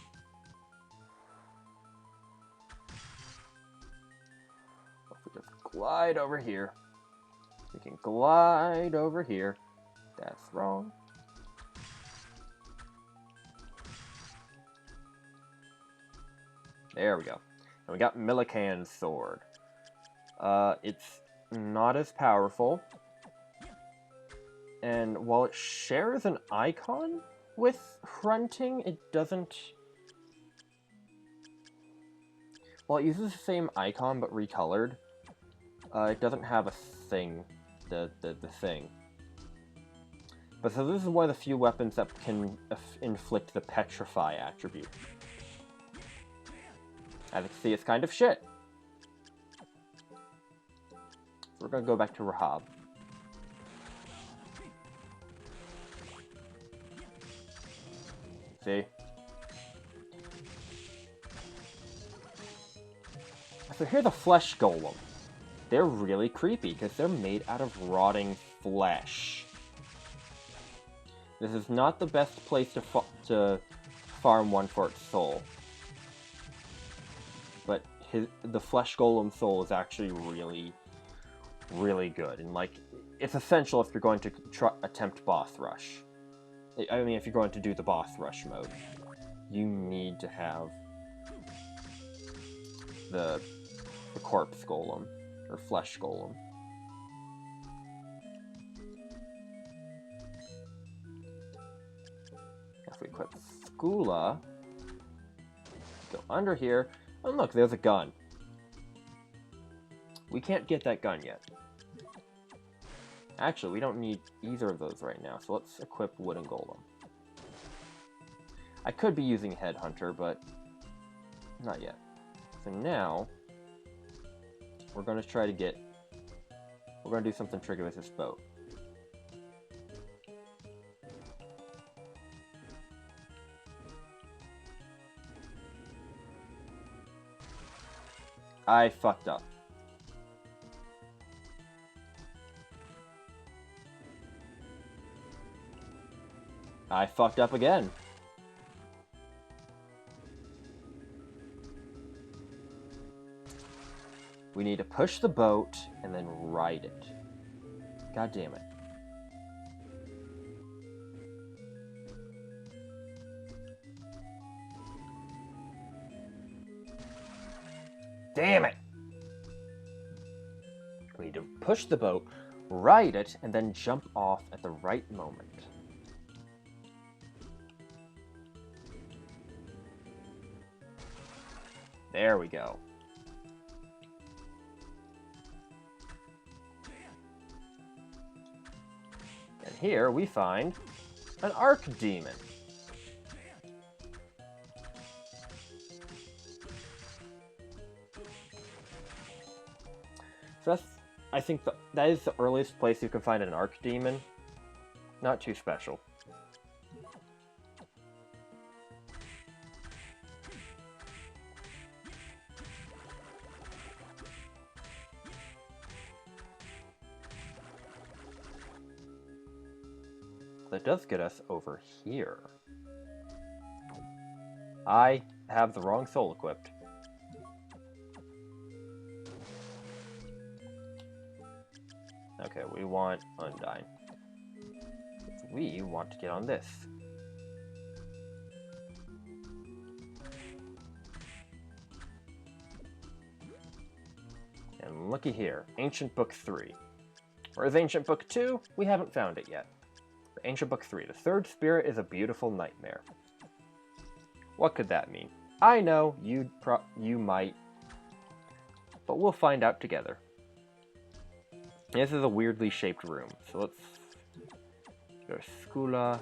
Speaker 1: If we just glide over here. We can glide over here. That's wrong. There we go. And we got Millikan's sword. It's not as powerful. And while it shares an icon with Grunting, it doesn't... While it uses the same icon but recolored, it doesn't have a thing. The thing. But so this is one of the few weapons that can inflict the Petrify attribute. As you can see, it's kind of shit. We're gonna go back to Rahab. See? So here are the flesh golem. They're really creepy because they're made out of rotting flesh. This is not the best place to farm one for its soul. But the flesh golem soul is actually really good, and like it's essential if you're going to attempt boss rush. I mean, if you're going to do the boss rush mode, you need to have the corpse golem or flesh golem. If we equip Skula, go under here, and look, there's a gun. We can't get that gun yet. Actually, we don't need either of those right now, so let's equip Wooden Golem. I could be using Headhunter, but not yet. So now, we're going to try to get... We're going to do something tricky with this boat. I fucked up. I fucked up again. We need to push the boat and then ride it. God damn it. Damn it! We need to push the boat, ride it, and then jump off at the right moment. There we go. And here we find an Archdemon. So I think that is the earliest place you can find an Archdemon. Not too special. That does get us over here. I have the wrong soul equipped. Okay, we want Undyne. We want to get on this. And looky here, Ancient Book 3. Whereas Ancient Book 2, we haven't found it yet. But Ancient Book 3, the third spirit is a beautiful nightmare. What could that mean? I know, you might, but we'll find out together. This is a weirdly shaped room, so let's go to Skula.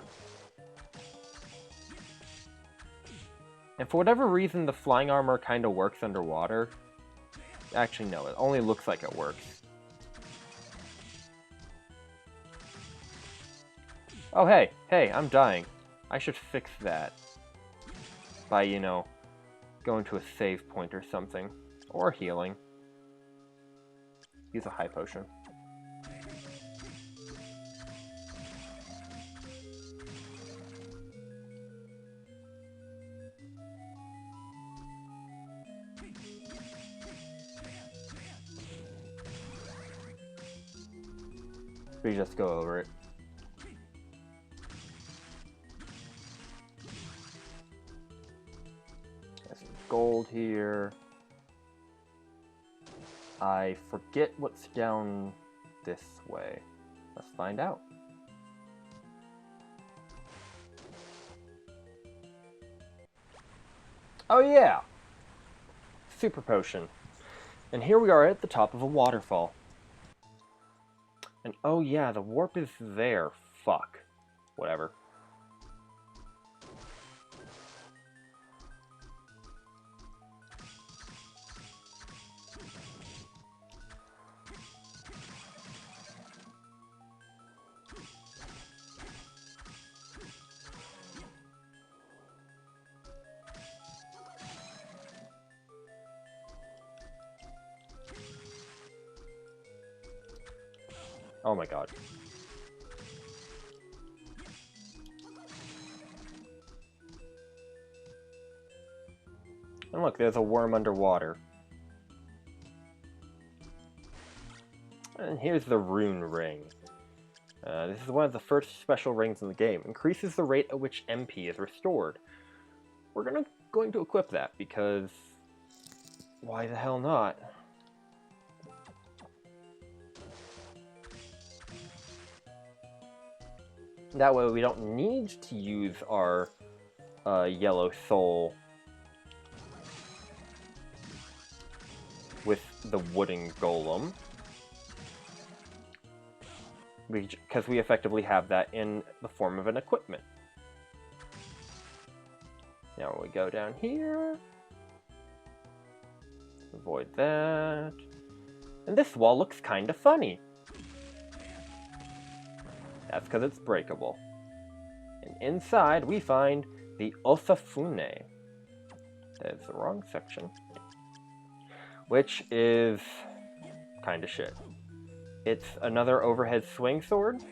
Speaker 1: And for whatever reason, the flying armor kind of works underwater. Actually, no, it only looks like it works. Oh, hey, I'm dying. I should fix that by, you know, going to a save point or something. Or healing. Use a high potion. We just go over it. There's some gold here. I forget what's down this way. Let's find out. Oh yeah! Super potion. And here we are at the top of a waterfall. And oh yeah, the warp is there. Fuck. Whatever. Oh my god. And look, there's a worm underwater. And here's the rune ring. This is one of the first special rings in the game. Increases the rate at which MP is restored. We're going to equip that because why the hell not? That way we don't need to use our yellow soul with the wooden golem. Because we effectively have that in the form of an equipment. Now we go down here. Avoid that. And this wall looks kind of funny. That's because it's breakable. And inside we find the Osafune. That's the wrong section. Which is kind of shit. It's another overhead swing sword,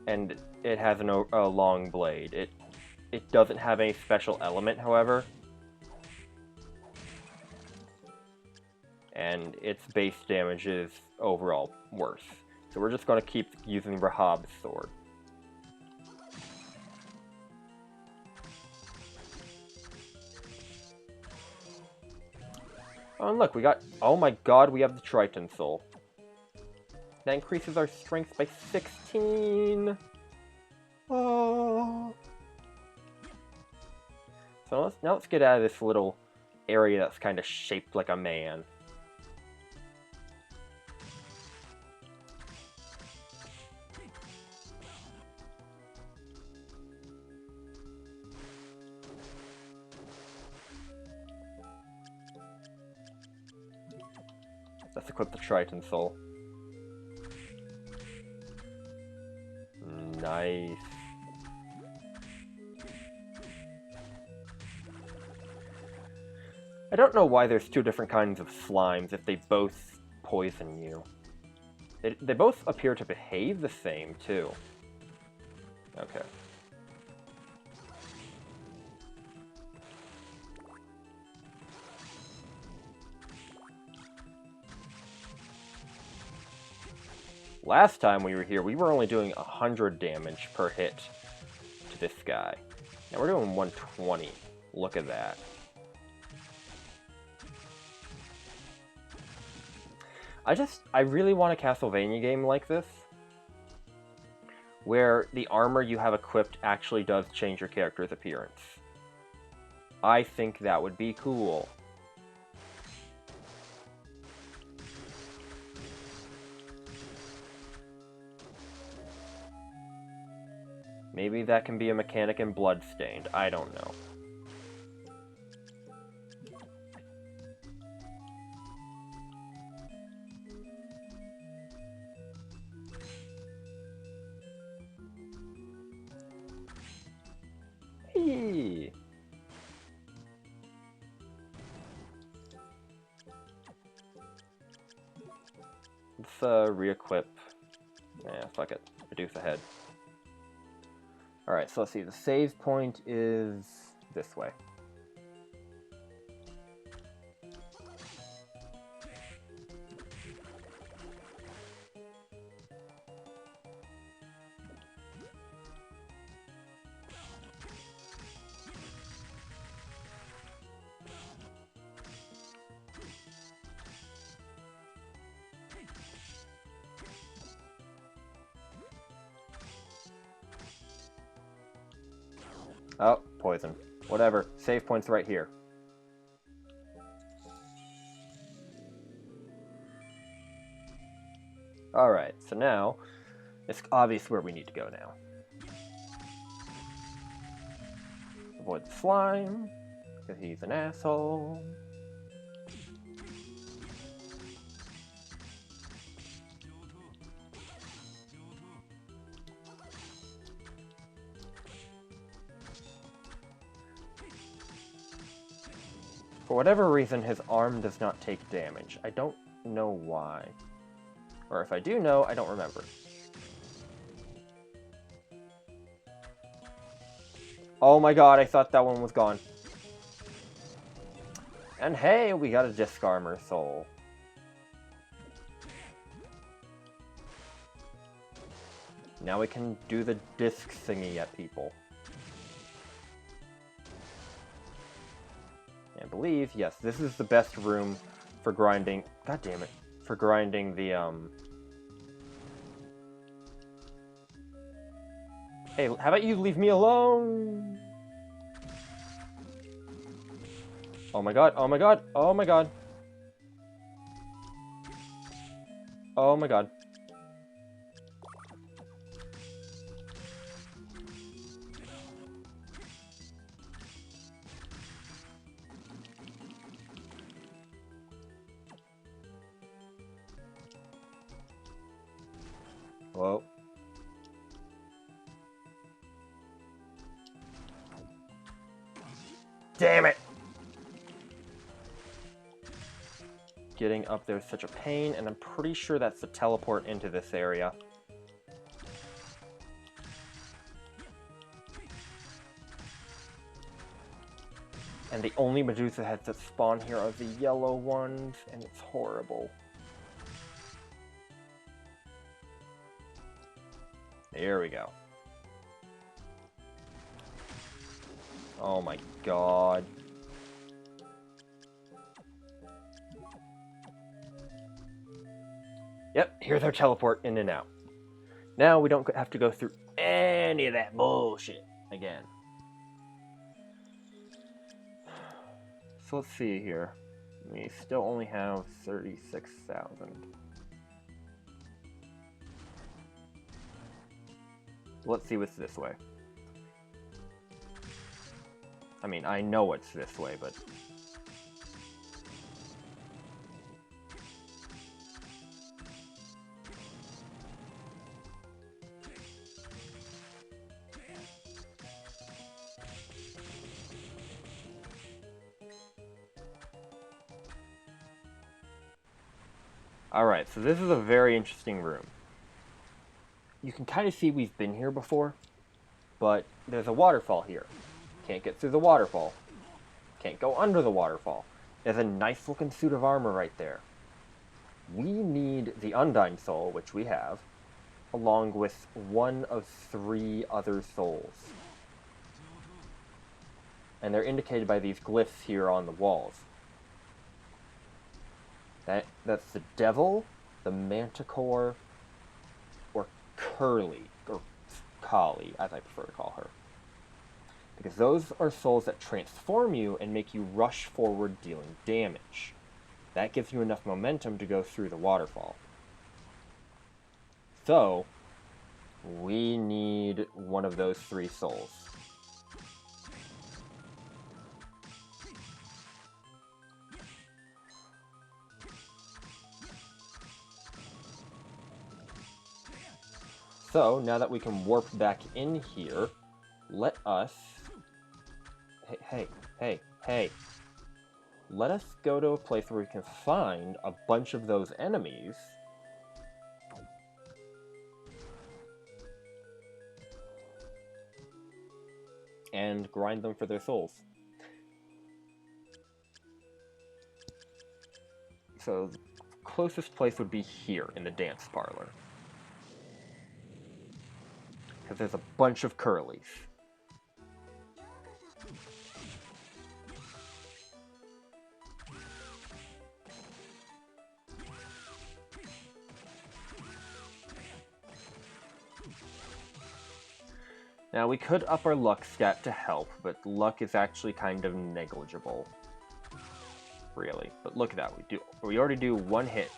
Speaker 1: and it has a long blade. It doesn't have any special element, however. And its base damage is overall worse. So we're just going to keep using Rahab's sword. Oh, and look, we got... Oh my god, we have the Triton Soul. That increases our strength by 16! Oh. So now let's get out of this little area that's kind of shaped like a man. Let's equip the Triton Soul. Nice. I don't know why there's two different kinds of slimes if they both poison you. They both appear to behave the same, too. Okay. Last time we were here, we were only doing 100 damage per hit to this guy. Now we're doing 120. Look at that. I really want a Castlevania game like this, where the armor you have equipped actually does change your character's appearance. I think that would be cool. Maybe that can be a mechanic in Bloodstained. I don't know. Hey. Let's re-equip. Yeah, fuck it. Reduce the head. Alright, so let's see. The save point is this way. Oh, poison. Whatever. Save point's right here. Alright, so now, it's obvious where we need to go now. Avoid the slime, because he's an asshole. For whatever reason, his arm does not take damage. I don't know why. Or if I do know, I don't remember. Oh my god, I thought that one was gone. And hey, we got a Disc Armor Soul. Now we can do the disc thingy at people. I believe, yes, this is the best room for grinding. God damn it. For grinding the, Hey, how about you leave me alone? Oh my god, oh my god, oh my god. Oh my god. Whoa. Damn it! Getting up there is such a pain, and I'm pretty sure that's the teleport into this area. And the only Medusa heads that spawn here are the yellow ones, and it's horrible. There we go. Oh my god. Yep, here's our teleport in and out. Now we don't have to go through any of that bullshit again. So let's see here. We still only have 36,000. Let's see what's this way. I mean, I know it's this way, but... Alright, so this is a very interesting room. You can kind of see we've been here before, but there's a waterfall here. Can't get through the waterfall. Can't go under the waterfall. There's a nice looking suit of armor right there. We need the Undyne Soul, which we have, along with one of 3 other souls. And they're indicated by these glyphs here on the walls. That's the Devil, the Manticore, or Curly, or Kali, as I prefer to call her. Because those are souls that transform you and make you rush forward dealing damage. That gives you enough momentum to go through the waterfall. So, we need one of those 3 souls. So, now that we can warp back in here, let us... Hey. Let us go to a place where we can find a bunch of those enemies. And grind them for their souls. So, the closest place would be here, in the dance parlor. Because there's a bunch of Curlies. Now, we could up our luck stat to help, but luck is actually kind of negligible. Really. But look at that, we already do 1 hit.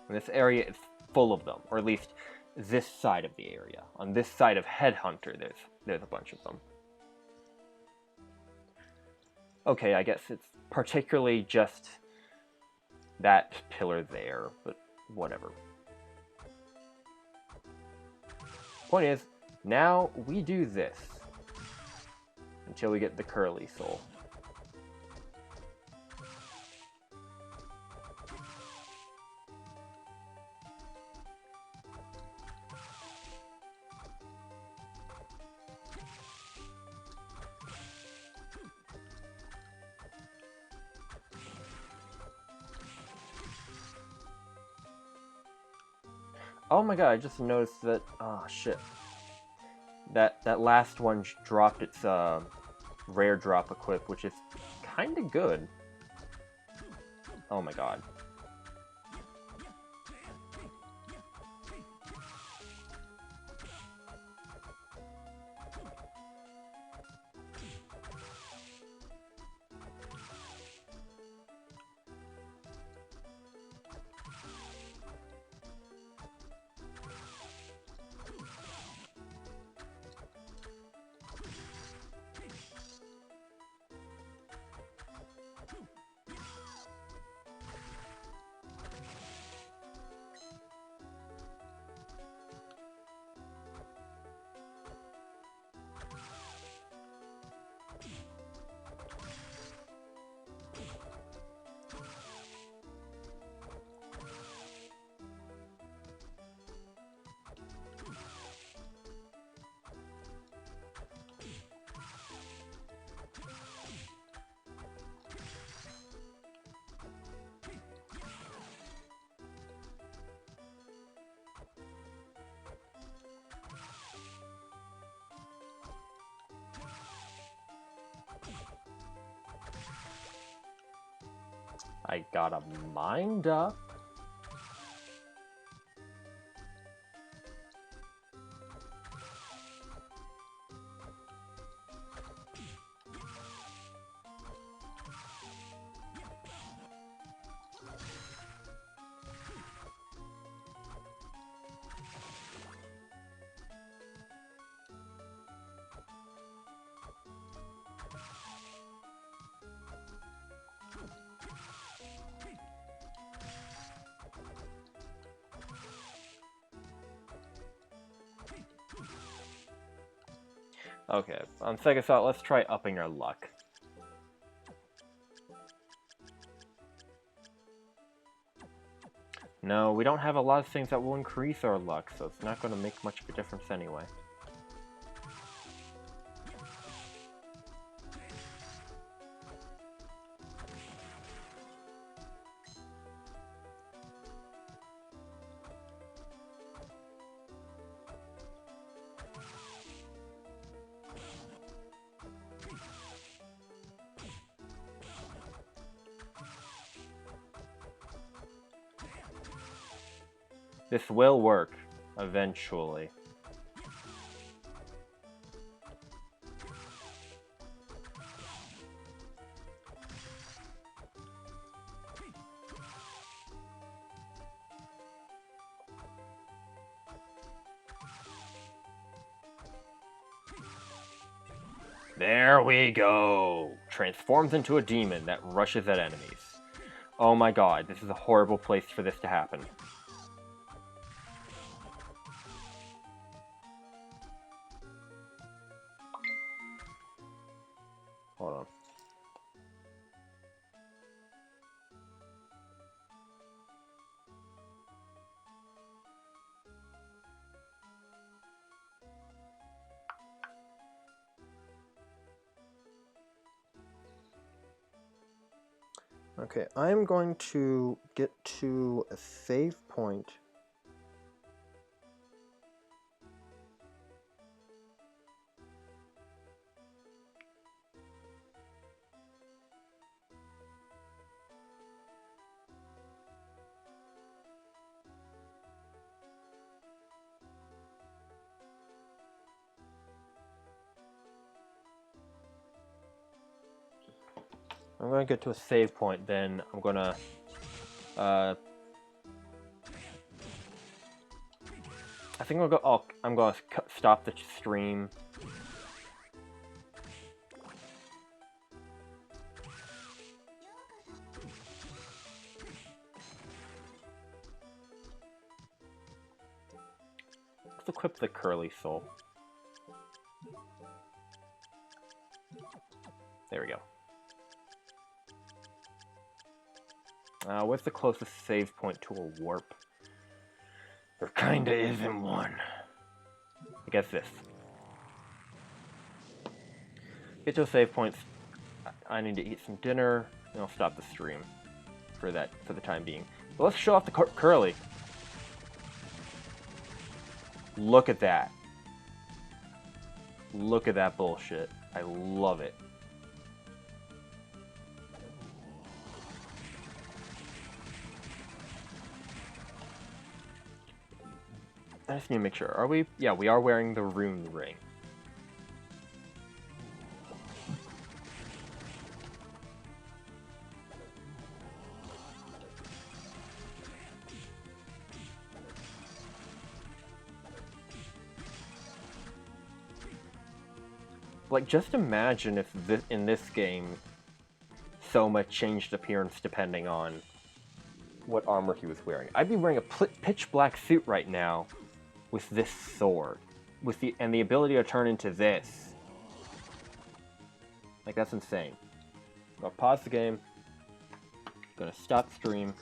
Speaker 1: And this area is full of them, or at least this side of the area. On this side of Headhunter, there's a bunch of them. Okay, I guess it's particularly just that pillar there, but whatever. Point is, now we do this until we get the Curly Soul. Oh my god, I just noticed that, oh shit. That last one dropped its rare drop equip, which is kinda good. Oh my god. I got a mind up. Okay, on second thought, let's try upping our luck. No, we don't have a lot of things that will increase our luck, so it's not going to make much of a difference anyway. This will work, eventually. There we go! Transforms into a demon that rushes at enemies. Oh my god, this is a horrible place for this to happen. Hold on. Okay, I'm going to get to a save point. I'm going to get to a save point, then I'm going to I think I'll go. Oh, I'm going to stop the stream. Let's equip the curly soul. There we go. What's the closest save point to a warp? There kinda isn't one. I guess this. Get to a save point. I need to eat some dinner, and I'll stop the stream for the time being. But let's show off the curly. Look at that. Look at that bullshit. I love it. I just need to make sure. Are we? Yeah, we are wearing the rune ring. Like, just imagine if in this game, Soma changed appearance depending on what armor he was wearing. I'd be wearing a pitch black suit right now with this sword, and the ability to turn into this. Like, that's insane. I'll pause the game. Gonna stop stream.